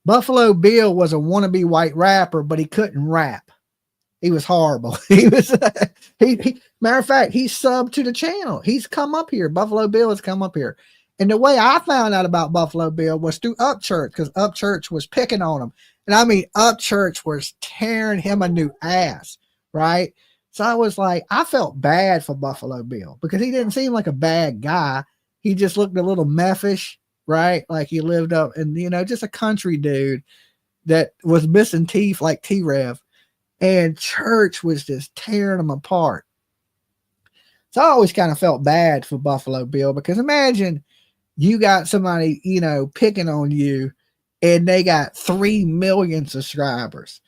Buffalo Bill was a wannabe white rapper, but he couldn't rap. He was horrible. He was matter of fact, he subbed to the channel. He's come up here. Buffalo Bill has come up here. And the way I found out about Buffalo Bill was through Upchurch, because Upchurch was picking on him. And I mean, Upchurch was tearing him a new ass, right? So I was like, I felt bad for Buffalo Bill because he didn't seem like a bad guy. He just looked a little meffish, right? Like he lived up and, you know, just a country dude that was missing teeth like T-Rev. And Church was just tearing them apart. So I always kind of felt bad for Buffalo Bill because imagine you got somebody, you know, picking on you and they got 3 million subscribers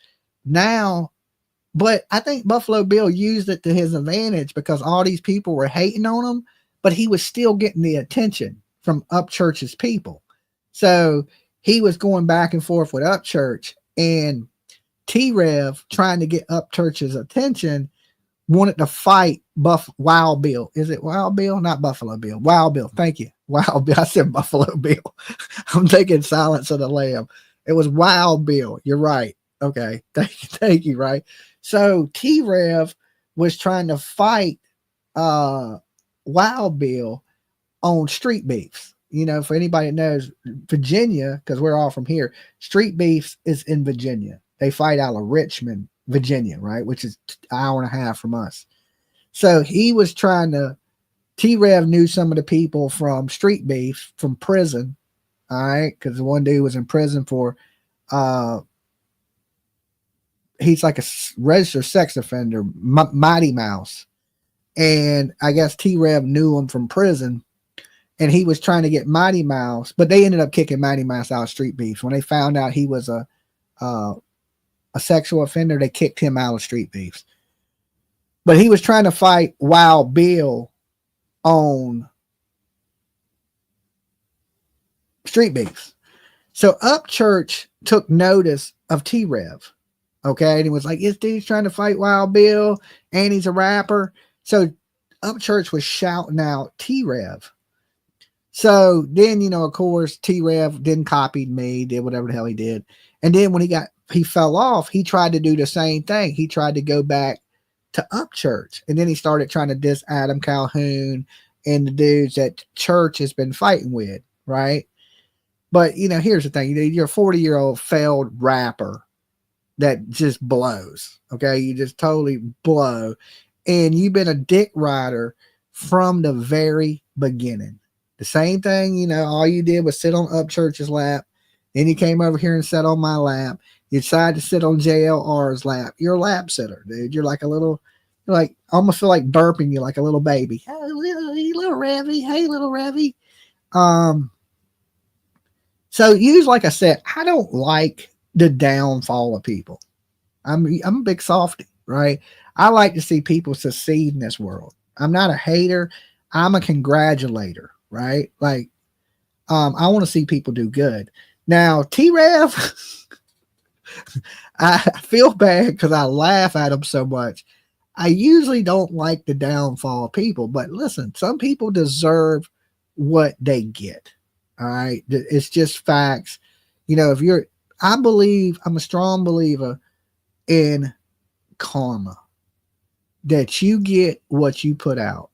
now. But I think Buffalo Bill used it to his advantage because all these people were hating on him, but he was still getting the attention from Upchurch's people. So he was going back and forth with Upchurch, and T-Rev, trying to get Upchurch's attention, wanted to fight Wild Bill. Is it Wild Bill? Not Buffalo Bill. Wild Bill. Thank you. Wild Bill. I said Buffalo Bill. I'm thinking Silence of the Lamb. It was Wild Bill. You're right. Okay. Thank you. Right. So T-Rev was trying to fight Wild Bill on street beefs. You know, for anybody that knows Virginia, because we're all from here, street beefs is in Virginia. They fight out of Richmond, Virginia, right? Which is an hour and a half from us. So he was trying to, T-Rev knew some of the people from street beef from prison. All right. Because the one dude was in prison for, he's like a registered sex offender, Mighty Mouse. And I guess T-Rev knew him from prison. And he was trying to get Mighty Mouse, but they ended up kicking Mighty Mouse out of street beef. When they found out he was a sexual offender, they kicked him out of street beefs. But he was trying to fight Wild Bill on street beefs. So Upchurch took notice of T-Rev. Okay. And he was like, this dude's trying to fight Wild Bill and he's a rapper. So Upchurch was shouting out T-Rev. So then, you know, of course, T-Rev then copied me, did whatever the hell he did. And then when he got he fell off, he tried to do the same thing. He tried to go back to up church, and then he started trying to diss Adam Calhoun and the dudes that church has been fighting with, right? But you know, here's the thing: you're a 40-year-old failed rapper that just blows. Okay, you just totally blow, and you've been a dick rider from the very beginning. The same thing, you know, all you did was sit on Upchurch's lap. Then you came over here and sat on my lap. You decided to sit on Jlr'S lap. You're a lap sitter, dude. You're like a little, you're like, I almost feel like burping you like a little baby. Hey, little Revy. Hey, little Revy. So usually, like I said, I don't like the downfall of people. I'm a big softy, right? I like to see people succeed in this world. I'm not a hater. I'm a congratulator, right? Like, I want to see people do good. Now, T-Rev, I feel bad because I laugh at him so much. I usually don't like the downfall of people, but listen, some people deserve what they get. All right. It's just facts. You know, I'm a strong believer in karma, that you get what you put out.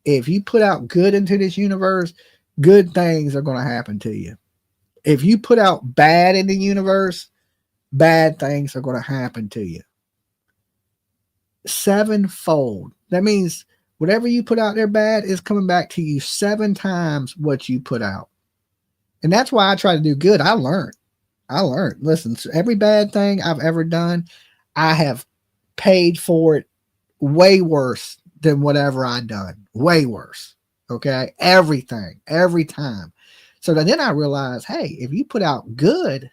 If you put out good into this universe, good things are going to happen to you. If you put out bad in the universe, bad things are going to happen to you. Sevenfold. That means whatever you put out there bad is coming back to you 7 times what you put out. And that's why I try to do good. I learned. Listen, every bad thing I've ever done, I have paid for it way worse than whatever I've done. Way worse. Okay. Everything, every time. So then I realized, hey, if you put out good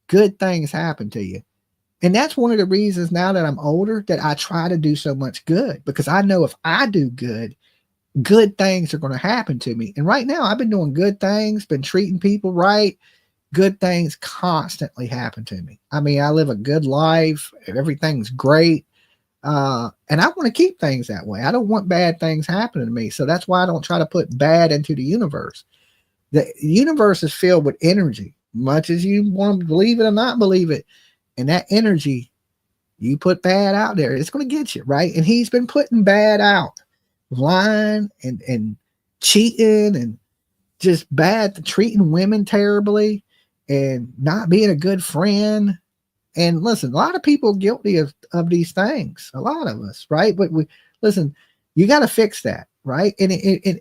things happen to you. And that's one of the reasons now that I'm older that I try to do so much good, because I know if I do good things are going to happen to me. And right now I've been doing good things, been treating people right. Good things constantly happen to me. I mean, I live a good life. Everything's great. And I want to keep things that way. I don't want bad things happening to me. So that's why I don't try to put bad into the universe. The universe is filled with energy, much as you want to believe it or not believe it. And that energy, you put bad out there, it's going to get you, right? And he's been putting bad out, lying and cheating and just bad, treating women terribly and not being a good friend. And listen, a lot of people are guilty of these things, a lot of us, right? But listen, you got to fix that, right? And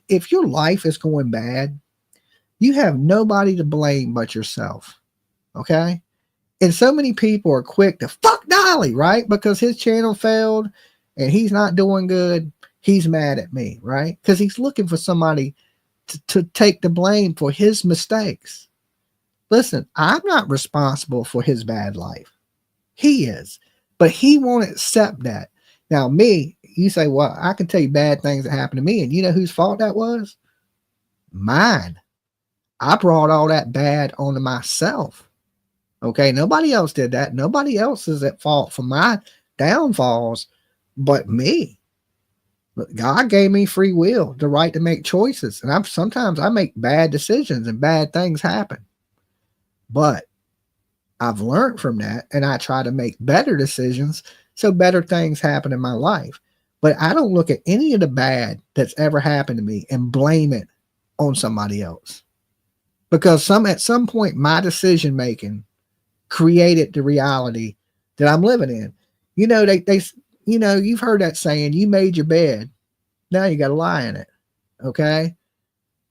if your life is going bad, you have nobody to blame but yourself, okay? And so many people are quick to fuck Dolly, right? Because his channel failed and he's not doing good. He's mad at me, right? Because he's looking for somebody to take the blame for his mistakes. Listen, I'm not responsible for his bad life. He is, but he won't accept that. Now, me, you say, well, I can tell you bad things that happened to me. And you know whose fault that was? Mine. I brought all that bad onto myself. Okay, nobody else did that. Nobody else is at fault for my downfalls but me. God gave me free will, the right to make choices. And sometimes I make bad decisions and bad things happen. But I've learned from that and I try to make better decisions so better things happen in my life. But I don't look at any of the bad that's ever happened to me and blame it on somebody else. Because at some point, my decision making created the reality that I'm living in. You know, you've heard that saying, you made your bed. Now you got to lie in it. Okay.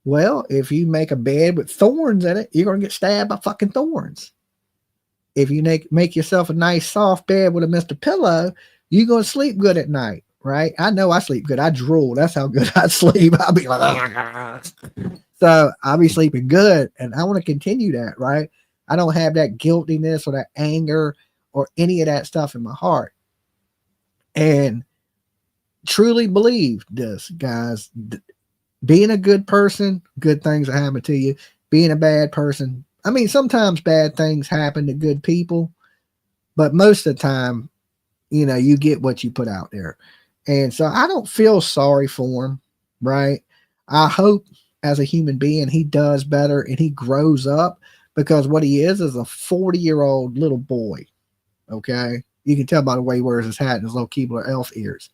Well, if you make a bed with thorns in it, you're going to get stabbed by fucking thorns. If you make yourself a nice soft bed with a Mr. Pillow, you're going to sleep good at night. Right. I know I sleep good. I drool. That's how good I sleep. I'll be like, so I'll be sleeping good. And I want to continue that. Right. I don't have that guiltiness or that anger or any of that stuff in my heart. And truly believe this, guys. Being a good person, good things will happen to you. Being a bad person, I mean, sometimes bad things happen to good people, but most of the time, you know, you get what you put out there. And so I don't feel sorry for him, right? I hope as a human being, he does better and he grows up, because what he is a 40-year-old little boy. Okay. You can tell by the way he wears his hat and his little Keebler elf ears.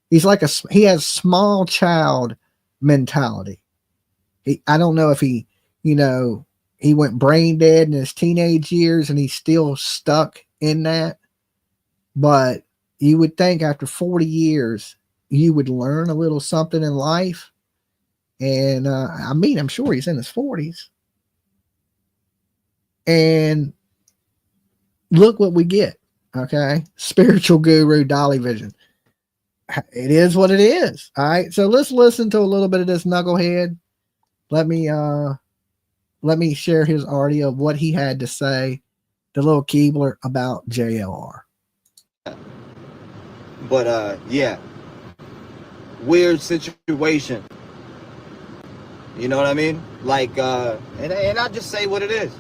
He has small child mentality. I don't know if he went brain dead in his teenage years and he's still stuck in that. But you would think after 40 years, you would learn a little something in life. And I'm sure he's in his 40s. And look what we get. Okay. Spiritual guru, Dolly Vision. It is what it is. All right. So let's listen to a little bit of this knucklehead. Let me share his audio of what he had to say, the little Keebler, about JLR. But yeah, weird situation. You know what I mean? Like, and I just say what it is.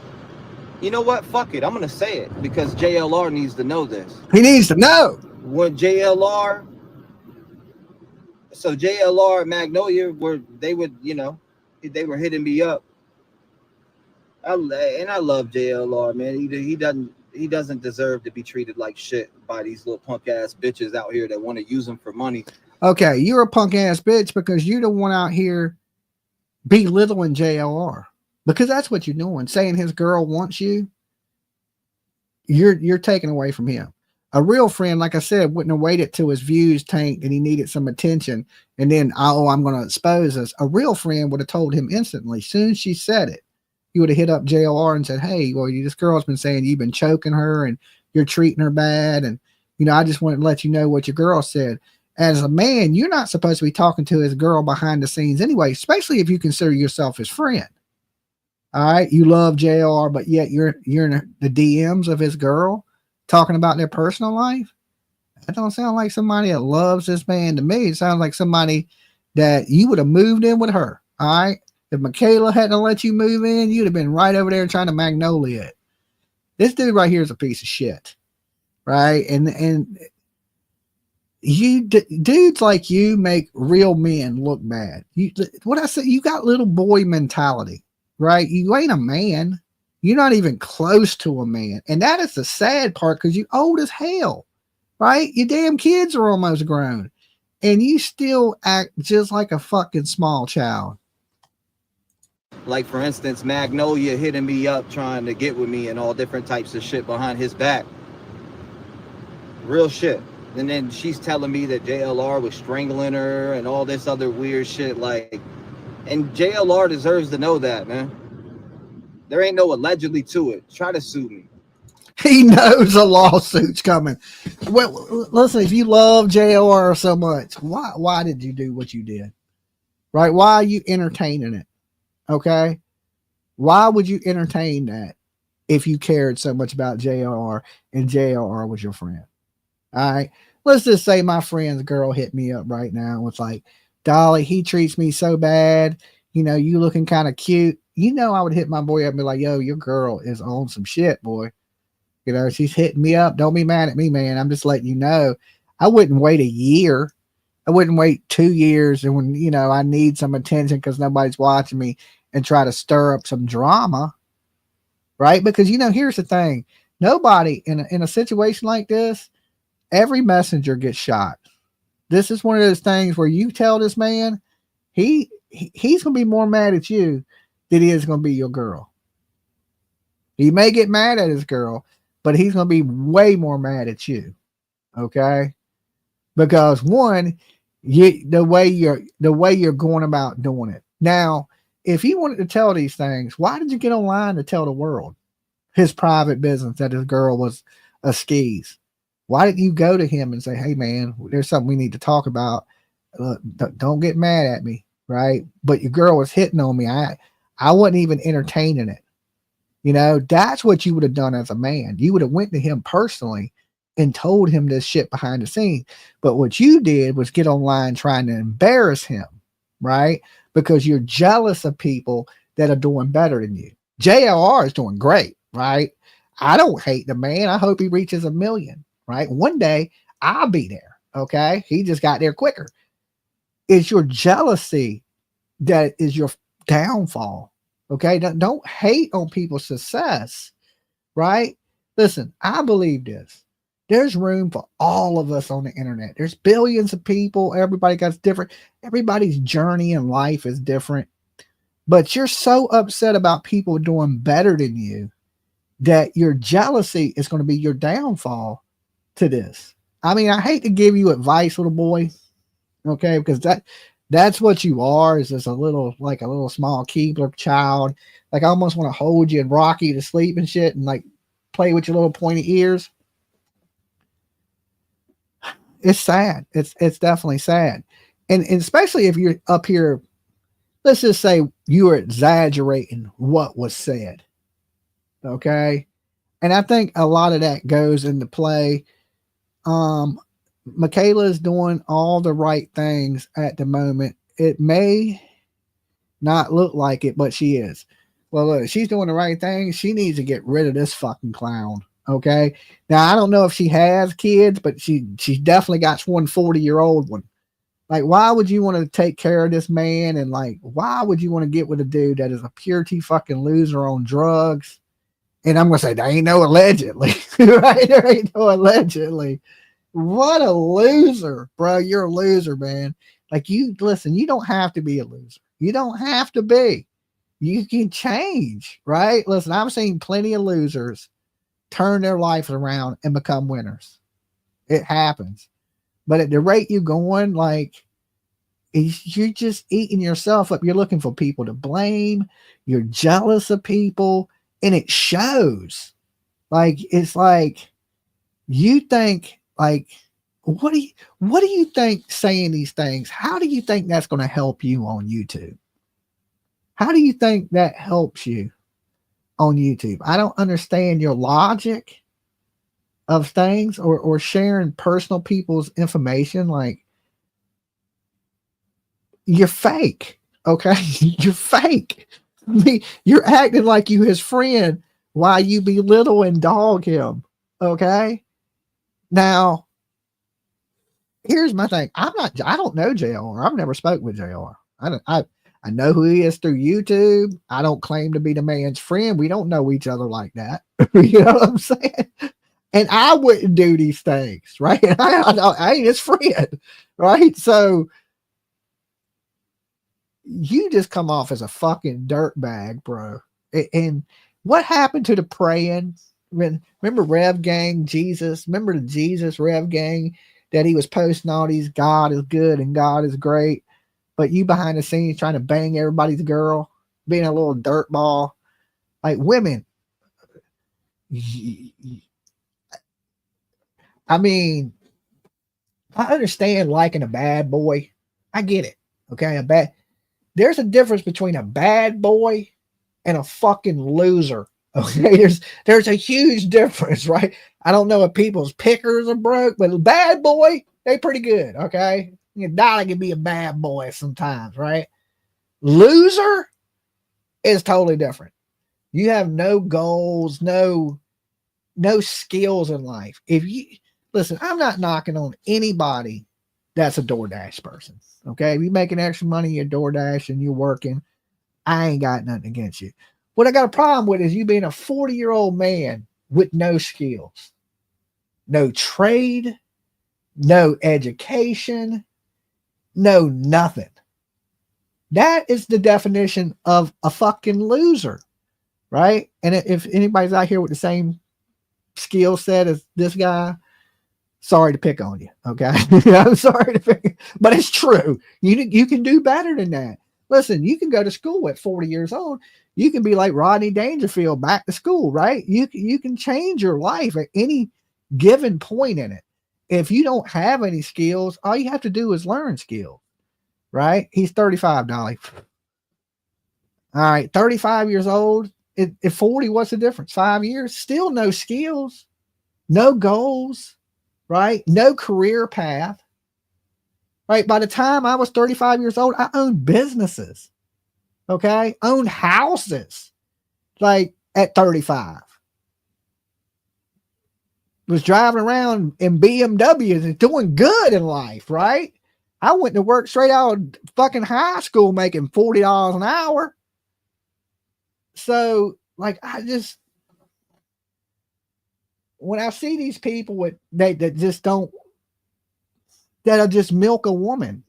You know what? Fuck it. I'm gonna say it because JLR needs to know this. He needs to know. When JLR and Magnolia they were hitting me up. I love JLR, man. He doesn't deserve to be treated like shit by these little punk ass bitches out here that want to use him for money. Okay, you're a punk ass bitch because you're the one out here belittling JLR, because that's what you're doing. Saying his girl wants you, you're taking away from him. A real friend, like I said, wouldn't have waited till his views tanked and he needed some attention and then, I'm going to expose us. A real friend would have told him instantly. Soon as she said it, he would have hit up JLR and said, hey, well, this girl's been saying you've been choking her and you're treating her bad. And, I just wanted to let you know what your girl said. As a man, you're not supposed to be talking to his girl behind the scenes anyway, especially if you consider yourself his friend. All right. You love JLR, but yet you're in the DMs of his girl talking about their personal life. That don't sound like somebody that loves this man to me. It sounds like somebody that you would have moved in with her. All right. If Michaela hadn't let you move in, you'd have been right over there trying to Magnolia it. This dude right here is a piece of shit. Right. And dudes like you make real men look bad. What I said, you got little boy mentality, right? You ain't a man. You're not even close to a man. And that is the sad part, because you're old as hell, right? Your damn kids are almost grown and you still act just like a fucking small child. Like, for instance, Magnolia hitting me up trying to get with me and all different types of shit behind his back. Real shit. And then she's telling me that JLR was strangling her and all this other weird shit. Like, and JLR deserves to know that, man. There ain't no allegedly to it. Try to sue me. He knows a lawsuit's coming. Well, listen, if you love JLR so much, why did you do what you did? Right? Why are you entertaining it? Okay? Why would you entertain that if you cared so much about JLR and JLR was your friend? All right. Let's just say my friend's girl hit me up right now and was like, Dolly, he treats me so bad. You looking kind of cute. I would hit my boy up and be like, yo, your girl is on some shit, boy. She's hitting me up. Don't be mad at me, man. I'm just letting you know. I wouldn't wait a year. I wouldn't wait 2 years. And when, I need some attention because nobody's watching me, and try to stir up some drama. Right. Because, here's the thing. Nobody in a situation like this, every messenger gets shot. This is one of those things where you tell this man, he's going to be more mad at you than he is going to be your girl. He may get mad at his girl, but he's going to be way more mad at you. Okay. Because one, the way you're going about doing it. Now, if he wanted to tell these things, why did you get online to tell the world his private business that his girl was a skis? Why didn't you go to him and say, hey, man, there's something we need to talk about. Don't get mad at me, right? But your girl was hitting on me. I wasn't even entertaining it. That's what you would have done as a man. You would have went to him personally and told him this shit behind the scenes. But what you did was get online trying to embarrass him, right? Because you're jealous of people that are doing better than you. JLR is doing great, right? I don't hate the man. I hope he reaches 1 million. Right? One day I'll be there. Okay. He just got there quicker. It's your jealousy that is your downfall. Okay. Don't hate on people's success, right? Listen, I believe this. There's room for all of us on the internet. There's billions of people. Everybody got different. Everybody's journey in life is different. But you're so upset about people doing better than you that your jealousy is going to be your downfall to this. I mean, I hate to give you advice, little boy, okay, because that's what you are, is just a little small Keebler child. Like, I almost want to hold you and rock you to sleep and shit and like play with your little pointy ears. It's sad. It's definitely sad. And especially if you're up here, let's just say you are exaggerating what was said. Okay. And I think a lot of that goes into play. Michaela is doing all the right things at the moment. It may not look like it, but she is. Well, look, she's doing the right thing. She needs to get rid of this fucking clown. Okay. Now, I don't know if she has kids, but she definitely got one 40-year-old one. Like, why would you want to take care of this man? And like, why would you want to get with a dude that is a pure T fucking loser on drugs? And I'm going to say, there ain't no allegedly, right? There ain't no allegedly. What a loser, bro. You're a loser, man. Like, listen, you don't have to be a loser. You don't have to be. You can change, right? Listen, I've seen plenty of losers turn their life around and become winners. It happens. But at the rate you're going, like, you're just eating yourself up. You're looking for people to blame. You're jealous of people. And it shows. Like, it's like you think, like, what do you think saying these things? How do you think that's going to help you on YouTube? How do you think that helps you on YouTube? I don't understand your logic of things, or sharing personal people's information. Like, you're fake. Okay. You're fake. I mean, you're acting like you his friend while you belittle and dog him. Okay. Now, here's my thing. I don't know Jlr. I've never spoken with Jlr. I know who he is through YouTube. I don't claim to be the man's friend. We don't know each other like that. You know what I'm saying? And I wouldn't do these things, right? I ain't his friend, right? So you just come off as a fucking dirtbag, bro. And what happened to the praying? Remember Rev Gang, Jesus? Remember the Jesus Rev Gang that he was posting all these God is good and God is great, but you behind the scenes trying to bang everybody's girl, being a little dirtball. Like, women, I mean, I understand liking a bad boy. I get it. Okay. There's a difference between a bad boy and a fucking loser. Okay. There's a huge difference, right? I don't know if people's pickers are broke, but a bad boy, they pretty good. Okay. Dolly can be a bad boy sometimes, right? Loser is totally different. You have no goals, no skills in life. If you listen, I'm not knocking on anybody that's a DoorDash person. Okay. If you're making extra money, you're DoorDash and you're working, I ain't got nothing against you. What I got a problem with is you being a 40-year-old man with no skills, no trade, no education, no nothing. That is the definition of a fucking loser, right? And if anybody's out here with the same skill set as this guy, sorry to pick on you. Okay. I'm sorry to pick, but it's true. You can do better than that. Listen, you can go to school at 40 years old. You can be like Rodney Dangerfield back to school, right? You can change your life at any given point in it. If you don't have any skills, all you have to do is learn skills, right? He's 35, Dolly. All right. 35 years old. At 40, what's the difference? 5 years, still no skills, no goals, right? No career path, right? By the time I was 35 years old, I owned businesses, okay? Owned houses, like at 35. Was driving around in BMWs and doing good in life, right? I went to work straight out of fucking high school making $40 an hour. So like, when I see these people that just don't, that'll just milk a woman,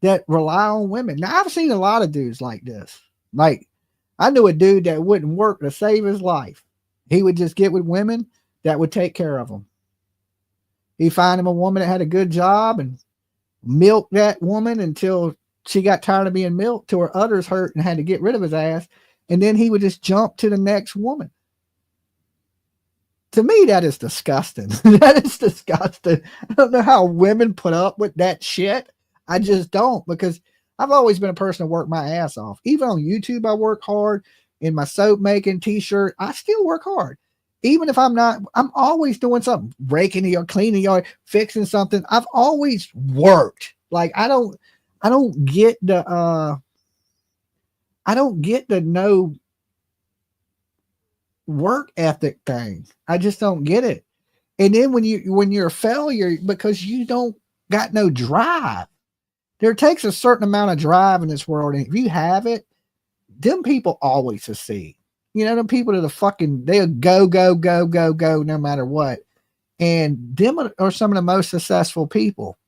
that rely on women. Now I've seen a lot of dudes like this. Like, I knew a dude that wouldn't work to save his life. He would just get with women that would take care of him. He'd find him a woman that had a good job and milk that woman until she got tired of being milked, till her udders hurt and had to get rid of his ass. And then he would just jump to the next woman. To me, that is disgusting. That is disgusting. I don't know how women put up with that shit. I just don't, because I've always been a person to work my ass off. Even on YouTube, I work hard. In my soap making, t-shirt, I still work hard. Even if I'm not, I'm always doing something, raking the yard, cleaning the yard, fixing something. I've always worked. Like, I don't get the no work ethic thing. I just don't get it. And then when you're a failure because you don't got no drive. There takes a certain amount of drive in this world, and if you have it, them people always succeed. You know, them people they'll go no matter what. And them are some of the most successful people.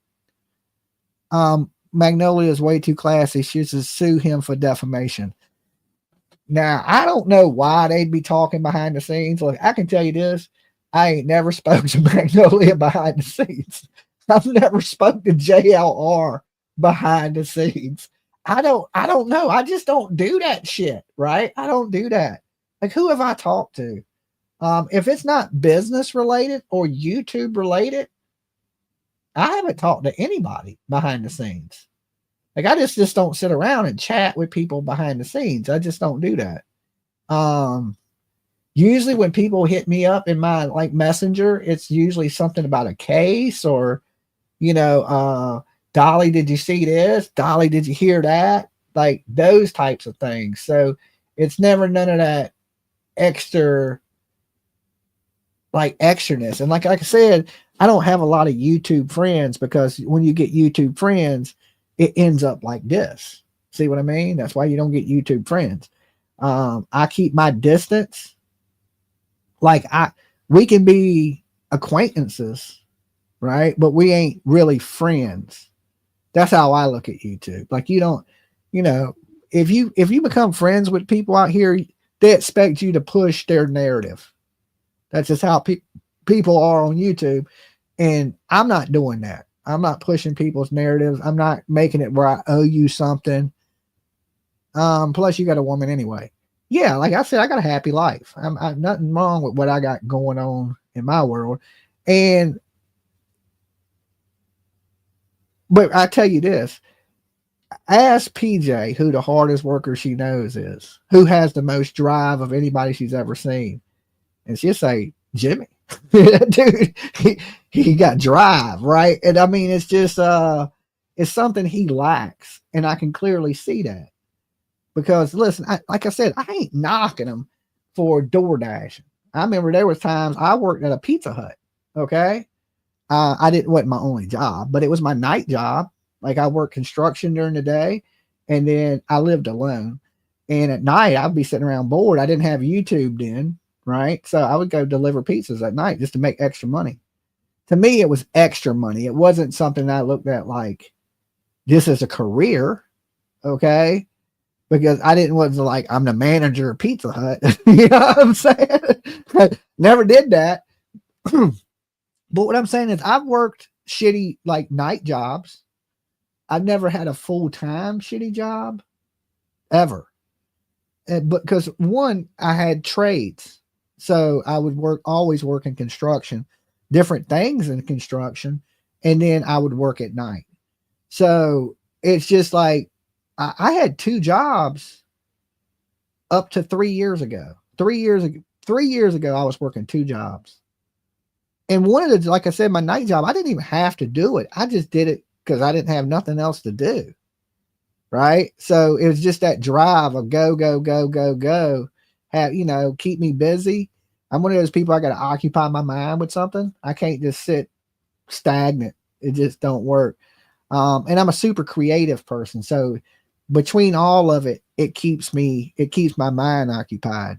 Magnolia is way too classy. She should sue him for defamation. Now, I don't know why they'd be talking behind the scenes. Look, I can tell you this. I ain't never spoke to Magnolia behind the scenes. I've never spoke to JLR behind the scenes. I don't know. I just don't do that shit, right? I don't do that. Like, who have I talked to? If it's not business related or YouTube related, I haven't talked to anybody behind the scenes. Like, I just don't sit around and chat with people behind the scenes. I just don't do that. Usually when people hit me up in my like messenger, it's usually something about a case or, you know, Dolly, did you see this? Dolly, did you hear that? Like those types of things. So it's never none of that extraness. And like I said, I don't have a lot of YouTube friends, because when you get YouTube friends, it ends up like this. See what I mean? That's why you don't get YouTube friends. I keep my distance. Like we can be acquaintances, right? But we ain't really friends. That's how I look at YouTube. Like, you don't, you know, if you become friends with people out here, they expect you to push their narrative. That's just how people are on YouTube. And I'm not doing that. I'm not pushing people's narratives. I'm not making it where I owe you something. Plus you got a woman anyway. Yeah, like I said, I got a happy life. I'm nothing wrong with what I got going on in my world. But I tell you this, ask PJ who the hardest worker she knows is, who has the most drive of anybody she's ever seen. And she'll say, Jimmy. Dude, he got drive, right? And I mean, it's just it's something he lacks, and I can clearly see that. Because listen, like I said, I ain't knocking him for DoorDash. I remember there was times I worked at a Pizza Hut. Okay, wasn't my only job, but it was my night job. Like, I worked construction during the day, and then I lived alone. And at night, I'd be sitting around bored. I didn't have YouTube then, right? So I would go deliver pizzas at night just to make extra money. To me, it was extra money. It wasn't something I looked at like, this is a career, okay? Because I wasn't like, I'm the manager of Pizza Hut. You know what I'm saying? I never did that. But what I'm saying is, I've worked shitty like night jobs. I've never had a full-time shitty job ever. But because one, I had trades. So I would always work in construction, different things in construction. And then I would work at night. So it's just like, I had 2 jobs up to 3 years ago. 3 years ago, I was working 2 jobs. And one of the, like I said, my night job, I didn't even have to do it. I just did it because I didn't have nothing else to do. Right. So it was just that drive of go. Have, you know, keep me busy. I'm one of those people, I got to occupy my mind with something. I can't just sit stagnant. It just don't work. And I'm a super creative person. So between all of it, it keeps my mind occupied.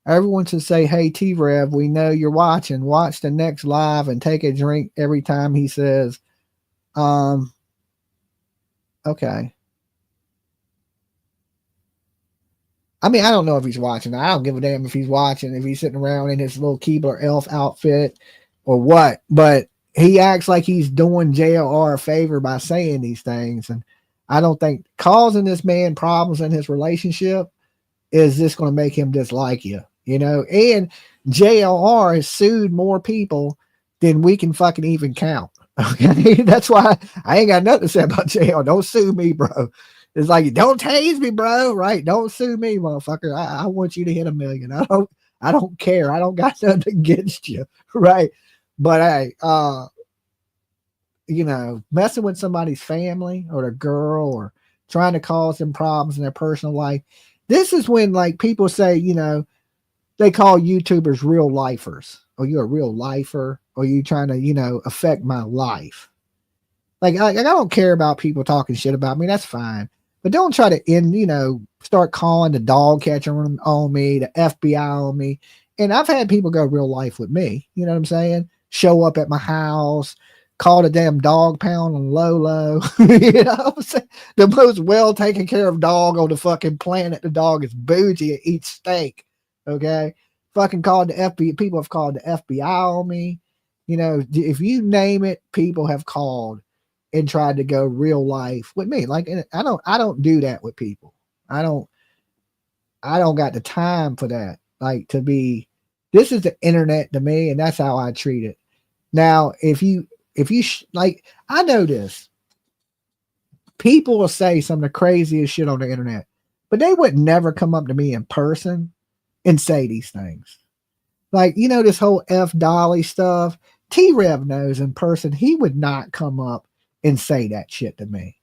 Everyone should say, hey, T-Rev, we know you're watching. Watch the next live and take a drink every time he says, okay. I mean, I don't know if he's watching. I don't give a damn if he's watching, if he's sitting around in his little Keebler elf outfit or what. But he acts like he's doing JLR a favor by saying these things. And I don't think causing this man problems in his relationship is just going to make him dislike you, you know? And JLR has sued more people than we can fucking even count. Okay. That's why I ain't got nothing to say about JLR. Don't sue me, bro. It's like, don't tase me, bro. Right? Don't sue me, motherfucker. I want you to hit 1 million. I don't care. I don't got nothing against you. Right. But hey, you know, messing with somebody's family or a girl or trying to cause them problems in their personal life. This is when, like, people say, you know, they call YouTubers real lifers. Or you're a real lifer, or you trying to, you know, affect my life. Like I don't care about people talking shit about me. That's fine. But don't try to start calling the dog catcher on me, the FBI on me. And I've had people go real life with me. You know what I'm saying? Show up at my house, call the damn dog pound on Lolo. You know what I'm saying? The most well taken care of dog on the fucking planet. The dog is bougie and eats steak. Okay? Fucking called the FBI. People have called the FBI on me. You know, if you name it, people have called and tried to go real life with me. Like, I don't do that with people. I don't got the time for that. Like, this is the internet to me, and that's how I treat it. Now, if you like, I know this. People will say some of the craziest shit on the internet, but they would never come up to me in person and say these things. Like, you know, this whole F Dolly stuff, T-Rev knows in person, he would not come up and say that shit to me.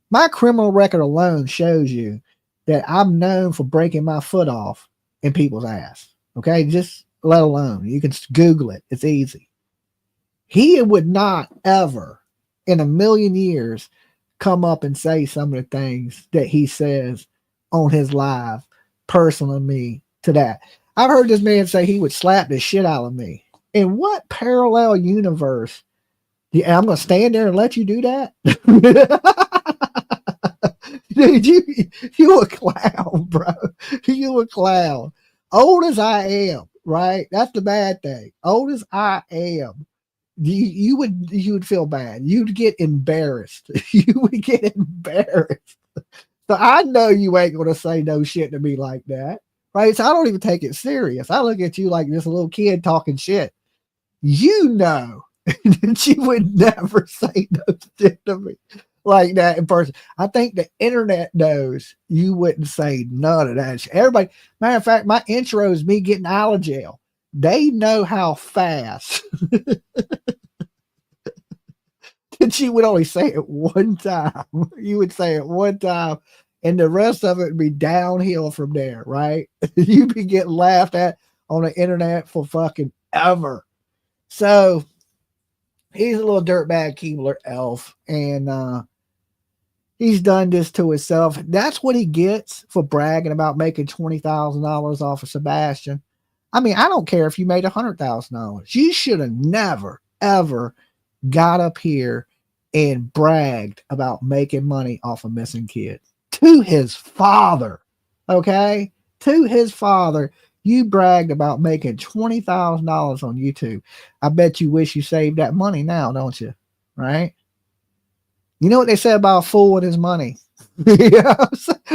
My criminal record alone shows you that I'm known for breaking my foot off in people's ass. Okay. Just let alone, you can Google it. It's easy. He would not ever in 1,000,000 years come up and say some of the things that he says on his live personally me to that. I've heard this man say he would slap the shit out of me. In what parallel universe? Yeah, I'm going to stand there and let you do that? Dude, you a clown, bro. You a clown. Old as I am, right? That's the bad thing. Old as I am, you would feel bad. You'd get embarrassed. You would get embarrassed. So I know you ain't going to say no shit to me like that, right? So I don't even take it serious. I look at you like this little kid talking shit. You know that you would never say no shit to me like that in person. I think the internet knows you wouldn't say none of that shit. Everybody, matter of fact, my intro is me getting out of jail. They know how fast that you would only say it one time. You would say it one time, and the rest of it would be downhill from there, right? You'd be getting laughed at on the internet for fucking ever. So he's a little dirtbag Keebler elf, and he's done this to himself. That's what he gets for bragging about making $20,000 off of Sebastian. I mean, I don't care if you made $100,000. You should have never, ever got up here and bragged about making money off a missing kid to his father. Okay? To his father. You bragged about making $20,000 on YouTube. I bet you wish you saved that money now, don't you? Right? You know what they say about a fool and his money? You know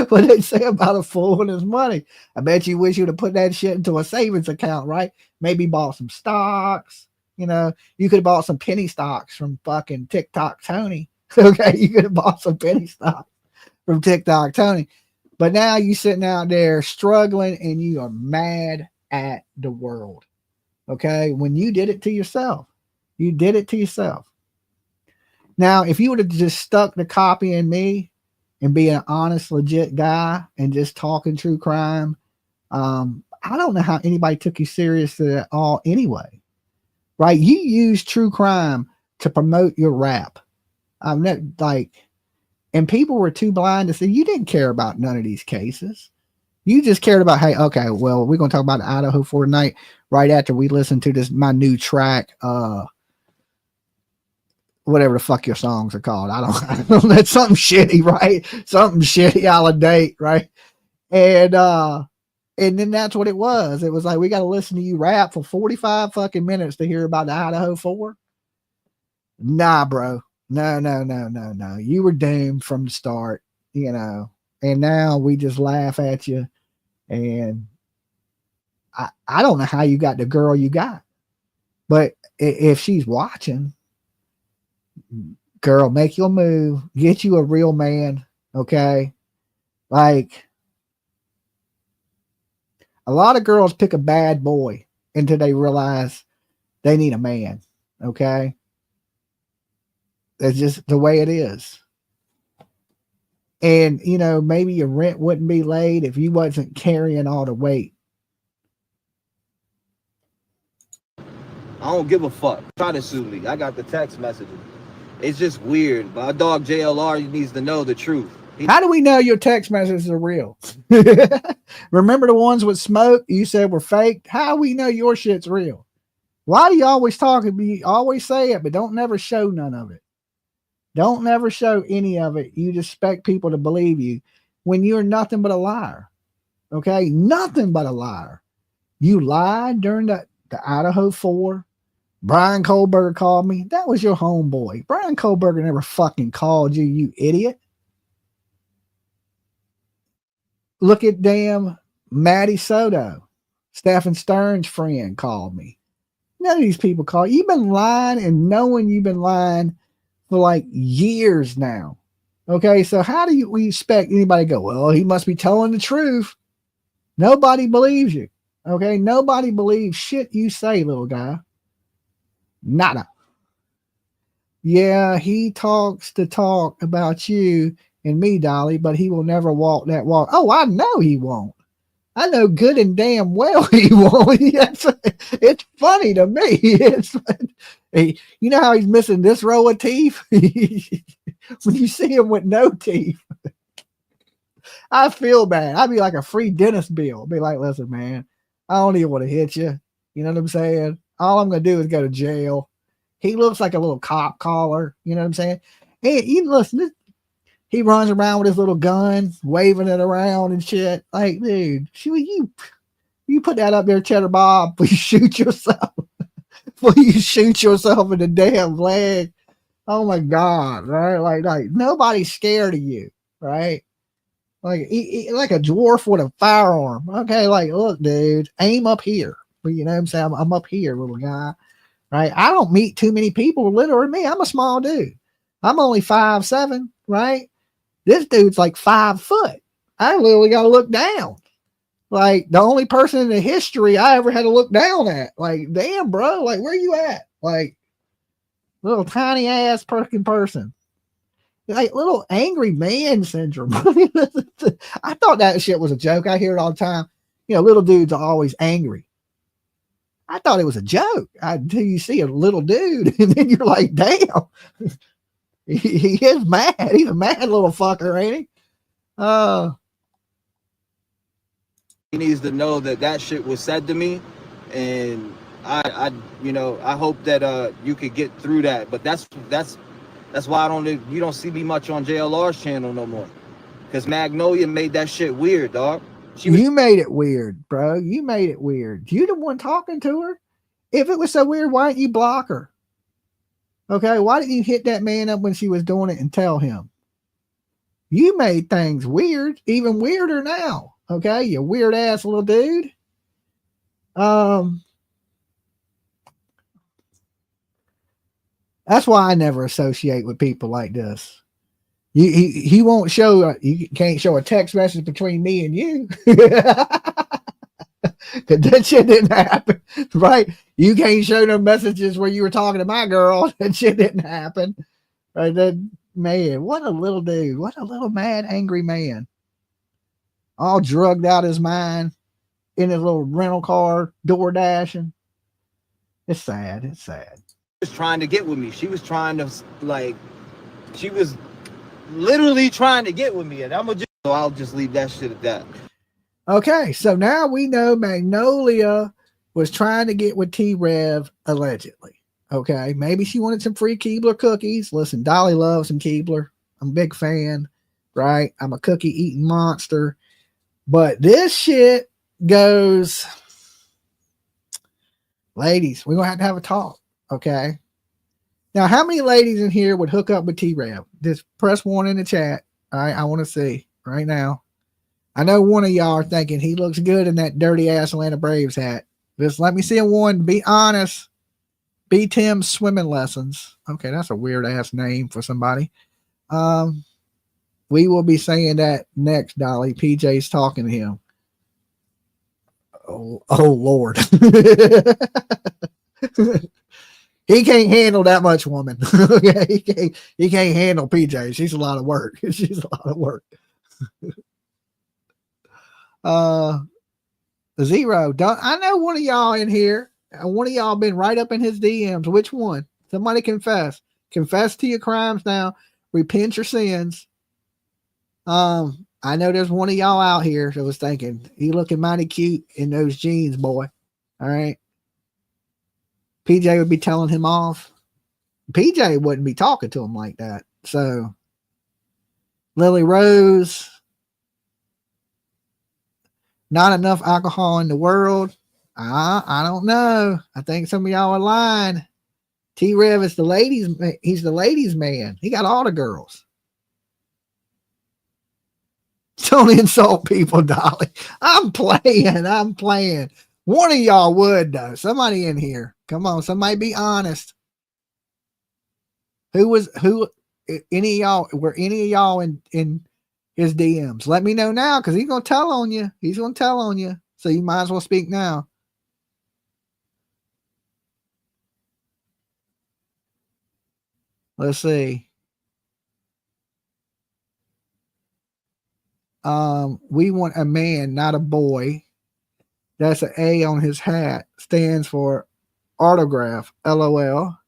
what they say about a fool and his money? I bet you wish you'd have put that shit into a savings account, right? Maybe bought some stocks. You know, you could have bought some penny stocks from fucking TikTok Tony. Okay, you could have bought some penny stocks from TikTok Tony. But now you sitting out there struggling and you are mad at the world. Okay. When you did it to yourself, you did it to yourself. Now, if you would have just stuck the copy in me and be an honest, legit guy and just talking true crime, I don't know how anybody took you seriously at all anyway. Right? You use true crime to promote your rap. I'm not like, And people were too blind to see you didn't care about none of these cases. You just cared about, hey, okay, well, we're going to talk about Idaho for tonight right after we listen to this, my new track, whatever the fuck your songs are called. I don't know. That's something shitty, right? Something shitty out of date, right? And then that's what it was. It was like, we got to listen to you rap for 45 fucking minutes to hear about the Idaho 4. Nah, bro. No. You were doomed from the start, you know, and now we just laugh at you. And I don't know how you got the girl you got, but if she's watching, girl, make your move, get you a real man. Okay. Like, a lot of girls pick a bad boy until they realize they need a man. Okay. That's just the way it is. And, you know, maybe your rent wouldn't be laid if you wasn't carrying all the weight. I don't give a fuck. Try to sue me. I got the text messages. It's just weird. But our dog JLR needs to know the truth. How do we know your text messages are real? Remember the ones with smoke you said were fake? How do we know your shit's real? Why do you always talk and you always say it, but don't never show none of it? Don't never show any of it. You just expect people to believe you when you're nothing but a liar. Okay? Nothing but a liar. You lied during the Idaho 4. Brian Kohlberger called me. That was your homeboy. Brian Kohlberger never fucking called you, you idiot. Look at damn Maddie Soto. Stephen Stern's friend called me. None of these people call. You've been lying and knowing you've been lying for like years now. Okay, so how do we expect anybody to go, well, he must be telling the truth? Nobody believes you. Okay, nobody believes shit you say, little guy. Nada. Yeah, he talks the talk about you and me, Dolly, but he will never walk that walk. Oh, I know he won't. I know good and damn well he won't. It's funny to me. You know how he's missing this row of teeth? When you see him with no teeth, I feel bad. I'd be like a free dentist bill. I'd be like, listen, man, I don't even want to hit you. You know what I'm saying? All I'm going to do is go to jail. He looks like a little cop collar. You know what I'm saying? Hey, you listen, he runs around with his little gun, waving it around and shit. Like, dude, you put that up there, Cheddar Bob, before you shoot yourself. Before you shoot yourself in the damn leg. Oh my God, right? Like nobody's scared of you, right? Like like a dwarf with a firearm. Okay, like, look, dude, aim up here. You know what I'm saying? I'm up here, little guy. Right? I don't meet too many people littler than me. I'm a small dude. I'm only 5'7", right? This dude's like 5 foot. I literally got to look down. Like, the only person in the history I ever had to look down at. Like, damn, bro. Like, where you at? Like, little tiny ass freaking person. Like, little angry man syndrome. I thought that shit was a joke. I hear it all the time. You know, little dudes are always angry. I thought it was a joke until you see a little dude, and then you're like, damn. He is mad. He's a mad little fucker, ain't he? He needs to know that shit was said to me, and I you know, I hope that you could get through that. But that's why you don't see me much on JLR's channel no more, because Magnolia made that shit weird, dog. You made it weird, bro. You made it weird. You the one talking to her. If it was so weird, why didn't you block her? Okay, why didn't you hit that man up when she was doing it and tell him? You made things weird, even weirder now. Okay, you weird ass little dude. That's why I never associate with people like this. He won't show. You can't show a text message between me and you. Cause that shit didn't happen, right? You can't show no messages where you were talking to my girl. That shit didn't happen, right? That man, what a little dude, what a little mad, angry man, all drugged out his mind in his little rental car, door dashing. It's sad. It's sad. She was trying to get with me. She was trying to, like, she was literally trying to get with me, and so I'll just leave that shit at that. Okay, so now we know Magnolia was trying to get with T-Rev allegedly. Okay, maybe she wanted some free Keebler cookies. Listen, Dolly loves some Keebler. I'm a big fan, right? I'm a cookie eating monster. But this shit goes, ladies, we're going to have a talk, okay? Now, how many ladies in here would hook up with T-Rev? Just press 1 in the chat. All right, I want to see right now. I know one of y'all are thinking he looks good in that dirty ass Atlanta Braves hat. Just let me see a 1. Be honest. B. Tim's swimming lessons. Okay, that's a weird ass name for somebody. We will be saying that next, Dolly. PJ's talking to him. Oh Lord. He can't handle that much woman. Okay, he can't handle PJ. She's a lot of work. She's a lot of work. Zero. I know one of y'all in here. One of y'all been right up in his DMs. Which one? Somebody confess. Confess to your crimes now. Repent your sins. I know there's one of y'all out here that was thinking he looking mighty cute in those jeans, boy. All right. PJ would be telling him off. PJ wouldn't be talking to him like that. So Lily Rose, not enough alcohol in the world. I don't know. I think some of y'all are lying. T-Rev is the ladies. He's the ladies' man. He got all the girls. Don't insult people, Dolly. I'm playing. One of y'all would, though. Somebody in here. Come on. Somebody be honest. Who, any of y'all, were any of y'all in his DMs? Let me know now, because he's going to tell on you. He's going to tell on you. So you might as well speak now. Let's see. We want a man, not a boy. That's an A on his hat. Stands for autograph. LOL.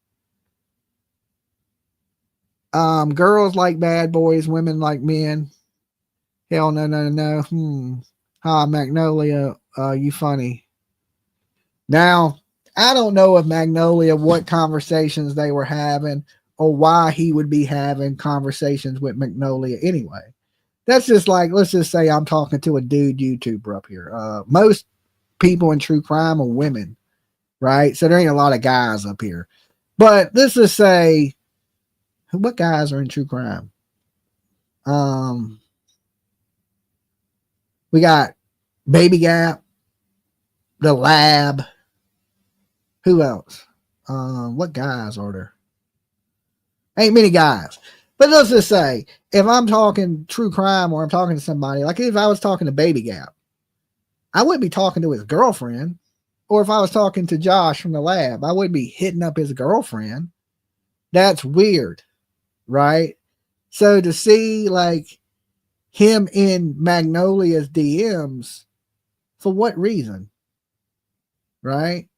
Girls like bad boys, women like men. Hell no. Hi, Magnolia. You funny. Now, I don't know if Magnolia, what conversations they were having or why he would be having conversations with Magnolia anyway. That's just like, let's just say I'm talking to a dude YouTuber up here. Most people in true crime are women, right? So there ain't a lot of guys up here. But let's just say, what guys are in true crime? We got Baby Gap, The Lab. Who else? What guys are there? Ain't many guys. But let's just say, if I'm talking true crime or I'm talking to somebody, like if I was talking to Baby Gap, I wouldn't be talking to his girlfriend. Or if I was talking to Josh from The Lab, I wouldn't be hitting up his girlfriend. That's weird, right? So to see like him in Magnolia's DMs, for what reason? Right?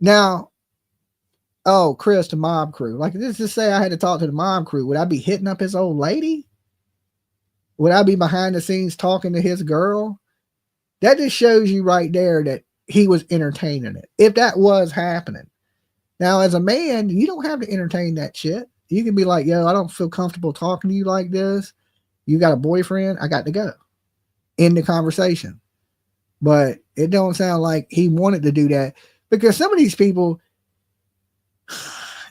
Now, oh, Chris, the mob crew. Like, this is say I had to talk to the mob crew. Would I be hitting up his old lady? Would I be behind the scenes talking to his girl? That just shows you right there that he was entertaining it. If that was happening. Now, as a man, you don't have to entertain that shit. You can be like, yo, I don't feel comfortable talking to you like this. You got a boyfriend? I got to go. End the conversation. But it don't sound like he wanted to do that, because some of these people,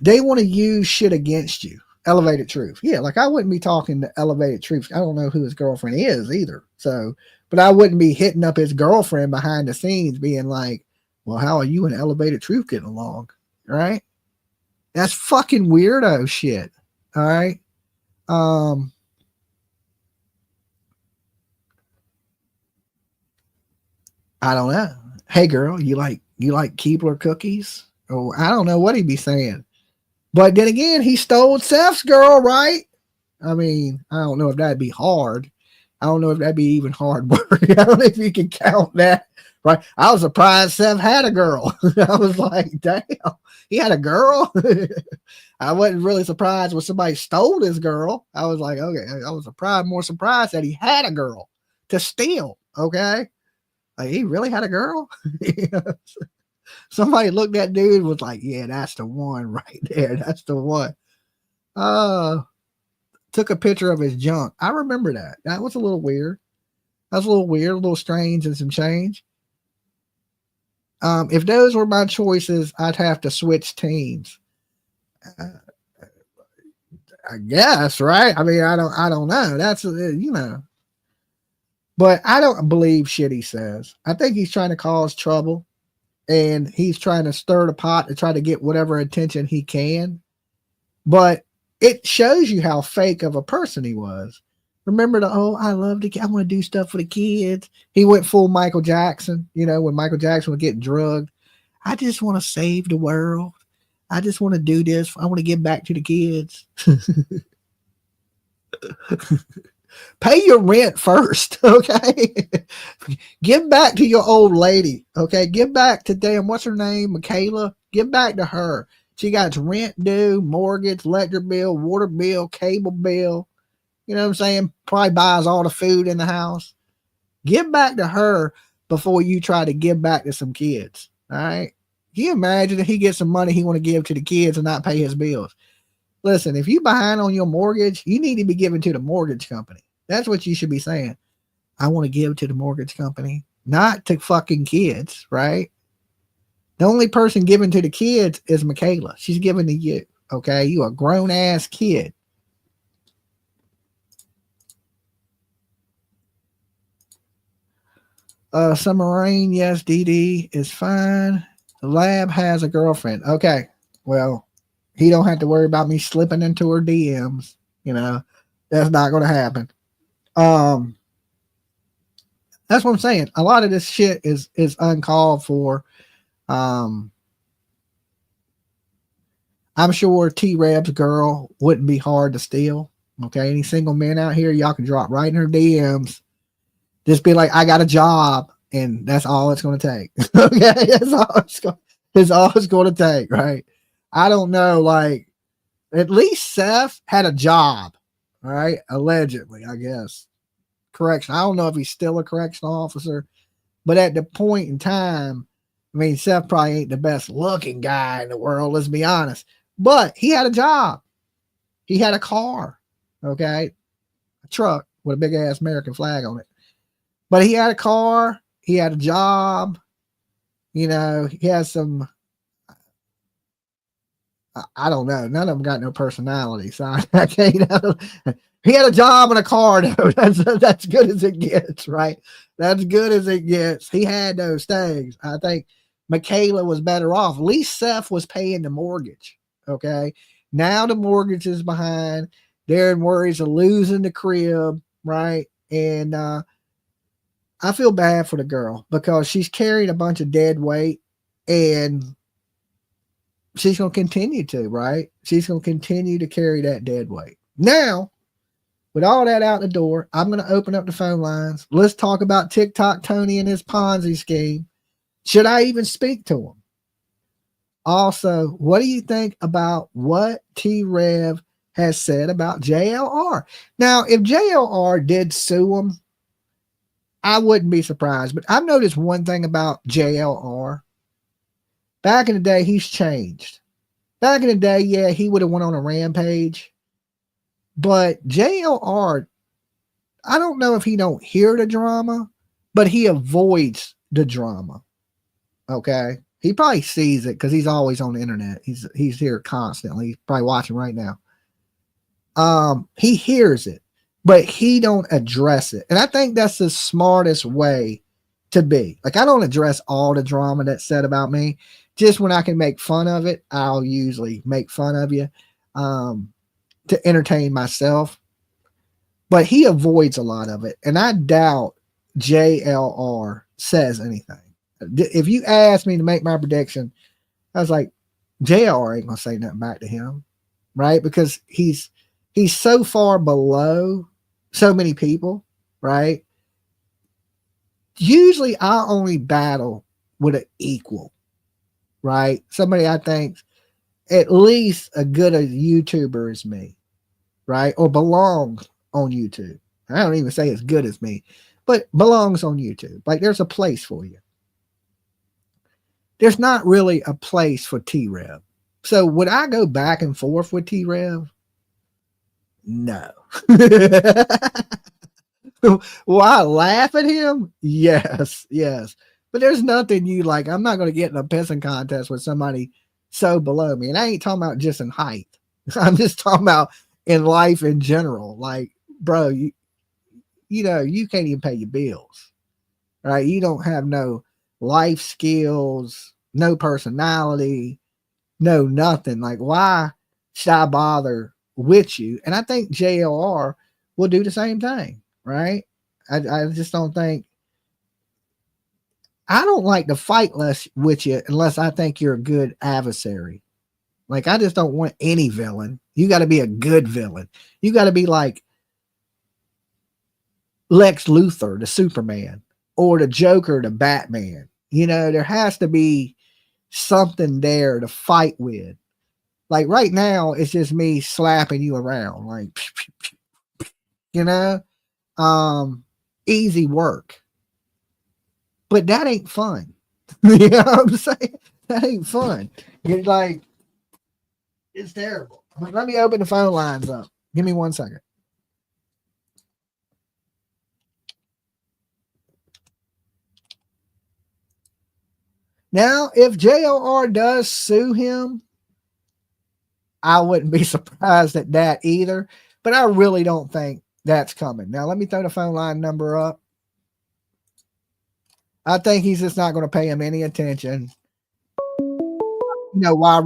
they want to use shit against you. Elevated Truth. Yeah, like I wouldn't be talking to Elevated Truth. I don't know who his girlfriend is either. So, but I wouldn't be hitting up his girlfriend behind the scenes being like, well, how are you and Elevated Truth getting along? Right? That's fucking weirdo shit. All right. I don't know. Hey girl, you like Keebler cookies? Oh, I don't know what he'd be saying. But then again, he stole Seth's girl, right? I mean, I don't know if that'd be hard. I don't know if that'd be even hard work. I don't know if you can count that right? I was surprised Seth had a girl. I was like, damn, he had a girl. I wasn't really surprised when somebody stole his girl. I was like, okay, I was more surprised that he had a girl to steal. Okay. Like, he really had a girl. Somebody looked at dude and was like, yeah, that's the one right there. That's the one. Took a picture of his junk. I remember that. That was a little weird. That was a little weird, a little strange and some change. If those were my choices, I'd have to switch teams. I guess, right? I mean, I don't know. That's, but I don't believe shit he says. I think he's trying to cause trouble, and he's trying to stir the pot to try to get whatever attention he can. But it shows you how fake of a person he was. Remember I want to do stuff for the kids. He went full Michael Jackson, when Michael Jackson was getting drugged. I just want to save the world. I just want to do this. I want to give back to the kids. Pay your rent first, okay? Give back to your old lady, okay? Give back to what's her name? Michaela. Give back to her. She got rent due, mortgage, electric bill, water bill, cable bill. You know what I'm saying? Probably buys all the food in the house. Give back to her before you try to give back to some kids. All right. Can you imagine if he gets some money he want to give to the kids and not pay his bills? Listen, if you behind on your mortgage, you need to be giving to the mortgage company. That's what you should be saying. I want to give to the mortgage company, not to fucking kids, right? The only person giving to the kids is Michaela. She's giving to you. Okay. You a grown ass kid. Summer Rain, yes, DD is fine. The lab has a girlfriend. Okay, well, he don't have to worry about me slipping into her DMs. That's not going to happen. That's what I'm saying. A lot of this shit is uncalled for. I'm sure T-Rev's girl wouldn't be hard to steal. Okay, any single men out here, y'all can drop right in her DMs. Just be like, I got a job, and that's all it's going to take. Okay, that's all it's going to take, right? I don't know, like, at least Seth had a job, right? Allegedly, I guess. Correction. I don't know if he's still a correctional officer, but at the point in time, I mean, Seth probably ain't the best looking guy in the world, let's be honest. But he had a job. He had a car, okay? A truck with a big ass American flag on it. But he had a car, he had a job, he has some, I don't know. None of them got no personality. So I can't, he had a job and a car, though. That's good as it gets, right? That's good as it gets. He had those things. I think Michaela was better off. At least Seth was paying the mortgage, okay? Now the mortgage is behind. They're in worries of losing the crib, right? And, I feel bad for the girl because she's carrying a bunch of dead weight, and she's going to continue to, right? She's going to continue to carry that dead weight. Now, with all that out the door, I'm going to open up the phone lines. Let's talk about TikTok Tony and his Ponzi scheme. Should I even speak to him? Also, what do you think about what T-Rev has said about JLR? Now, if JLR did sue him, I wouldn't be surprised, but I've noticed one thing about JLR. Back in the day, he's changed. Back in the day, yeah, he would have went on a rampage. But JLR, I don't know if he don't hear the drama, but he avoids the drama. Okay? He probably sees it because he's always on the internet. He's here constantly. He's probably watching right now. He hears it, but he don't address it. And I think that's the smartest way to be. Like, I don't address all the drama that's said about me. Just when I can make fun of it, I'll usually make fun of you to entertain myself. But he avoids a lot of it. And I doubt JLR says anything. If you ask me to make my prediction, I was like, JLR ain't going to say nothing back to him, right? Because he's so far below so many people, right? usually I only battle with an equal, right? Somebody I think at least a good a YouTuber as me, right? Or belongs on YouTube. I don't even say as good as me, but belongs on YouTube. Like there's a place for you. There's not really a place for T-Rev. So would I go back and forth with T-Rev? No. Will I laugh at him? Yes, yes. But there's nothing you like. I'm not going to get in a pissing contest with somebody so below me. And I ain't talking about just in height. I'm just talking about in life in general. Like, bro, you know, you can't even pay your bills, right? You don't have no life skills, no personality, no nothing. Like, why should I bother with you? And I think JLR will do the same thing, right? I just don't think, I don't like to fight less with you unless I think you're a good adversary. Like, I just don't want any villain. You got to be a good villain. You got to be like Lex Luthor, the Superman, or the Joker, the Batman. You know, there has to be something there to fight with. Like right now, it's just me slapping you around, like, you know, easy work. But that ain't fun. You know what I'm saying? That ain't fun. You're like, it's terrible. Let me open the phone lines up. Give me 1 second. Now, if JLR does sue him, I wouldn't be surprised at that either. But I really don't think that's coming. Now, let me throw the phone line number up. I think he's just not going to pay him any attention. You know why?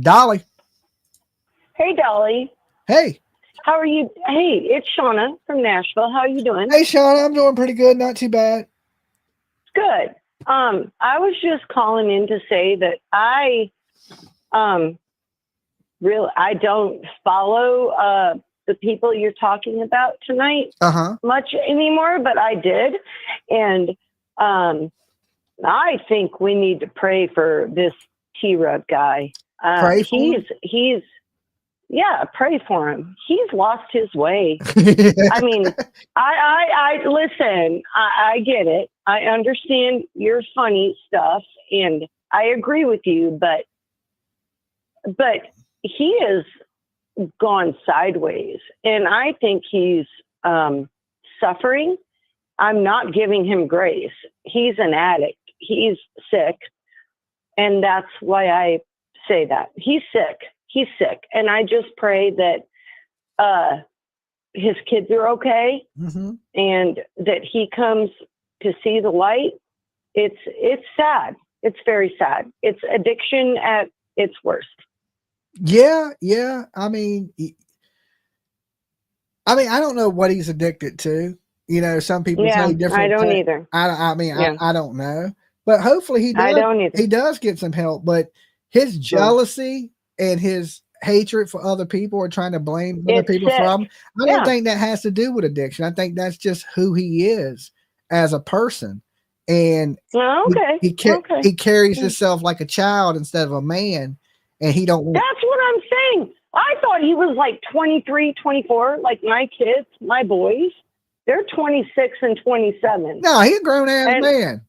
Dolly. Hey, Dolly. Hey. How are you? Hey, it's Shauna from Nashville. How are you doing? Hey, Shauna. I'm doing pretty good. Not too bad. Good. I was just calling in to say that I don't follow the people you're talking about tonight much anymore, but I did. And I think we need to pray for this T-Rev guy. Pray for him? Yeah, pray for him. He's lost his way. I mean, I listen, I get it. I understand your funny stuff and I agree with you, but he has gone sideways and I think he's suffering. I'm not giving him grace. He's an addict. He's sick. And that's why I say that. He's sick. He's sick. And I just pray that his kids are okay and that he comes to see the light. It's sad. It's very sad. It's addiction at its worst. Yeah. I mean, I don't know what he's addicted to. You know, some people say different. I don't either. I don't know. But hopefully he does. I don't either. He does get some help. But his jealousy and his hatred for other people or trying to blame other people from, I don't think that has to do with addiction. I think that's just who he is as a person. And he carries himself like a child instead of a man. And he don't. That's what I'm saying. I thought he was like 23, 24, like my kids, my boys. They're 26 and 27. No, he's a grown ass man.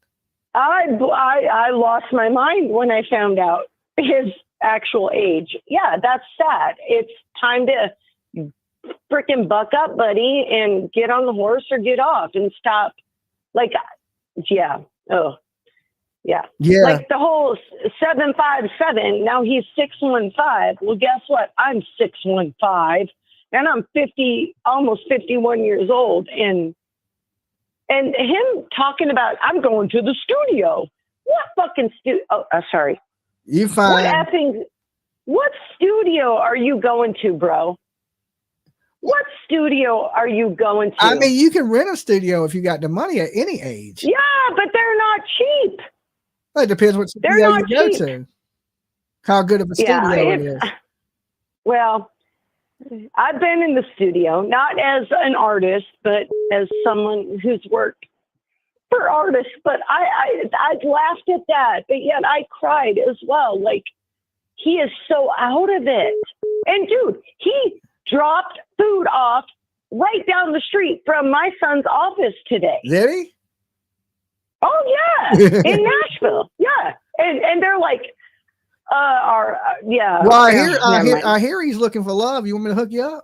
I lost my mind when I found out his actual age. Yeah, that's sad. It's time to freaking buck up, buddy, and get on the horse or get off and stop. Like, yeah. Oh, yeah. Yeah. Like the whole 7'5", now he's 6'15". Well, guess what? I'm 6'15", and I'm 50, almost 51 years old. And him talking about, I'm going to the studio. What fucking studio? Oh, sorry. You fine. What studio are you going to, bro? What studio are you going to? I mean, you can rent a studio if you got the money at any age. Yeah, but they're not cheap. Well, it depends what studio you go to. how good of a studio it is. Well, I've been in the studio, not as an artist, but as someone who's worked for artists. But I laughed at that, but yet I cried as well. Like, he is so out of it. And dude, he dropped food off right down the street from my son's office today. Did he? Oh yeah, in Nashville. Yeah, and they're like, yeah. Well, I hear he's looking for love. You want me to hook you up?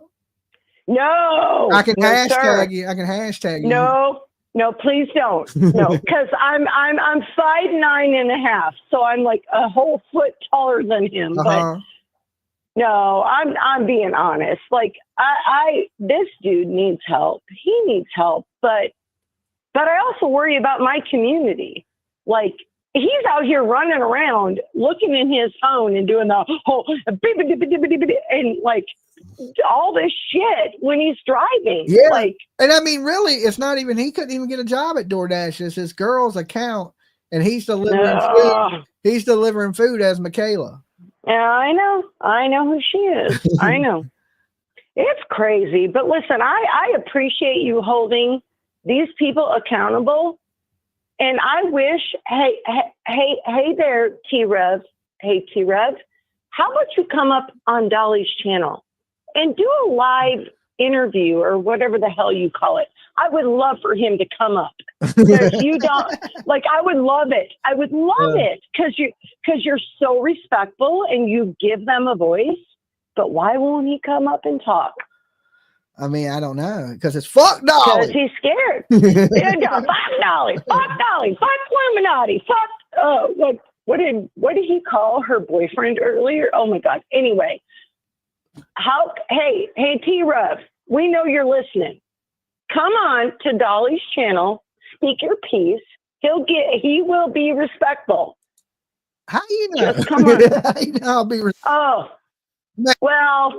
No, I can hashtag sir. you. I can hashtag you. No, please don't. No, because I'm 5'9.5", so I'm like a whole foot taller than him. But no, I'm being honest. Like this dude needs help. He needs help, but I also worry about my community. Like, he's out here running around, looking in his phone and doing the whole and like all this shit when he's driving. Yeah. Like, and I mean, really, it's not even, he couldn't even get a job at DoorDash. It's his girl's account, and he's delivering food. He's delivering food as Michaela. Yeah, I know who she is. I know. It's crazy. But listen, I appreciate you holding these people accountable. And I wish, hey there, T-Rev. Hey, T-Rev, how about you come up on Dolly's channel and do a live interview or whatever the hell you call it? I would love for him to come up. Because you don't, like, I would love it. I would love it because you're so respectful and you give them a voice. But why won't he come up and talk? I mean, I don't know, because it's fuck Dolly. Because he's scared. Fuck Dolly. Fuck Dolly. Fuck Illuminati. Fuck. What did he call her boyfriend earlier? Oh my God. Anyway, hey T-Rev, we know you're listening. Come on to Dolly's channel. Speak your piece. He will be respectful. How you know? Just come on. How you know I'll be respectful? Oh. Well,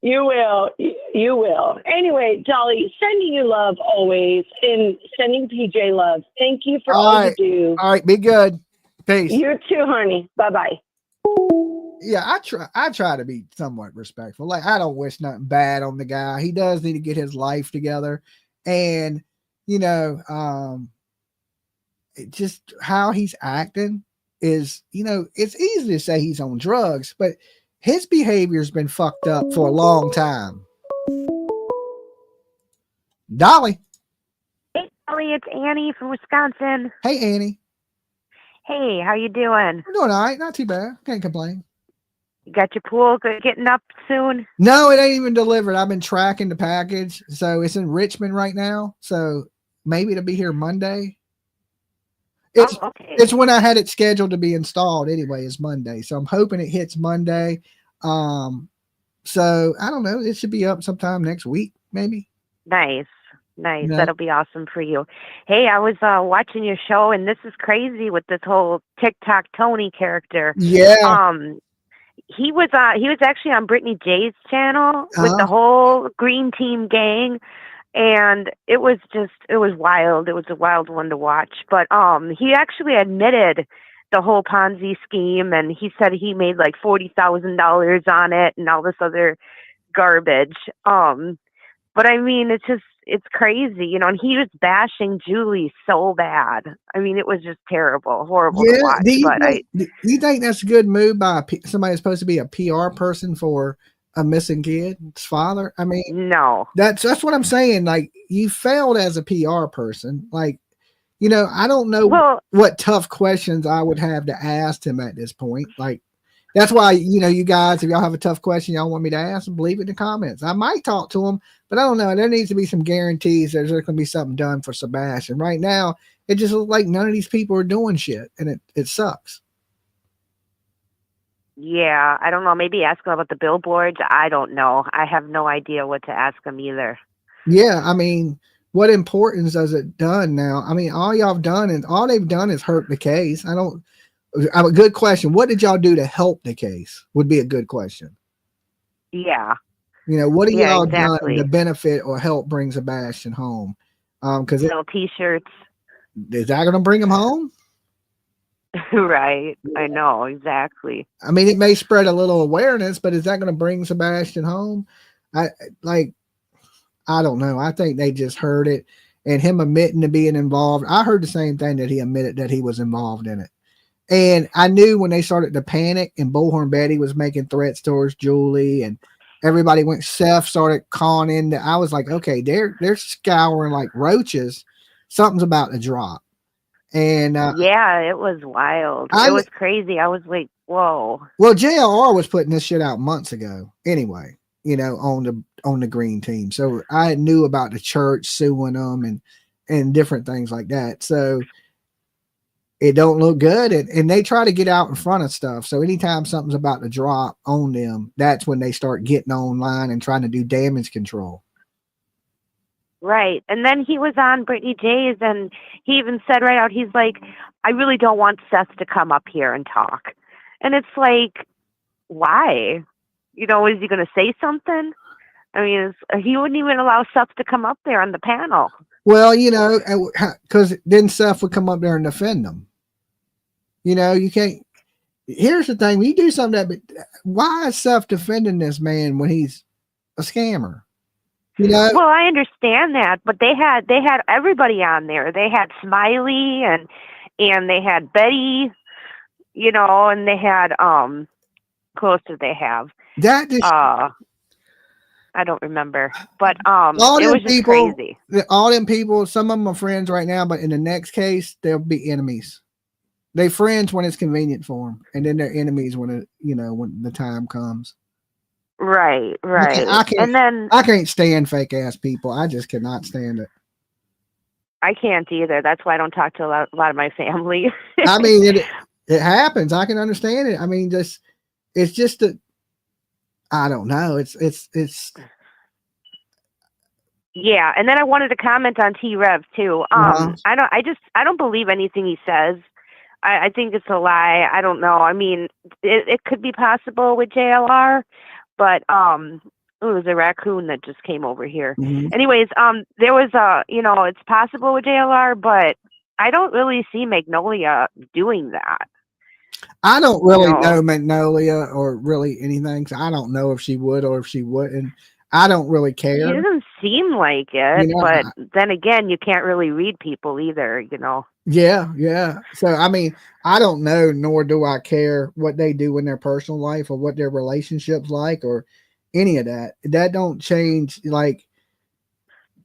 you will. Anyway, Dolly, sending you love always, and sending PJ love. Thank you for all you do. All right, be good. Peace. You too, honey. Bye-bye. Yeah, I try to be somewhat respectful. Like, I don't wish nothing bad on the guy. He does need to get his life together, and just how he's acting is, it's easy to say he's on drugs, but his behavior's been fucked up for a long time. Dolly. Hey, Dolly, it's Annie from Wisconsin. Hey, Annie. Hey, how you doing? We're doing all right. Not too bad. Can't complain. You got your pool getting up soon? No, it ain't even delivered. I've been tracking the package. So it's in Richmond right now. So maybe it'll be here Monday. It's when I had it scheduled to be installed anyway, is Monday. So I'm hoping it hits Monday. So I don't know. It should be up sometime next week, maybe. Nice. That'll be awesome for you. Hey, I was watching your show, and this is crazy with this whole TikTok Tony character. Yeah. He was actually on Brittany J's channel with the whole Green Team gang. And it was wild. It was a wild one to watch. But he actually admitted the whole Ponzi scheme, and he said he made like $40,000 on it and all this other garbage. But I mean, it's crazy, and he was bashing Julie so bad. I mean, it was just terrible, horrible to watch. Do you think that's a good move by somebody who's supposed to be a PR person for a missing kid's father? I mean, no, that's what I'm saying. Like, you failed as a PR person. Like, I don't know what tough questions I would have to ask him at this point. Like, that's why, you guys, if y'all have a tough question y'all want me to ask them, leave it in the comments. I might talk to him, but I don't know. There needs to be some guarantees there's going to be something done for Sebastian. Right now, it just looks like none of these people are doing shit, and it sucks. Yeah, I don't know. Maybe ask him about the billboards. I don't know. I have no idea what to ask him either. Yeah, I mean, what importance does it done now? I mean, all y'all have done, and all they've done is hurt the case. A good question. What did y'all do to help the case? Would be a good question. Yeah. What have y'all done to benefit or help bring Sebastian home? Because T-shirts. Is that going to bring him home? Right. I know, exactly. I mean, it may spread a little awareness, but is that going to bring Sebastian home? I like, I don't know. I think they just heard it, and him admitting to being involved. I heard the same thing, that he admitted that he was involved in it. And I knew when they started to panic and Bullhorn Betty was making threats towards Julie and everybody went, Seth started calling in. I was like, okay, they're scouring like roaches. Something's about to drop. And yeah, it was wild. It was crazy. I was like, whoa. Well, JLR was putting this shit out months ago anyway, you know, on the green team. So I knew about the church suing them and different things like that. So it don't look good, and they try to get out in front of stuff. So anytime something's about to drop on them, that's when they start getting online and trying to do damage control. Right. And then he was on Brittany J's, and he even said right out, he's like, I really don't want Seth to come up here and talk. And it's like, why? You know, is he going to say something? I mean, he wouldn't even allow Seth to come up there on the panel. Well, you know, because then Seth would come up there and defend them. You know, you can't. Here's the thing: when you do something that, why is Seth defending this man when he's a scammer? You know. Well, I understand that, but they had everybody on there. They had Smiley and they had Betty, you know, and they had who else did they have? That just, I don't remember, but all it was just people, crazy. All them people, some of them are friends right now, but in the next case, they'll be enemies. They friends when it's convenient for them, and then they're enemies when when the time comes. Right. I can't stand fake ass people. I just cannot stand it. I can't either. That's why I don't talk to a lot of my family. I mean, it happens. I can understand it. I mean, it's just that I don't know. It's. Yeah, and then I wanted to comment on T-Rev too. I don't believe anything he says. I think it's a lie. I don't know. I mean, it could be possible with JLR, but it was a raccoon that just came over here. Mm-hmm. Anyways, there was it's possible with JLR, but I don't really see Magnolia doing that. I don't really know Magnolia or really anything. So I don't know if she would or if she wouldn't. I don't really care. She doesn't seem like it, but then again, you can't really read people either, you know. Yeah. So, I mean, I don't know, nor do I care what they do in their personal life or what their relationship's like or any of that. That don't change. Like,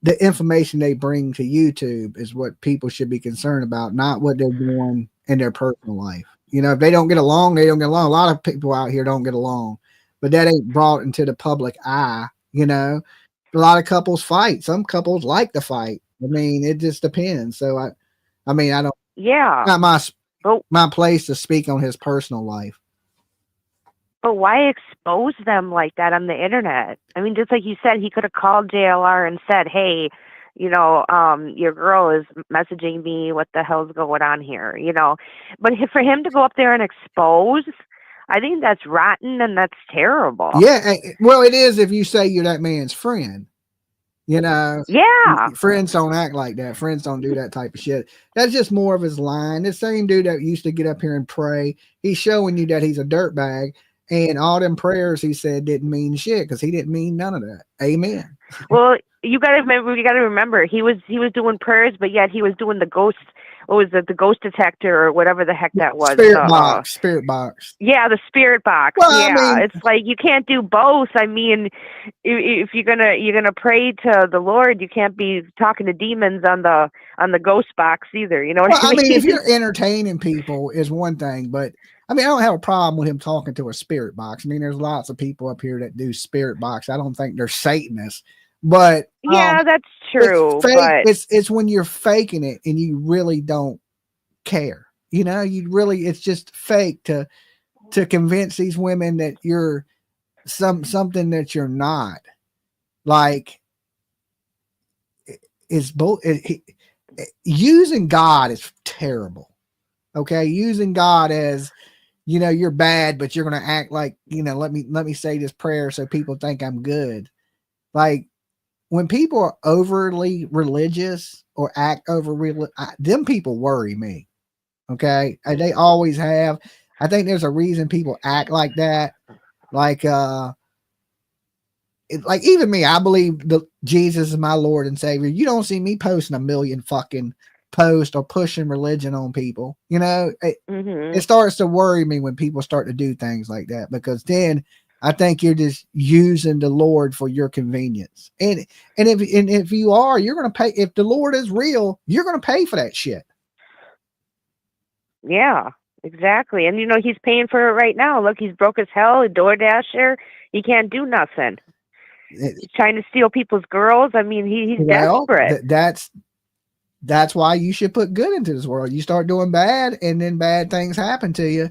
the information they bring to YouTube is what people should be concerned about, not what they're doing in their personal life. You know, if they don't get along, they don't get along. A lot of people out here don't get along, but that ain't brought into the public eye. You know, a lot of couples fight. Some couples like to fight. I mean, it just depends. So I mean, I don't. Yeah. Not my place to speak on his personal life. But why expose them like that on the internet? I mean, just like you said, he could have called JLR and said, "Hey, you know, your girl is messaging me. What the hell's going on here?" You know, but for him to go up there and expose, I think that's rotten and that's terrible. Yeah, well, it is if you say you're that man's friend. You know, yeah. Friends don't act like that. Friends don't do that type of shit. That's just more of his line. The same dude that used to get up here and pray, he's showing you that he's a dirtbag, and all them prayers he said didn't mean shit because he didn't mean none of that. Amen. Well, you got to remember, he was doing prayers, but yet he was doing the ghost. What was it? The ghost detector or whatever the heck that was. Spirit box. Yeah, the spirit box. Well, yeah, I mean, it's like you can't do both. I mean, if you're gonna pray to the Lord, you can't be talking to demons on the ghost box either. You know what I mean? I mean, if you're entertaining people is one thing, but I mean, I don't have a problem with him talking to a spirit box. I mean, there's lots of people up here that do spirit box. I don't think they're Satanists. But yeah, that's true. It's when you're faking it and you really don't care. You know, it's just fake to convince these women that you're something that you're not. Like, it's both. Using God is terrible. Okay, using God as, you know, you're bad, but you're going to act like, you know, let me say this prayer so people think I'm good. Like, when people are overly religious or act over them people worry me. Okay. And they always have. I think there's a reason people act like that. Like, like even me, I believe that Jesus is my Lord and Savior. You don't see me posting a million fucking posts or pushing religion on people. You know, it starts to worry me when people start to do things like that, because then I think you're just using the Lord for your convenience. And if you are, you're going to pay. If the Lord is real, you're going to pay for that shit. Yeah, exactly. And he's paying for it right now. Look, he's broke as hell. A DoorDasher. He can't do nothing. He's trying to steal people's girls. I mean, he's desperate. That's why you should put good into this world. You start doing bad, and then bad things happen to you.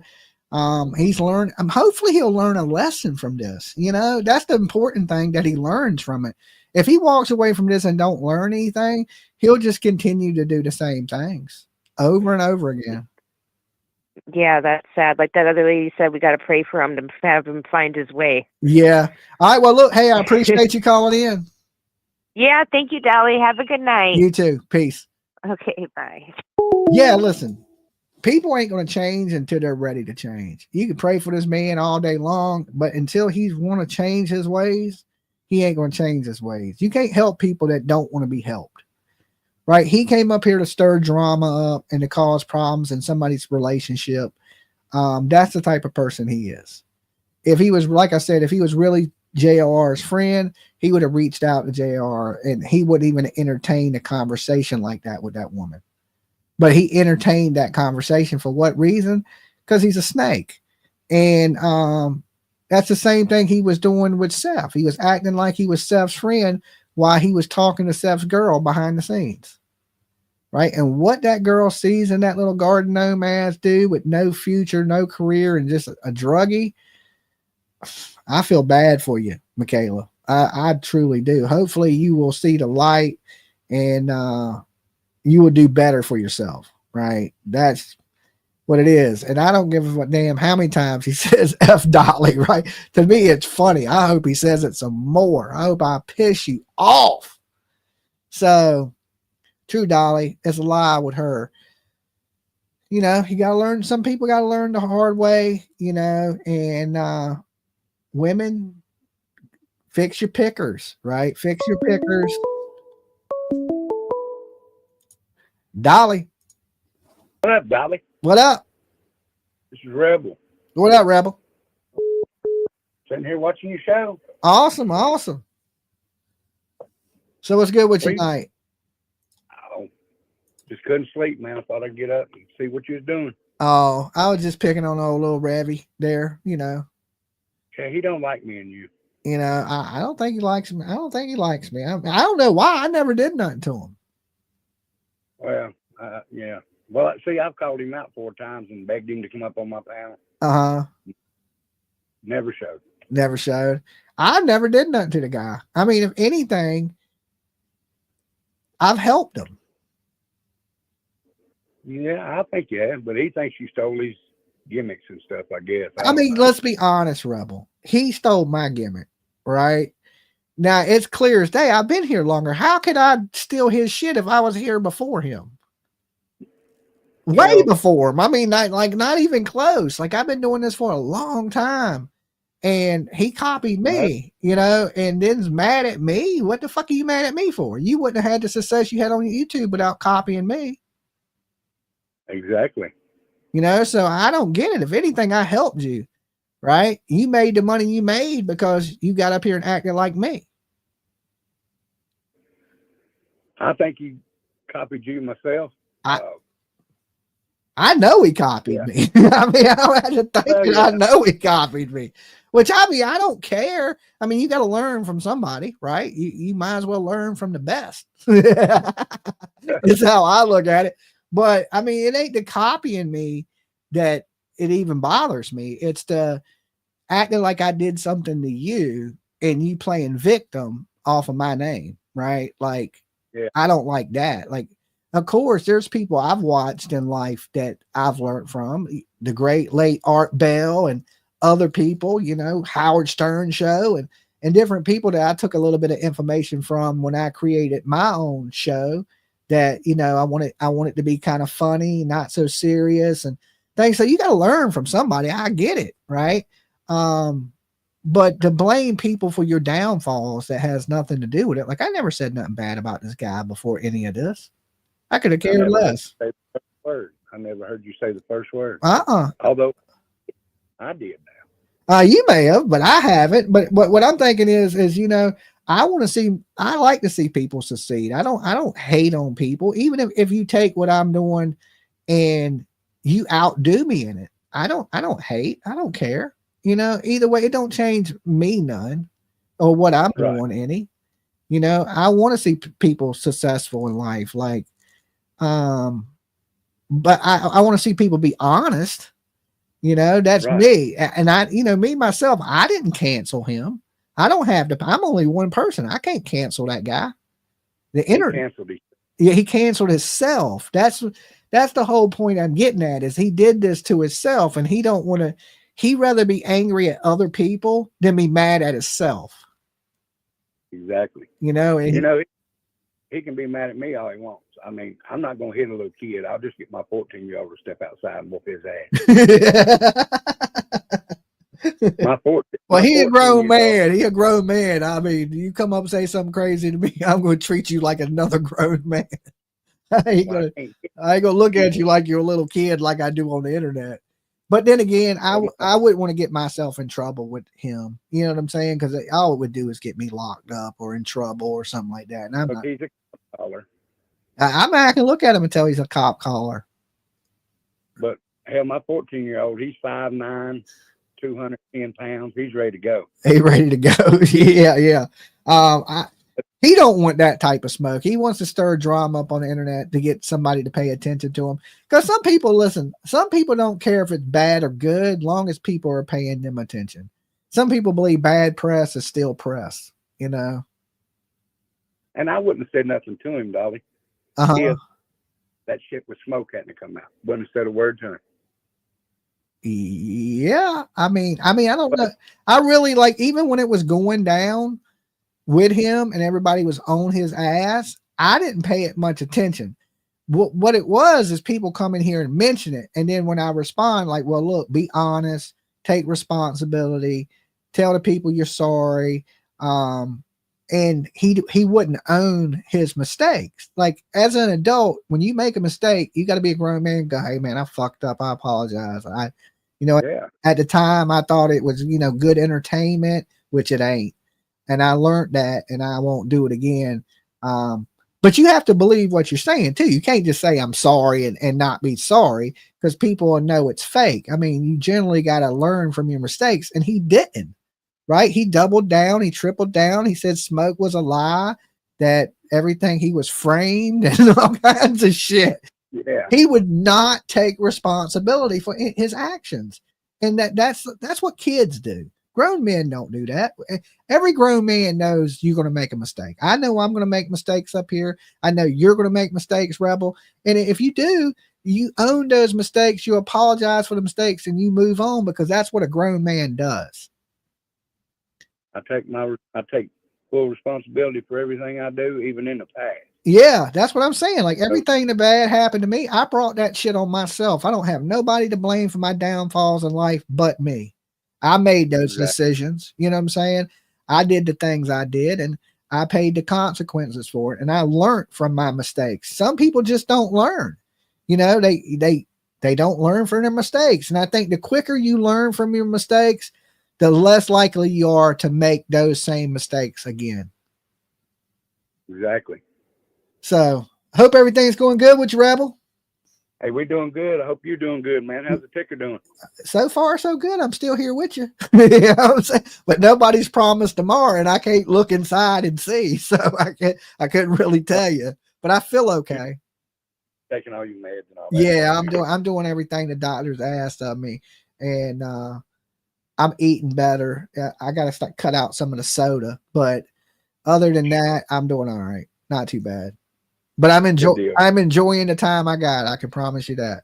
He's learned. Hopefully, he'll learn a lesson from this. That's the important thing, that he learns from it. If he walks away from this and don't learn anything, he'll just continue to do the same things over and over again. Yeah, that's sad. Like that other lady said, we got to pray for him to have him find his way. Yeah. All right. Well, look, hey, I appreciate you calling in. Yeah. Thank you, Dolly. Have a good night. You too. Peace. Okay. Bye. Yeah. Listen, people ain't going to change until they're ready to change. You can pray for this man all day long, but until he's want to change his ways, he ain't going to change his ways. You can't help people that don't want to be helped. Right? He came up here to stir drama up and to cause problems in somebody's relationship. That's the type of person he is. If he was, like I said, if he was really Jlr'S friend, he would have reached out to Jlr'S, and he wouldn't even entertain a conversation like that with that woman. But he entertained that conversation for what reason? Because he's a snake. And that's the same thing he was doing with Seth. He was acting like he was Seth's friend while he was talking to Seth's girl behind the scenes. Right? And what that girl sees in that little garden gnome ass dude with no future, no career, and just a druggie, I feel bad for you, Michaela. I truly do. Hopefully you will see the light, and you will do better for yourself. Right? That's what it is. And I don't give a damn how many times he says F Dolly, right? To me, it's funny. I hope he says it some more. I hope I piss you off. So, true Dolly, it's a lie with her. You got to learn. Some people got to learn the hard way, and women, fix your pickers, right? Fix your pickers. Dolly. What up, Dolly? What up? This is Rebel. What up, Rebel? Sitting here watching your show. Awesome. So what's good with you tonight? Oh, just couldn't sleep, man. I thought I'd get up and see what you was doing. Oh, I was just picking on old little Revy there, Yeah, he don't like me and you. I don't think he likes me. I don't think he likes me. I don't know why. I never did nothing to him. Well, yeah. Well, see, I've called him out 4 times and begged him to come up on my panel. Never showed. I never did nothing to the guy. I mean, if anything, I've helped him. Yeah, I think you have, but he thinks you stole his gimmicks and stuff, I guess. I mean, let's be honest, Rebel. He stole my gimmick, right? Now, it's clear as day. I've been here longer. How could I steal his shit if I was here before him? Way before him. I mean, not even close. Like, I've been doing this for a long time. And he copied me, and then's mad at me. What the fuck are you mad at me for? You wouldn't have had the success you had on YouTube without copying me. Exactly. So I don't get it. If anything, I helped you, right? You made the money you made because you got up here and acted like me. I think he copied you myself. I know he copied me. I mean, I don't have to think it. I know he copied me. Which, I mean, I don't care. I mean, you got to learn from somebody, right? You might as well learn from the best. That's how I look at it. But, I mean, it ain't the copying me that it even bothers me. It's the acting like I did something to you and you playing victim off of my name, right? Like, I don't like that. Like, of course, there's people I've watched in life that I've learned from. The great late Art Bell and other people, Howard Stern show and different people that I took a little bit of information from when I created my own show that, you know, I want it to be kind of funny, not so serious and things. So you got to learn from somebody. I get it. Right. But to blame people for your downfalls that has nothing to do with it. Like, I never said nothing bad about this guy before any of this. I could have cared less. I never heard you say the first word. Although I did now. You may have, but I haven't. But what I'm thinking is, you know, I like to see people succeed. I don't hate on people. Even if you take what I'm doing and you outdo me in it, I don't hate. I don't care. You know, either way, it don't change me none or what I'm doing any. You know, I want to see people successful in life. Like, but I want to see people be honest. You know, that's me. And I, you know, me myself, I didn't cancel him. I don't have to. I'm only one person. I can't cancel that guy. The internet. Yeah, he canceled himself. That's the whole point I'm getting at, is he did this to himself, and he don't want to. He'd rather be angry at other people than be mad at himself. Exactly. You know, and you know, he can be mad at me all he wants. I mean, I'm not going to hit a little kid. I'll just get my 14-year-old to step outside and whoop his ass. Well, he a grown man. He a grown man. I mean, you come up and say something crazy to me, I'm going to treat you like another grown man. I ain't gonna look at you like you're a little kid like I do on the internet. But then again, I wouldn't want to get myself in trouble with him. You know what I'm saying? Because all it would do is get me locked up or in trouble or something like that. And I'm not. He's a cop caller. I can look at him until he's a cop caller. But hell, my 14-year-old, he's 5'9", 210 pounds. He's ready to go. He's ready to go. Yeah. He don't want that type of smoke. He wants to stir drama up on the internet to get somebody to pay attention to him. Because some people don't care if it's bad or good, long as people are paying them attention. Some people believe bad press is still press, you know. And I wouldn't have said nothing to him, Dolly. If that shit with smoke hadn't come out. Wouldn't have said a word to him. Yeah. I mean, I don't know. I really, like, even when it was going down with him and everybody was on his ass, I didn't pay it much attention. What it was is people come in here and mention it. And then when I respond, like, well, look, be honest, take responsibility, tell the people you're sorry. And he wouldn't own his mistakes. Like, as an adult, when you make a mistake, you got to be a grown man and go, hey man, I fucked up. I apologize. At the time I thought it was, you know, good entertainment, which it ain't. And I learned that, and I won't do it again. But you have to believe what you're saying too. You can't just say I'm sorry and not be sorry, because people will know it's fake. I mean, you generally got to learn from your mistakes, and he didn't. Right? He doubled down. He tripled down. He said smoke was a lie, that everything, he was framed and all kinds of shit. Yeah. He would not take responsibility for his actions. And that's what kids do. Grown men don't do that. Every grown man knows you're going to make a mistake. I know I'm going to make mistakes up here. I know you're going to make mistakes, Rebel. And if you do, you own those mistakes, you apologize for the mistakes, and you move on, because that's what a grown man does. I take full responsibility for everything I do, even in the past. Yeah, that's what I'm saying. Like, everything that bad happened to me, I brought that shit on myself. I don't have nobody to blame for my downfalls in life but me. I made those decisions. You know what I'm saying? I did the things I did, and I paid the consequences for it. And I learned from my mistakes. Some people just don't learn. You know, they don't learn from their mistakes. And I think the quicker you learn from your mistakes, the less likely you are to make those same mistakes again. Exactly. So, hope everything's going good with you, Rebel. Hey, we're doing good. I hope you're doing good, man. How's the ticker doing? So far, so good. I'm still here with you. You know what I'm saying? But nobody's promised tomorrow, and I can't look inside and see. So I couldn't really tell you. But I feel okay. Taking all your meds and all that. Yeah, I'm doing everything the doctors asked of me. And I'm eating better. I gotta cut out some of the soda. But other than that, I'm doing all right. Not too bad. But I'm enjoying the time I got. I can promise you that.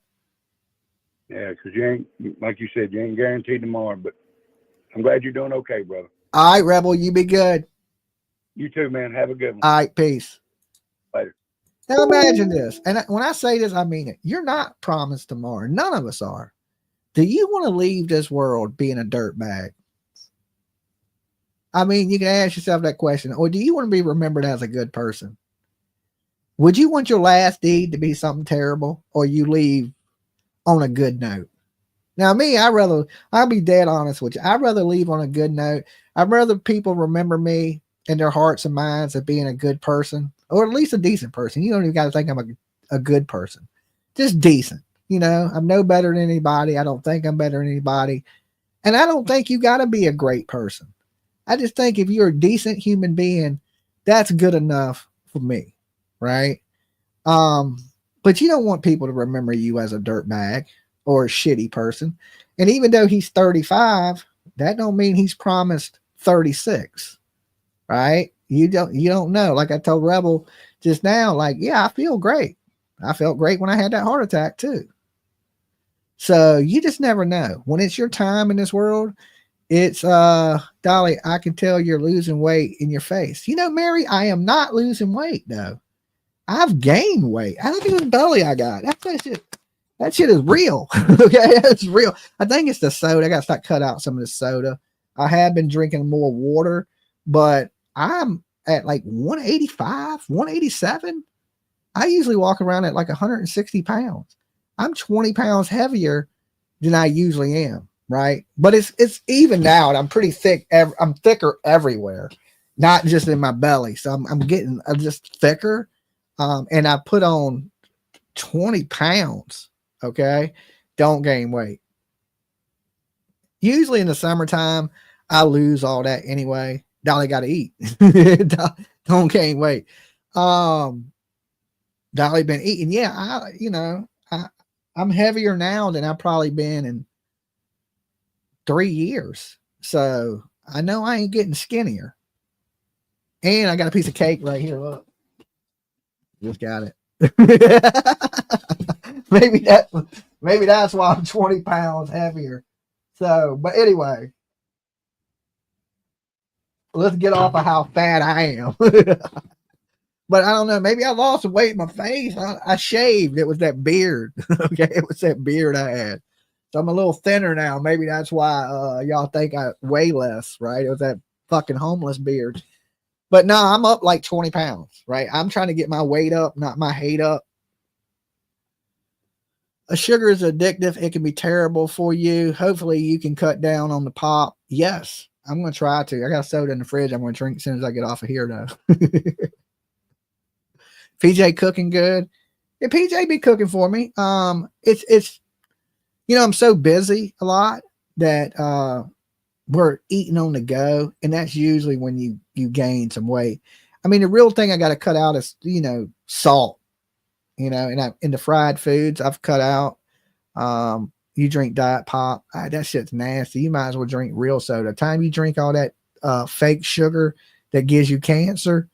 Yeah, because you ain't, like you said, you ain't guaranteed tomorrow, but I'm glad you're doing okay, brother. All right, Rebel, you be good. You too, man. Have a good one. All right, peace. Later. Now imagine this, and when I say this, I mean it. You're not promised tomorrow. None of us are. Do you want to leave this world being a dirtbag? I mean, you can ask yourself that question. Or do you want to be remembered as a good person? Would you want your last deed to be something terrible, or you leave on a good note? Now, me, I'll be dead honest with you. I'd rather leave on a good note. I'd rather people remember me in their hearts and minds as being a good person, or at least a decent person. You don't even got to think I'm a good person. Just decent. You know, I'm no better than anybody. I don't think I'm better than anybody. And I don't think you got to be a great person. I just think if you're a decent human being, that's good enough for me. Right. But you don't want people to remember you as a dirtbag or a shitty person. And even though he's 35, that don't mean he's promised 36. Right. You don't know. Like I told Rebel just now, like, yeah, I feel great. I felt great when I had that heart attack too. So you just never know. When it's your time in this world, it's Dolly, I can tell you're losing weight in your face. You know, Mary, I am not losing weight though. I've gained weight. I look at this belly I got. That shit is real. Okay, it's real. I think it's the soda. I gotta start cut out some of the soda. I have been drinking more water, but I'm at like 185, 187. I usually walk around at like 160 pounds. I'm 20 pounds heavier than I usually am, right? But it's evened out. I'm pretty thick. I'm thicker everywhere, not just in my belly. So I'm getting just thicker. And I put on 20 pounds. Okay. Don't gain weight. Usually in the summertime, I lose all that anyway. Dolly got to eat. Don't gain weight. Dolly been eating. Yeah. I'm heavier now than I've probably been in 3 years. So I know I ain't getting skinnier. And I got a piece of cake right here. Look. Just got it. maybe that's why I'm 20 pounds heavier. So, but anyway, let's get off of how fat I am. But I don't know. Maybe I lost some weight in my face. I shaved. It was that beard. Okay. It was that beard I had. So I'm a little thinner now. Maybe that's why y'all think I weigh less, right? It was that fucking homeless beard. But no, I'm up like 20 pounds, right? I'm trying to get my weight up, not my hate up. A sugar is addictive. It can be terrible for you. Hopefully you can cut down on the pop. Yes, I'm going to try to. I got soda in the fridge. I'm going to drink as soon as I get off of here, though. PJ cooking good. Yeah, PJ be cooking for me. It's I'm so busy a lot that we're eating on the go, and that's usually when you gain some weight. I mean, the real thing I got to cut out is salt. And in the fried foods I've cut out. You drink diet pop, that shit's nasty. You might as well drink real soda. The time you drink all that fake sugar that gives you cancer,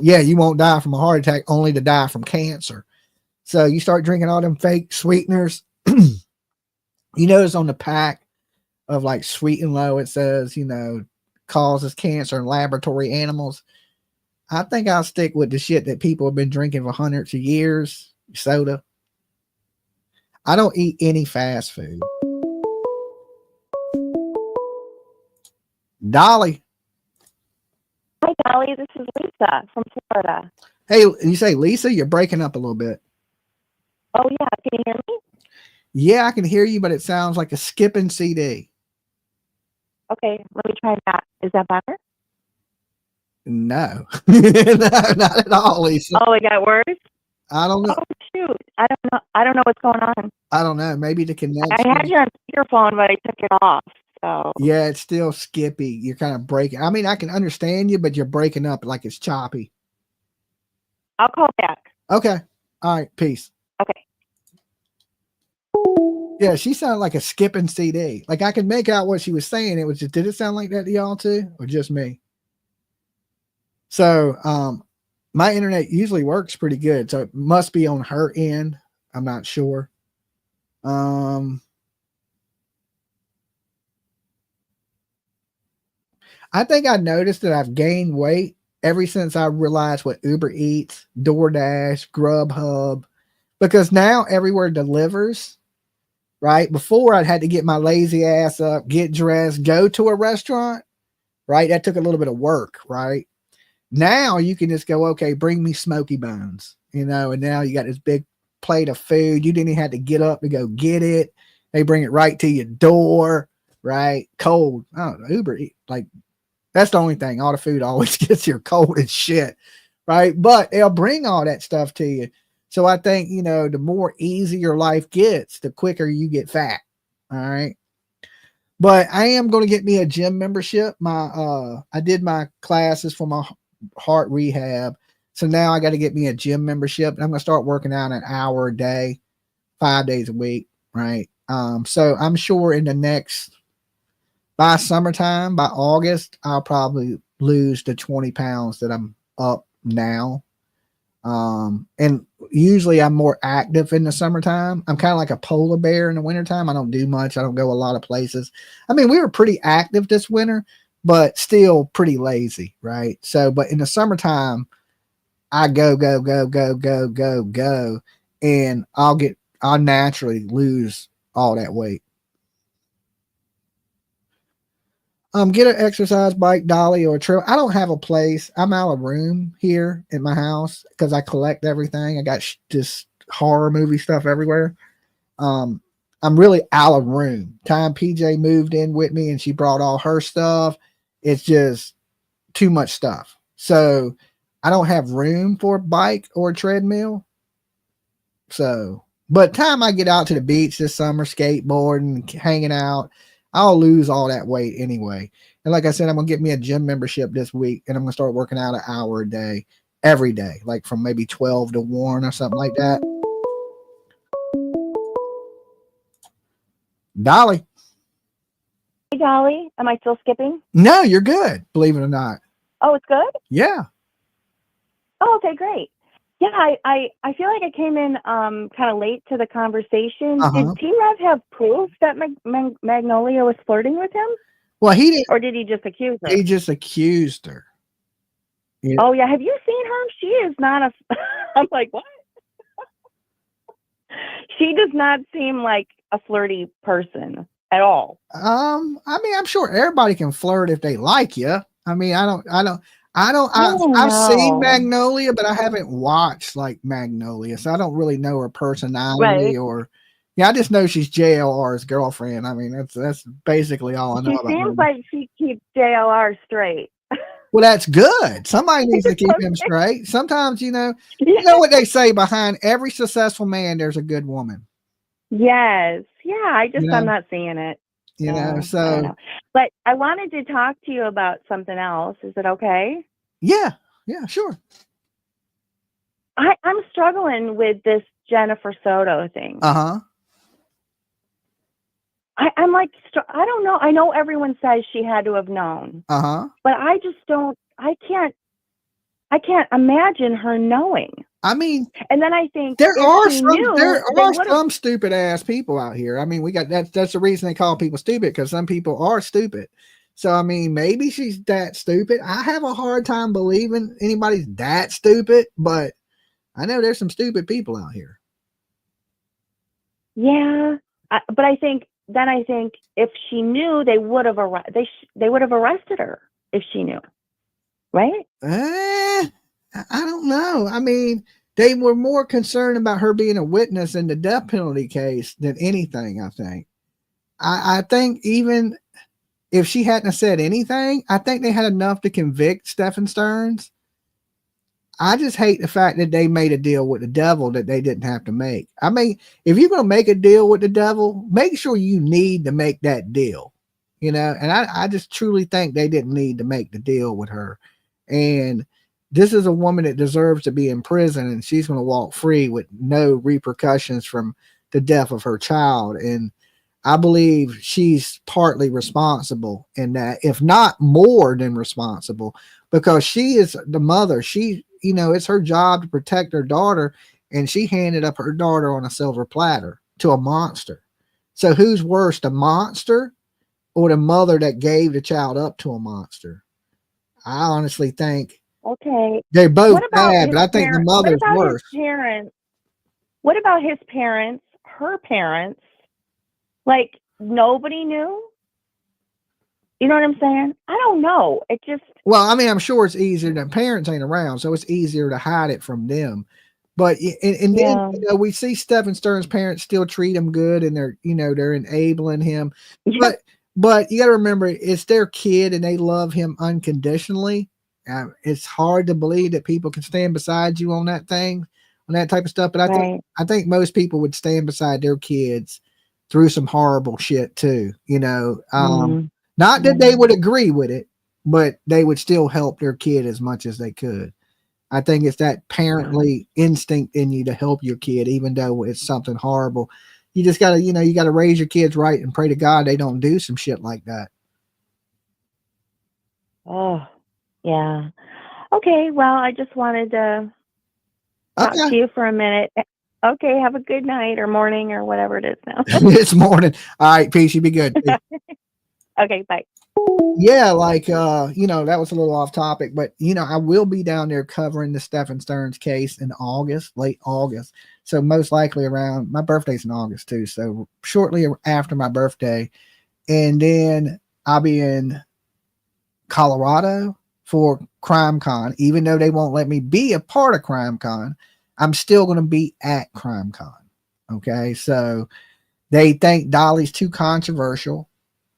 yeah, you won't die from a heart attack, only to die from cancer. So you start drinking all them fake sweeteners. You notice on the pack of like Sweet and Low, it says, causes cancer in laboratory animals. I think I'll stick with the shit that people have been drinking for hundreds of years. Soda. I don't eat any fast food. Dolly. Hi, Dolly. This is Lisa from Florida. Hey, you say Lisa? You're breaking up a little bit. Oh, yeah. Can you hear me? Yeah, I can hear you, but it sounds like a skipping CD. Okay, let me try that. Is that better? No. No, not at all, Lisa. Oh, it got worse? I don't know. Oh, shoot. I don't know what's going on. I don't know. Maybe the connection. I had you on speakerphone, but I took it off. So yeah, it's still skippy. You're kind of breaking. I mean, I can understand you, but you're breaking up like it's choppy. I'll call back. Okay. All right. Peace. Okay. Yeah, she sounded like a skipping CD. Like I could make out what she was saying. It was just, did it sound like that to y'all too, or just me? So, my internet usually works pretty good, so it must be on her end. I'm not sure. I think I noticed that I've gained weight ever since I realized what Uber Eats, DoorDash, Grubhub, because now everywhere delivers, right? Before I'd had to get my lazy ass up, get dressed, go to a restaurant, right? That took a little bit of work, right? Now you can just go, okay, bring me smoky bones, you know, and now you got this big plate of food. You didn't even have to get up to go get it. They bring it right to your door, right? Cold. I don't know, Uber, like, that's the only thing. All the food always gets here cold as shit, right? But they'll bring all that stuff to you. So I think, you know, the more easy your life gets, the quicker you get fat. All right. But I am going to get me a gym membership. I did my classes for my heart rehab. So now I got to get me a gym membership, and I'm going to start working out an hour a day, 5 days a week. Right. So I'm sure in the next, by summertime, by August, I'll probably lose the 20 pounds that I'm up now. And usually I'm more active in the summertime. I'm kind of like a polar bear in the wintertime. I don't do much. I don't go a lot of places. I mean, we were pretty active this winter, but still pretty lazy, right? So, but in the summertime, I go, and I'll naturally lose all that weight. Get an exercise bike, dolly, or a trail. I don't have a place. I'm out of room here in my house because I collect everything. I got just horror movie stuff everywhere. I'm really out of room. Time PJ moved in with me and she brought all her stuff. It's just too much stuff. So I don't have room for a bike or a treadmill. So, but time I get out to the beach this summer, skateboarding, hanging out, I'll lose all that weight anyway. And like I said, I'm going to get me a gym membership this week, and I'm going to start working out an hour a day, every day, like from maybe 12 to 1 or something like that. Dolly. Hey, Dolly. Am I still skipping? No, you're good. Believe it or not. Oh, it's good? Yeah. Oh, okay, great. Yeah, I feel like I came in kind of late to the conversation. Did T-Rev have proof that Magnolia was flirting with him? Well, he didn't. Or did he just accuse her? He just accused her. Yeah. Oh, yeah. Have you seen her? She is not a... I'm like, what? She does not seem like a flirty person at all. I mean, I'm sure everybody can flirt if they like you. I mean, I've seen Magnolia, but I haven't watched like Magnolia, so I don't really know her personality or. Yeah, I just know she's JLR's girlfriend. I mean, that's basically all I know about her. She seems like she keeps JLR straight. Well, that's good. Somebody needs to keep him straight. Sometimes, you know what they say, behind every successful man, there's a good woman. Yes. Yeah, I'm not seeing it. You know, so. I don't know. But I wanted to talk to you about something else. Is it okay? Yeah, sure. I'm struggling with this Jennifer Soto thing. I'm like, I don't know. I know everyone says she had to have known. But I just don't. I can't imagine her knowing. I mean, and then I think there are some stupid ass people out here. I mean, we got that's the reason they call people stupid, because some people are stupid. So I mean, maybe she's that stupid. I have a hard time believing anybody's that stupid, but I know there's some stupid people out here. Yeah, but I think if she knew, they would have arrested her if she knew, right? I don't know. I mean, they were more concerned about her being a witness in the death penalty case than anything. I think. I think even if she hadn't said anything, I think they had enough to convict Stephen Stearns. I just hate the fact that they made a deal with the devil that they didn't have to make. I mean, if you're going to make a deal with the devil, make sure you need to make that deal, you know? And I just truly think they didn't need to make the deal with her. And this is a woman that deserves to be in prison, and she's going to walk free with no repercussions from the death of her child. And I believe she's partly responsible in that, if not more than responsible, because she is the mother. It's her job to protect her daughter, and she handed up her daughter on a silver platter to a monster. So who's worse, the monster or the mother that gave the child up to a monster? I honestly think Okay. They're both What about bad, his but I think the parents? What mother's about his worse. parents? What about his parents? Her parents? Like nobody knew. You know what I'm saying? I don't know. It just. Well, I mean, I'm sure it's easier. The parents ain't around, so it's easier to hide it from them. But and then Yeah. we see Stephen Stern's parents still treat him good, and they're enabling him. Yeah. But you got to remember, it's their kid, and they love him unconditionally. It's hard to believe that people can stand beside you on that thing, on that type of stuff. But I think most people would stand beside their kids through some horrible shit too. Not that they would agree with it, but they would still help their kid as much as they could. I think it's that parently instinct in you to help your kid, even though it's something horrible. You just gotta, you gotta raise your kids right and pray to God they don't do some shit like that. Oh, yeah. Okay. Well, I just wanted to talk to you for a minute. Okay. Have a good night or morning or whatever it is now. It's morning. All right, peace. You be good. Okay. Bye. Yeah, that was a little off topic, but I will be down there covering the Stephen Stern's case in August, late August. So most likely around my birthday's in August too. So shortly after my birthday. And then I'll be in Colorado for Crime Con. Even though they won't let me be a part of Crime Con, I'm still going to be at Crime Con. Okay. So they think Dolly's too controversial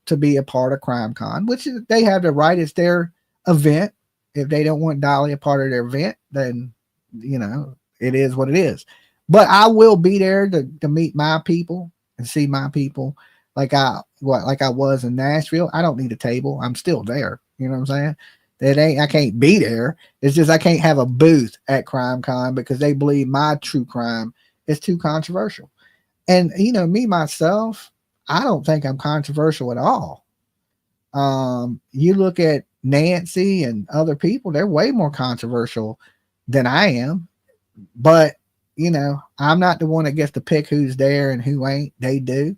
to be a part of Crime Con, which they have the right. It's their event. If they don't want Dolly a part of their event, then it is what it is. But I will be there to meet my people and see my people like I was in Nashville. I don't need a table. I'm still there. You know what I'm saying? I can't be there. It's just I can't have a booth at Crime Con because they believe my true crime is too controversial. And me myself, I don't think I'm controversial at all. You look at Nancy and other people, they're way more controversial than I am. But, I'm not the one that gets to pick who's there and who ain't. They do.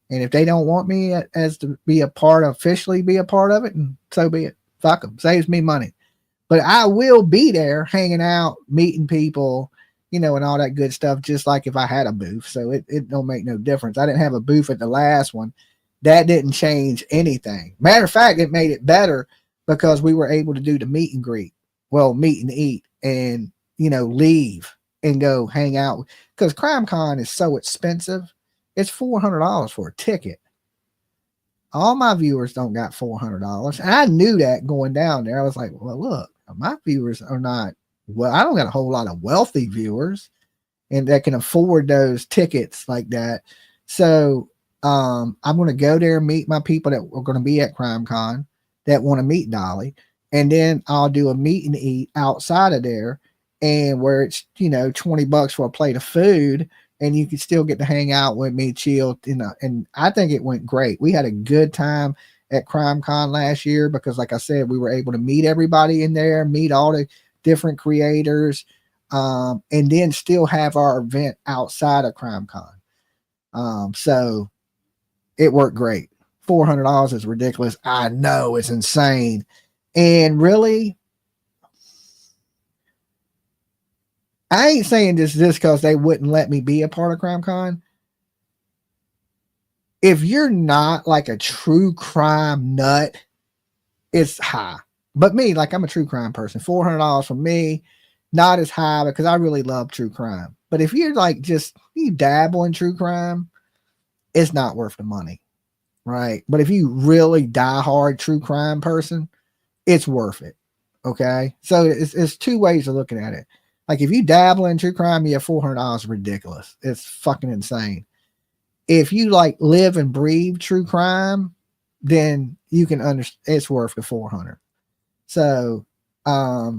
And if they don't want me as to be a part, officially be a part of it, and so be it. Fuck them. Saves me money. But I will be there hanging out, meeting people, and all that good stuff, just like if I had a booth. So it don't make no difference. I didn't have a booth at the last one. That didn't change anything. Matter of fact, it made it better because we were able to do the meet and greet. Well, meet and eat and, leave and go hang out. Because Crime Con is so expensive. It's $400 for a ticket. All my viewers don't got $400. And I knew that going down there. I was like, well, look, my viewers are not. Well, I don't got a whole lot of wealthy viewers and that can afford those tickets like that. So I'm going to go there and meet my people that are going to be at Crime Con that want to meet Dolly. And then I'll do a meet and eat outside of there and where it's, $20 for a plate of food and you can still get to hang out with me, chill, and I think it went great. We had a good time at Crime Con last year because like I said, we were able to meet everybody in there, meet all the different creators, and then still have our event outside of Crime Con. So it worked great. $400 is ridiculous. I know it's insane. And really, I ain't saying this because they wouldn't let me be a part of Crime Con. If you're not like a true crime nut, it's high. But me, like I'm a true crime person. $400 for me, not as high because I really love true crime. But if you're like you dabble in true crime, it's not worth the money, right? But if you really die hard true crime person, it's worth it. Okay, so it's two ways of looking at it. Like if you dabble in true crime, yeah, $400 is ridiculous. It's fucking insane. If you like live and breathe true crime, then you can understand it's worth the $400. So, but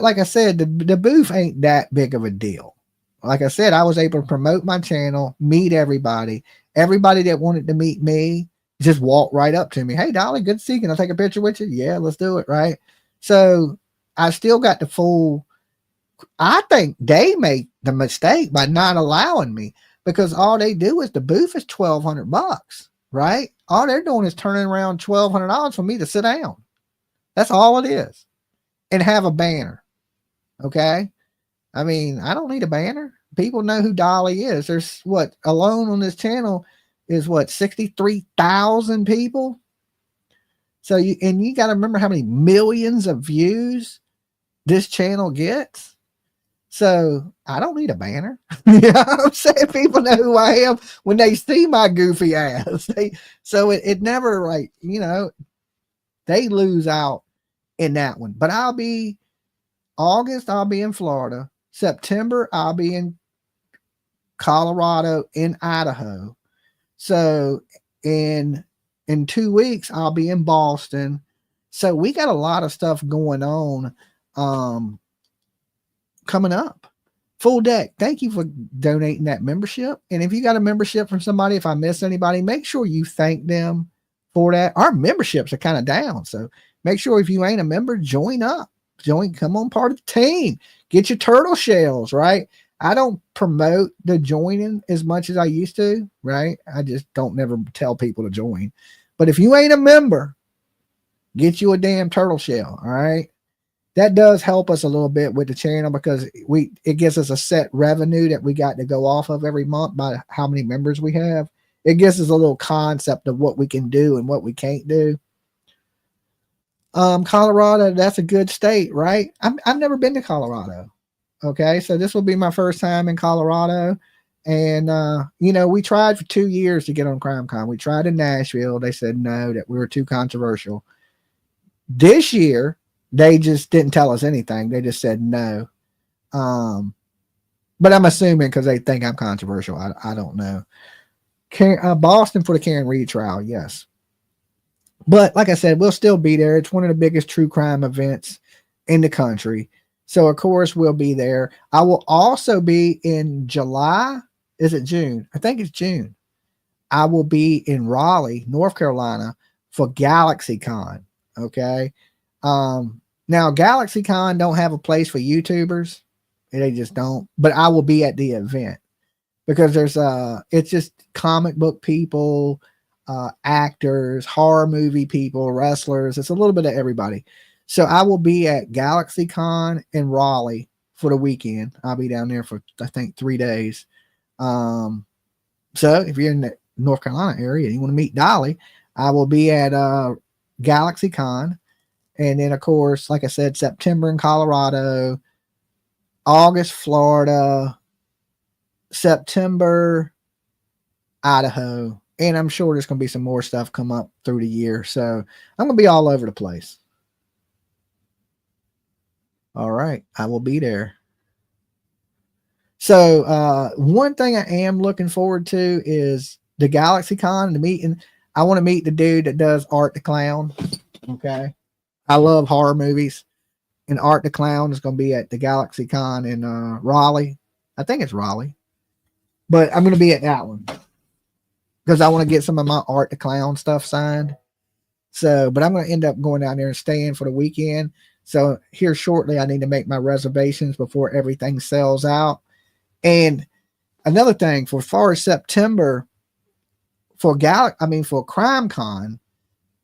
like I said, the booth ain't that big of a deal. Like I said, I was able to promote my channel, meet everybody. Everybody that wanted to meet me just walked right up to me. Hey, Dolly, good to see you. Can I take a picture with you? Yeah, let's do it. Right. So I still got the full. I think they made the mistake by not allowing me because all they do is the booth is $1,200, right? All they're doing is turning around $1,200 for me to sit down. That's all it is. and have a banner. Okay. I mean, I don't need a banner. People know who Dolly is. There's what alone on this channel is what 63,000 people. So you got to remember how many millions of views this channel gets. So I don't need a banner. You know what I'm saying? People know who I am when they see my goofy ass. So it never, like, you know, they lose out in that one. But August, I'll be in Florida. September, I'll be in Colorado, in Idaho. So in 2 weeks, I'll be in Boston. So we got a lot of stuff going on coming up. Full deck. Thank you for donating that membership. And if you got a membership from somebody, if I miss anybody, make sure you thank them for that. Our memberships are kind of down. So make sure if you ain't a member, join up. Come on, part of the team. Get your turtle shells, right? I don't promote the joining as much as I used to, right? I just don't never tell people to join. But if you ain't a member, get you a damn turtle shell, all right? That does help us a little bit with the channel because it gives us a set revenue that we got to go off of every month by how many members we have. It gives us a little concept of what we can do and what we can't do. Colorado, that's a good state, right? I've never been to Colorado. Okay, so this will be my first time in Colorado. And, you know, we tried for 2 years to get on CrimeCon. We tried in Nashville. They said no, that we were too controversial. This year, they just didn't tell us anything. They just said no. But I'm assuming because they think I'm controversial. I don't know. Boston for the Karen Reed trial, yes. But like I said, we'll still be there. It's one of the biggest true crime events in the country. So, of course, we'll be there. I will also be in July. Is it June? I think it's June. I will be in Raleigh, North Carolina for GalaxyCon. Okay. Now, GalaxyCon don't have a place for YouTubers. They just don't. But I will be at the event because it's just comic book people, actors, horror movie people, wrestlers. It's a little bit of everybody. So I will be at GalaxyCon in Raleigh for the weekend. I'll be down there for, I think, 3 days. So if you're in the North Carolina area and you want to meet Dolly, I will be at GalaxyCon. And then, of course, like I said, September in Colorado, August, Florida, September, Idaho. And I'm sure there's going to be some more stuff come up through the year. So I'm going to be all over the place. All right. I will be there. So one thing I am looking forward to is the GalaxyCon, the meeting. I want to meet the dude that does Art the Clown. Okay. I love horror movies. And Art the Clown is going to be at the GalaxyCon in Raleigh. I think it's Raleigh. But I'm going to be at that one. Because I want to get some of my Art the Clown stuff signed. So, but I'm going to end up going down there and staying for the weekend. So here shortly, I need to make my reservations before everything sells out. And another thing, for far as September, for CrimeCon,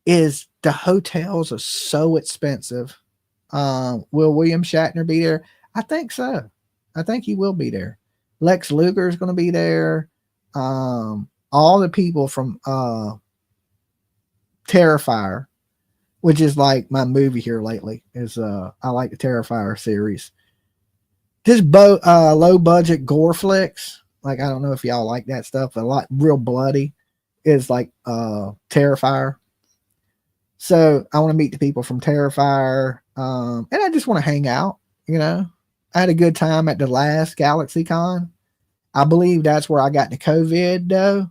is the hotels are so expensive. Will William Shatner be there? I think so. I think he will be there. Lex Luger is going to be there. All the people from Terrifier, which is like my movie here lately, is I like the Terrifier series. Just low budget gore flicks. Like, I don't know if y'all like that stuff, but a lot real bloody is like Terrifier. So I want to meet the people from Terrifier. And I just want to hang out, you know. I had a good time at the last GalaxyCon. I believe that's where I got the COVID though,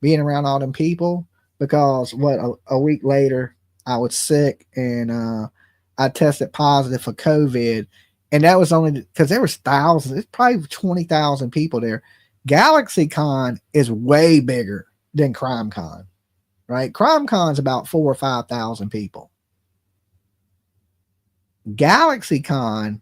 being around all them people, because a week later I was sick and I tested positive for COVID. And that was only because there was thousands. It's probably 20,000 people there. GalaxyCon is way bigger than CrimeCon, right? CrimeCon is about 4,000 or 5,000 people. GalaxyCon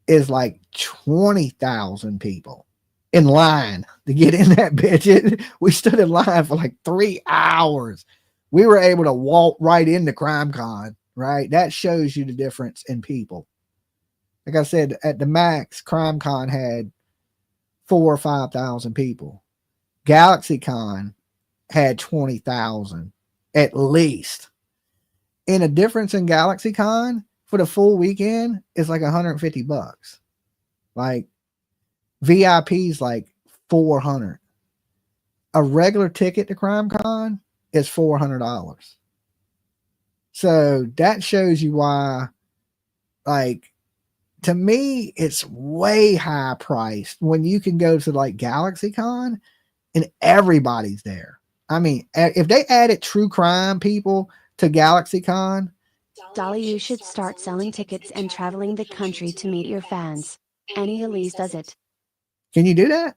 is like 20,000 people in line to get in that bitch. We stood in line for like 3 hours. We were able to walk right into CrimeCon right? That shows you the difference in people. Like I said, at the max, CrimeCon had 4,000 or 5,000 people. GalaxyCon had 20,000 at least. And a difference in GalaxyCon for the full weekend is like $150. Like VIP's like 400. A regular ticket to CrimeCon is $400. So that shows you why, like, to me, it's way high priced when you can go to like GalaxyCon and everybody's there. I mean, if they added true crime people to GalaxyCon, Dolly, you should start selling tickets and traveling the country to meet your fans. Any Elise does it. Can you do that?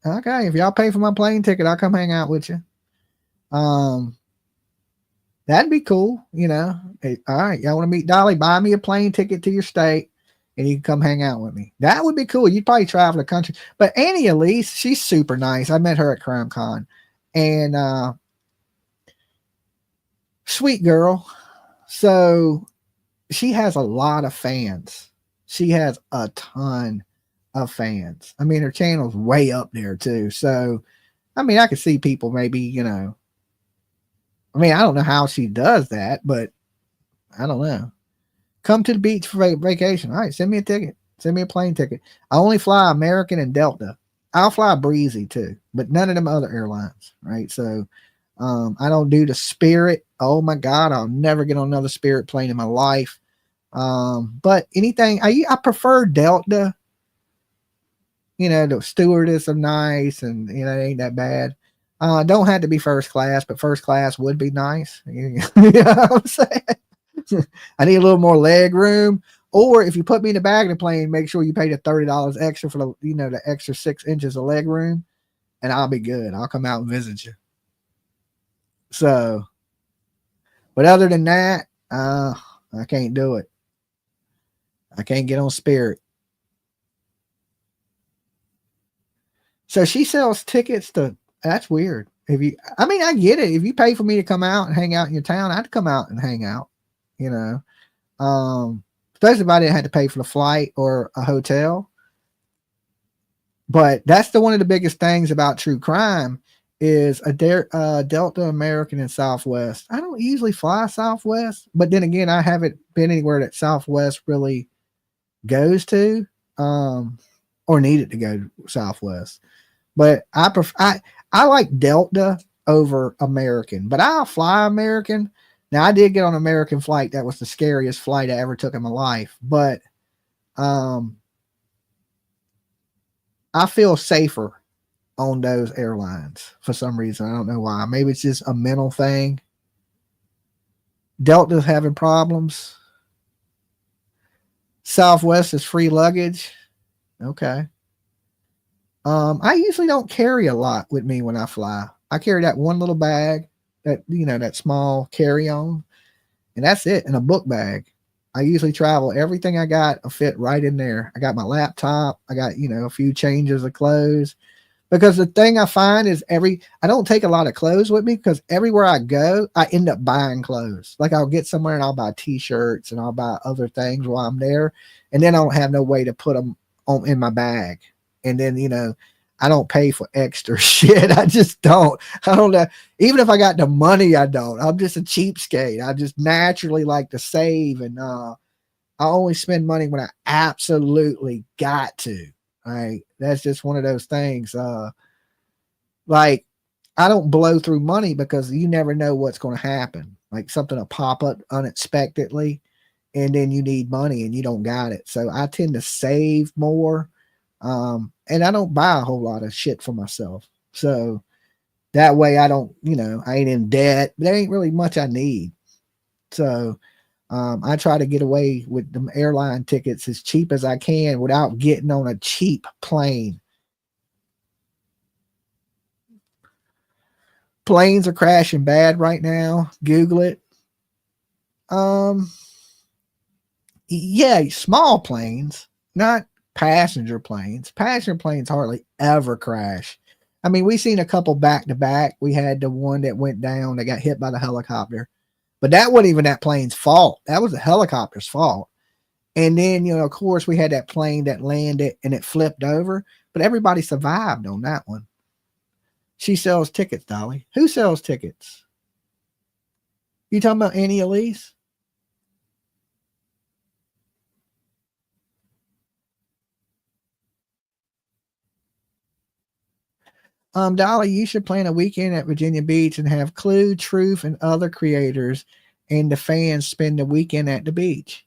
Okay, if y'all pay for my plane ticket, I'll come hang out with you. That'd be cool, you know. Hey, all right, y'all want to meet Dolly? Buy me a plane ticket to your state, and you can come hang out with me. That would be cool. You'd probably travel the country. But Annie Elise, she's super nice. I met her at CrimeCon, and sweet girl. So she has a lot of fans. She has a ton of fans. I mean, her channel's way up there too. So, I mean, I could see people maybe, you know, I mean, I don't know how she does that, but I don't know. Come to the beach for vacation. All right, send me a ticket. Send me a plane ticket. I only fly American and Delta. I'll fly Breezy too, but none of them other airlines, right? So I don't do the Spirit. Oh my God, I'll never get on another Spirit plane in my life. But anything, I prefer Delta. You know, the stewardess are nice, and you know, it ain't that bad. Don't have to be first class, but first class would be nice. You know what I'm saying? I need a little more leg room. Or if you put me in the back of the plane, make sure you pay the $30 extra for the, you know, the extra 6 inches of leg room, and I'll be good. I'll come out and visit you. So, but other than that, I can't do it. I can't get on Spirit. So she sells tickets to, that's weird. If you, I mean, I get it. If you pay for me to come out and hang out in your town, I'd come out and hang out, you know. Especially if I didn't have to pay for the flight or a hotel. But that's one of the biggest things about true crime is a Delta, American, and Southwest. I don't usually fly Southwest, but then again, I haven't been anywhere that Southwest really goes to, or needed to go to Southwest. But I like Delta over American, but I'll fly American. Now I did get on an American flight. That was the scariest flight I ever took in my life, but I feel safer on those airlines for some reason. I don't know why. Maybe it's just a mental thing. Delta's having problems. Southwest is free luggage. Okay. I usually don't carry a lot with me when I fly. I carry that one little bag, that, you know, that small carry-on, and that's it, and a book bag. I usually travel. Everything I got will fit right in there. I got my laptop. I got, you know, a few changes of clothes. Because the thing I find is I don't take a lot of clothes with me, because everywhere I go, I end up buying clothes. Like I'll get somewhere and I'll buy t-shirts and I'll buy other things while I'm there. And then I don't have no way to put them on in my bag. And then, you know, I don't pay for extra shit. I just don't. I don't know. Even if I got the money, I don't. I'm just a cheapskate. I just naturally like to save. And I only spend money when I absolutely got to. All right. That's just one of those things. Like, I don't blow through money because you never know what's going to happen. Like something will pop up unexpectedly, and then you need money and you don't got it. So I tend to save more. And I don't buy a whole lot of shit for myself. So that way I don't, you know, I ain't in debt. There ain't really much I need. So I try to get away with them airline tickets as cheap as I can without getting on a cheap plane. Planes are crashing bad right now. Google it. Yeah, small planes, not passenger planes. Passenger planes hardly ever crash. I mean, we seen a couple back to back. We had the one that went down that got hit by the helicopter. But that wasn't even that plane's fault. That was the helicopter's fault. And then, of course, we had that plane that landed and it flipped over, but everybody survived on that one. She sells tickets, Dolly. Who sells tickets? You talking about Annie Elise? Dolly, you should plan a weekend at Virginia Beach and have Clue, Truth, and other creators and the fans spend the weekend at the beach.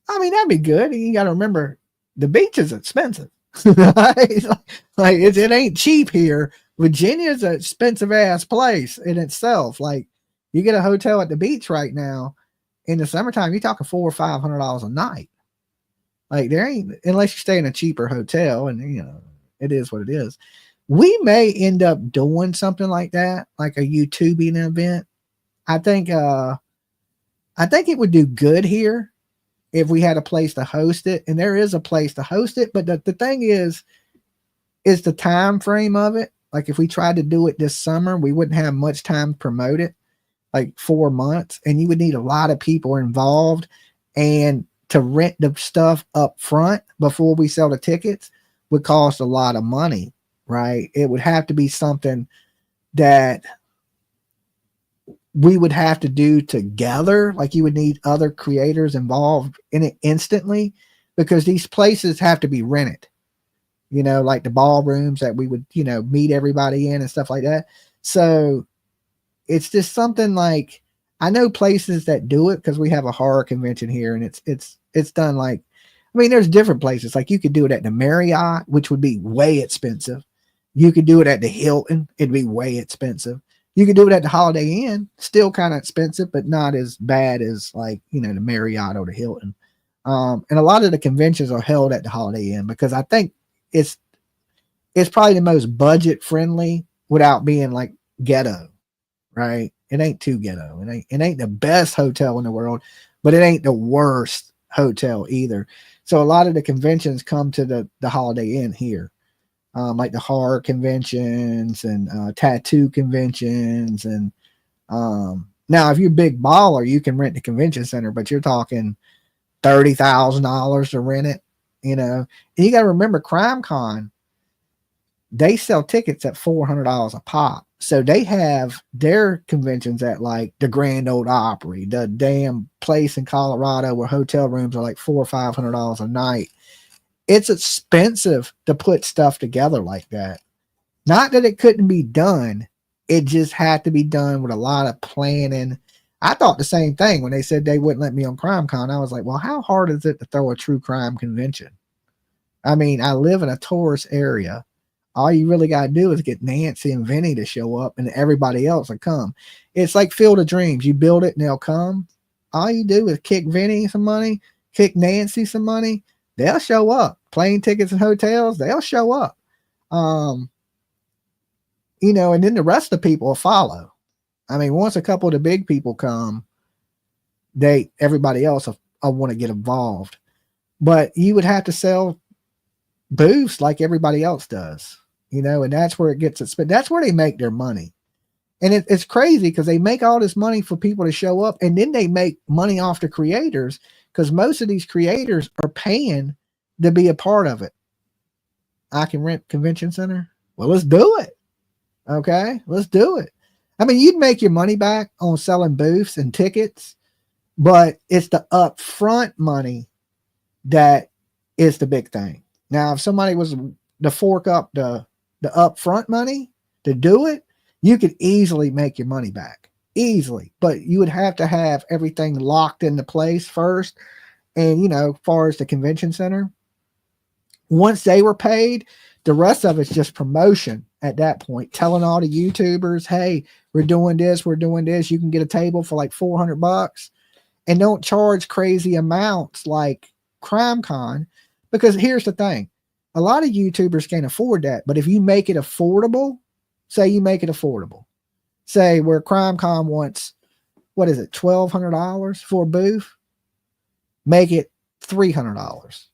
I mean, that'd be good. You got to remember, the beach is expensive. It ain't cheap here. Virginia's an expensive ass place in itself. Like, you get a hotel at the beach right now in the summertime, you're talking $400 or $500 a night. Like, there ain't, unless you stay in a cheaper hotel, and it is what it is. We may end up doing something like that, like a YouTubing event. I think it would do good here if we had a place to host it, and there is a place to host it. But the thing is the time frame of it. Like, if we tried to do it this summer, we wouldn't have much time to promote it, like 4 months, and you would need a lot of people involved, and to rent the stuff up front before we sell the tickets would cost a lot of money. Right? It would have to be something that we would have to do together. Like, you would need other creators involved in it instantly, because these places have to be rented, like the ballrooms that we would, meet everybody in and stuff like that. So it's just something like, I know places that do it because we have a horror convention here, and it's done like, I mean, there's different places. Like, you could do it at the Marriott, which would be way expensive. You could do it at the Hilton. It'd be way expensive. You could do it at the Holiday Inn. Still kind of expensive, but not as bad as, like, the Marriott or the Hilton. And a lot of the conventions are held at the Holiday Inn because I think it's probably the most budget friendly without being like ghetto, right? It ain't too ghetto. It ain't the best hotel in the world, but it ain't the worst hotel either. So a lot of the conventions come to the Holiday Inn here. Like the horror conventions and tattoo conventions. And now, if you're a big baller, you can rent the convention center, but you're talking $30,000 to rent it, And you got to remember, CrimeCon, they sell tickets at $400 a pop. So they have their conventions at like the Grand Ole Opry, the damn place in Colorado where hotel rooms are like $400 or $500 a night. It's expensive to put stuff together like that. Not that it couldn't be done. It just had to be done with a lot of planning. I thought the same thing when they said they wouldn't let me on CrimeCon. I was like, well, how hard is it to throw a true crime convention? I mean, I live in a tourist area. All you really got to do is get Nancy and Vinny to show up, and everybody else will come. It's like Field of Dreams. You build it and they'll come. All you do is kick Vinny some money, kick Nancy some money. They'll show up. Plane tickets and hotels, they'll show up. And then the rest of the people will follow. I mean, once a couple of the big people come, everybody else will want to get involved. But you would have to sell booths like everybody else does, and that's where it gets spent. That's where they make their money. And it's crazy because they make all this money for people to show up, and then they make money off the creators because most of these creators are paying to be a part of it. I can rent convention center. Well, let's do it. Okay, let's do it. I mean, you'd make your money back on selling booths and tickets, but it's the upfront money that is the big thing. Now, if somebody was to fork up the upfront money to do it, you could easily make your money back. Easily. But you would have to have everything locked into place first. And, as far as the convention center, once they were paid, the rest of it's just promotion at that point, telling all the YouTubers, hey, we're doing this. You can get a table for like $400 and don't charge crazy amounts like CrimeCon. Because here's the thing. A lot of YouTubers can't afford that. But if you make it affordable, say where CrimeCon wants, what is it, $1,200 for a booth? Make it $300.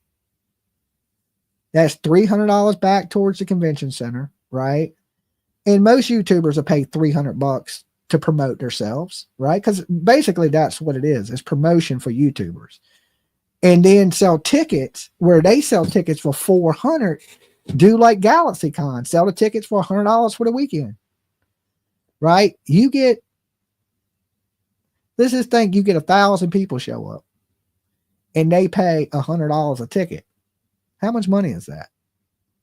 That's $300 back towards the convention center, right? And most YouTubers will pay $300 to promote themselves, right? Because basically that's what it is. It's promotion for YouTubers. And then sell tickets where they sell tickets for $400. Do like GalaxyCon, sell the tickets for $100 for the weekend, right? You get, let's just think you get 1,000 people show up and they pay $100 a ticket. How much money is that?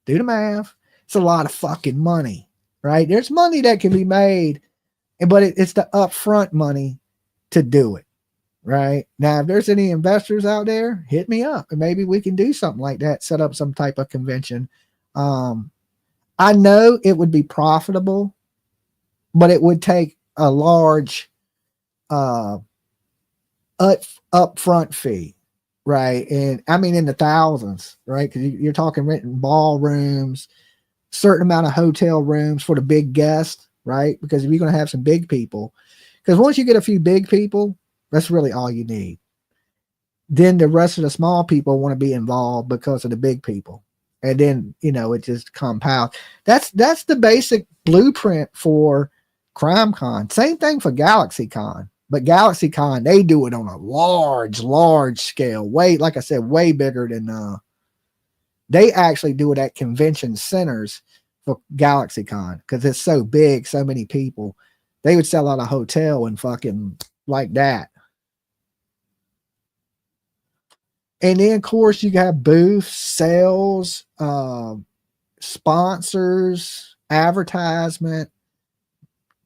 Do the math. It's a lot of fucking money, right? There's money that can be made, but it's the upfront money to do it, right? Now, if there's any investors out there, hit me up and maybe we can do something like that, set up some type of convention. I know it would be profitable, but it would take a large upfront fee, right? And I mean in the thousands, right? Because you're talking renting ballrooms, certain amount of hotel rooms for the big guests, right? Because if you're going to have some big people, because once you get a few big people, that's really all you need. Then the rest of the small people want to be involved because of the big people. And then, you know, it just compounds. That's the basic blueprint for CrimeCon. Same thing for GalaxyCon. But GalaxyCon, they do it on a large scale. Way, like I said, way bigger than they actually do it at convention centers for GalaxyCon because it's so big, so many people. They would sell out a hotel and fucking like that. And then, of course, you got booths, sales, sponsors, advertisement.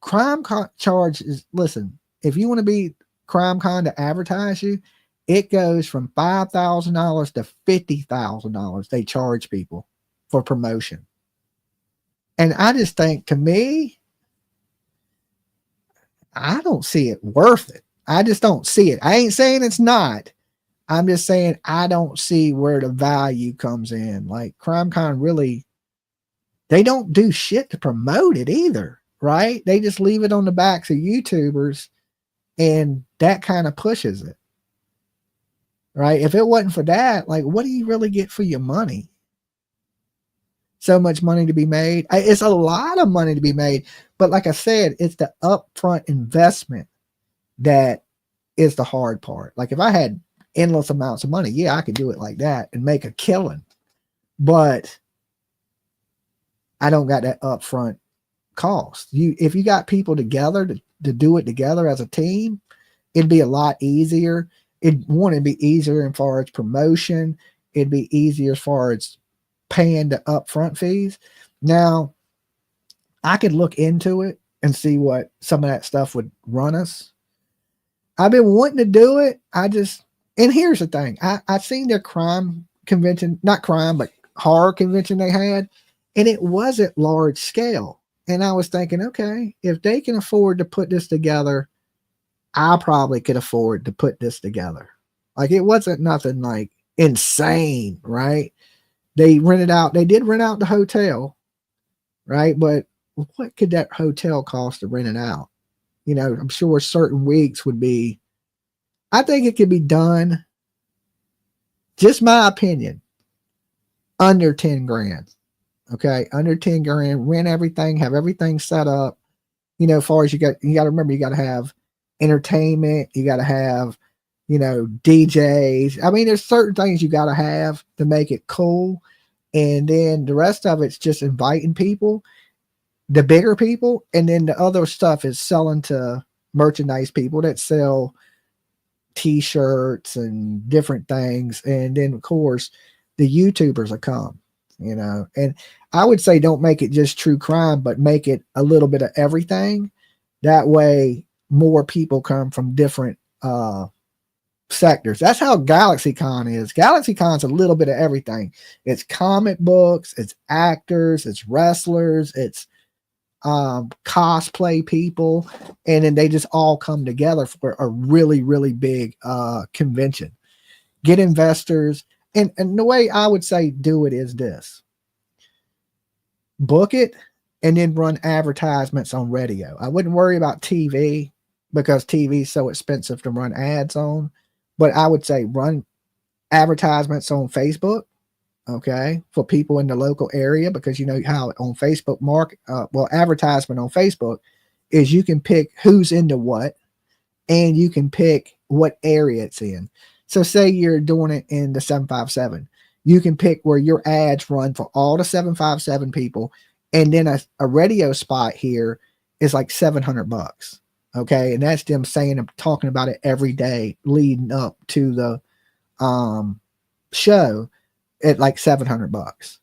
CrimeCon charges, listen, if you want to be CrimeCon to advertise you, it goes from $5,000 to $50,000 they charge people for promotion. And I just think, to me, I don't see it worth it. I just don't see it. I ain't saying it's not. I'm just saying I don't see where the value comes in. Like CrimeCon really, they don't do shit to promote it either, right? They just leave it on the backs of YouTubers and that kind of pushes it, right? If it wasn't for that, like what do you really get for your money? So much money to be made. It's a lot of money to be made. But like I said, it's the upfront investment that is the hard part. Like if I had endless amounts of money, yeah, I could do it like that and make a killing, but I don't got that upfront cost. If you got people together to do it together as a team, it'd be a lot easier. It'd be easier as far as promotion. It'd be easier as far as paying the upfront fees. Now, I could look into it and see what some of that stuff would run us. I've been wanting to do it. And here's the thing. I seen their crime convention, not crime, but horror convention they had, and it wasn't large scale. And I was thinking, okay, if they can afford to put this together, I probably could afford to put this together. Like it wasn't nothing like insane, right? They did rent out the hotel, right? But what could that hotel cost to rent it out? You know, I'm sure certain weeks would be, I think it could be done, just my opinion, under 10 grand. Okay. Under 10 grand, rent everything, have everything set up. You know, as far as you got to remember, you got to have entertainment. You got to have, you know, DJs. I mean, there's certain things you got to have to make it cool. And then the rest of it's just inviting people, the bigger people. And then the other stuff is selling to merchandise people that sell T-shirts and different things. And then, of course, the YouTubers will come, you know. And I would say don't make it just true crime, but make it a little bit of everything. That way, more people come from different sectors. That's how GalaxyCon is. GalaxyCon's a little bit of everything. It's comic books, it's actors, it's wrestlers, it's cosplay people, and then they just all come together for a really, really big convention. Get investors, and the way I would say do it is this: book it and then run advertisements on radio. I wouldn't worry about TV because TV is so expensive to run ads on, but I would say run advertisements on Facebook, okay, for people in the local area, because you know how on Facebook advertisement on Facebook is you can pick who's into what, and you can pick what area it's in. So say you're doing it in the 757, you can pick where your ads run for all the 757 people, and then a radio spot here is like $700. Okay, and that's them talking about it every day leading up to the show at like $700.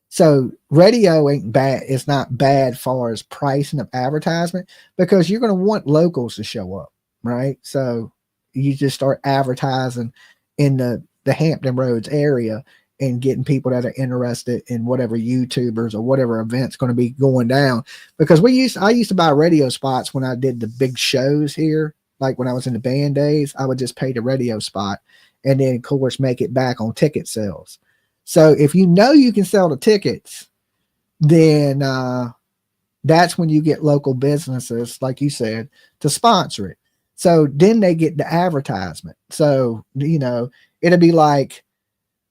So radio ain't bad. It's not bad as far as pricing of advertisement, because you're going to want locals to show up, right? So you just start advertising in the Hampton Roads area and getting people that are interested in whatever YouTubers or whatever event's going to be going down. Because I used to buy radio spots when I did the big shows here. Like when I was in the band days, I would just pay the radio spot and then of course make it back on ticket sales. So if you know you can sell the tickets, then that's when you get local businesses, like you said, to sponsor it. So then they get the advertisement. So, you know, it'll be like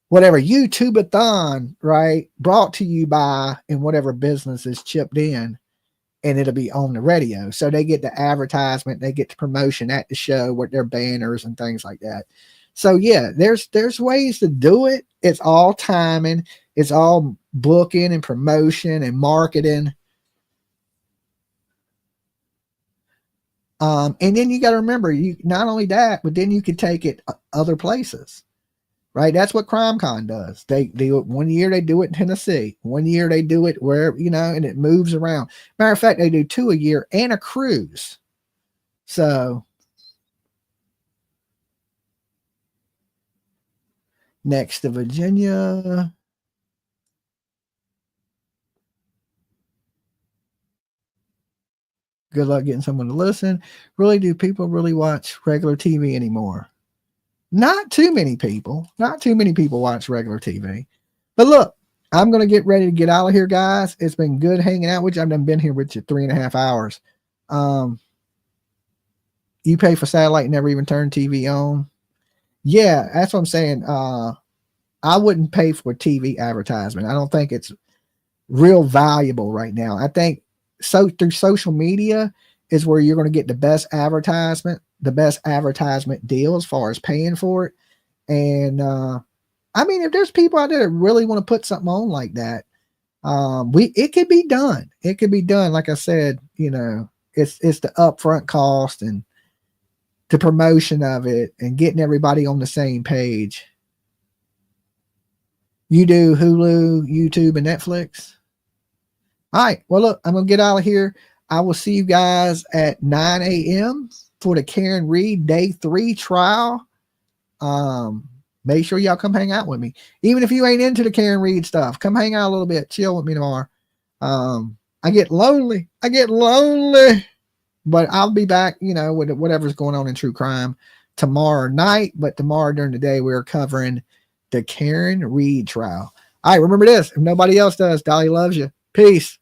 whatever YouTube-a-thon, right, brought to you by, and whatever business is chipped in, and it'll be on the radio. So they get the advertisement, they get the promotion at the show with their banners and things like that. So yeah, there's ways to do it. It's all timing. It's all booking and promotion and marketing. And then you got to remember, you not only that, but then you can take it other places, right? That's what CrimeCon does. They do it 1 year, they do it in Tennessee. 1 year they do it wherever, you know, and it moves around. Matter of fact, they do 2 a year and a cruise. So next to Virginia. Good luck getting someone to listen. Really, do people really watch regular TV anymore? Not too many people. Not too many people watch regular TV. But look, I'm going to get ready to get out of here, guys. It's been good hanging out with you. I've done been here with you 3.5 hours. You pay for satellite and never even turn TV on. Yeah, that's what I'm saying. I wouldn't pay for TV advertisement. I don't think it's real valuable right now. I think through social media is where you're going to get the best advertisement deal as far as paying for it. And I mean, if there's people out there that really want to put something on like that, it could be done. It could be done. Like I said, you know, it's the upfront cost and the promotion of it and getting everybody on the same page. You do Hulu, YouTube, and Netflix. All right. Well, look, I'm going to get out of here. I will see you guys at 9 a.m. for the Karen Reed Day 3 trial. Make sure y'all come hang out with me. Even if you ain't into the Karen Reed stuff, come hang out a little bit. Chill with me tomorrow. I get lonely. But I'll be back, you know, with whatever's going on in true crime tomorrow night. But tomorrow during the day, we're covering the Karen Reed trial. All right, remember this. If nobody else does, Dolly loves you. Peace.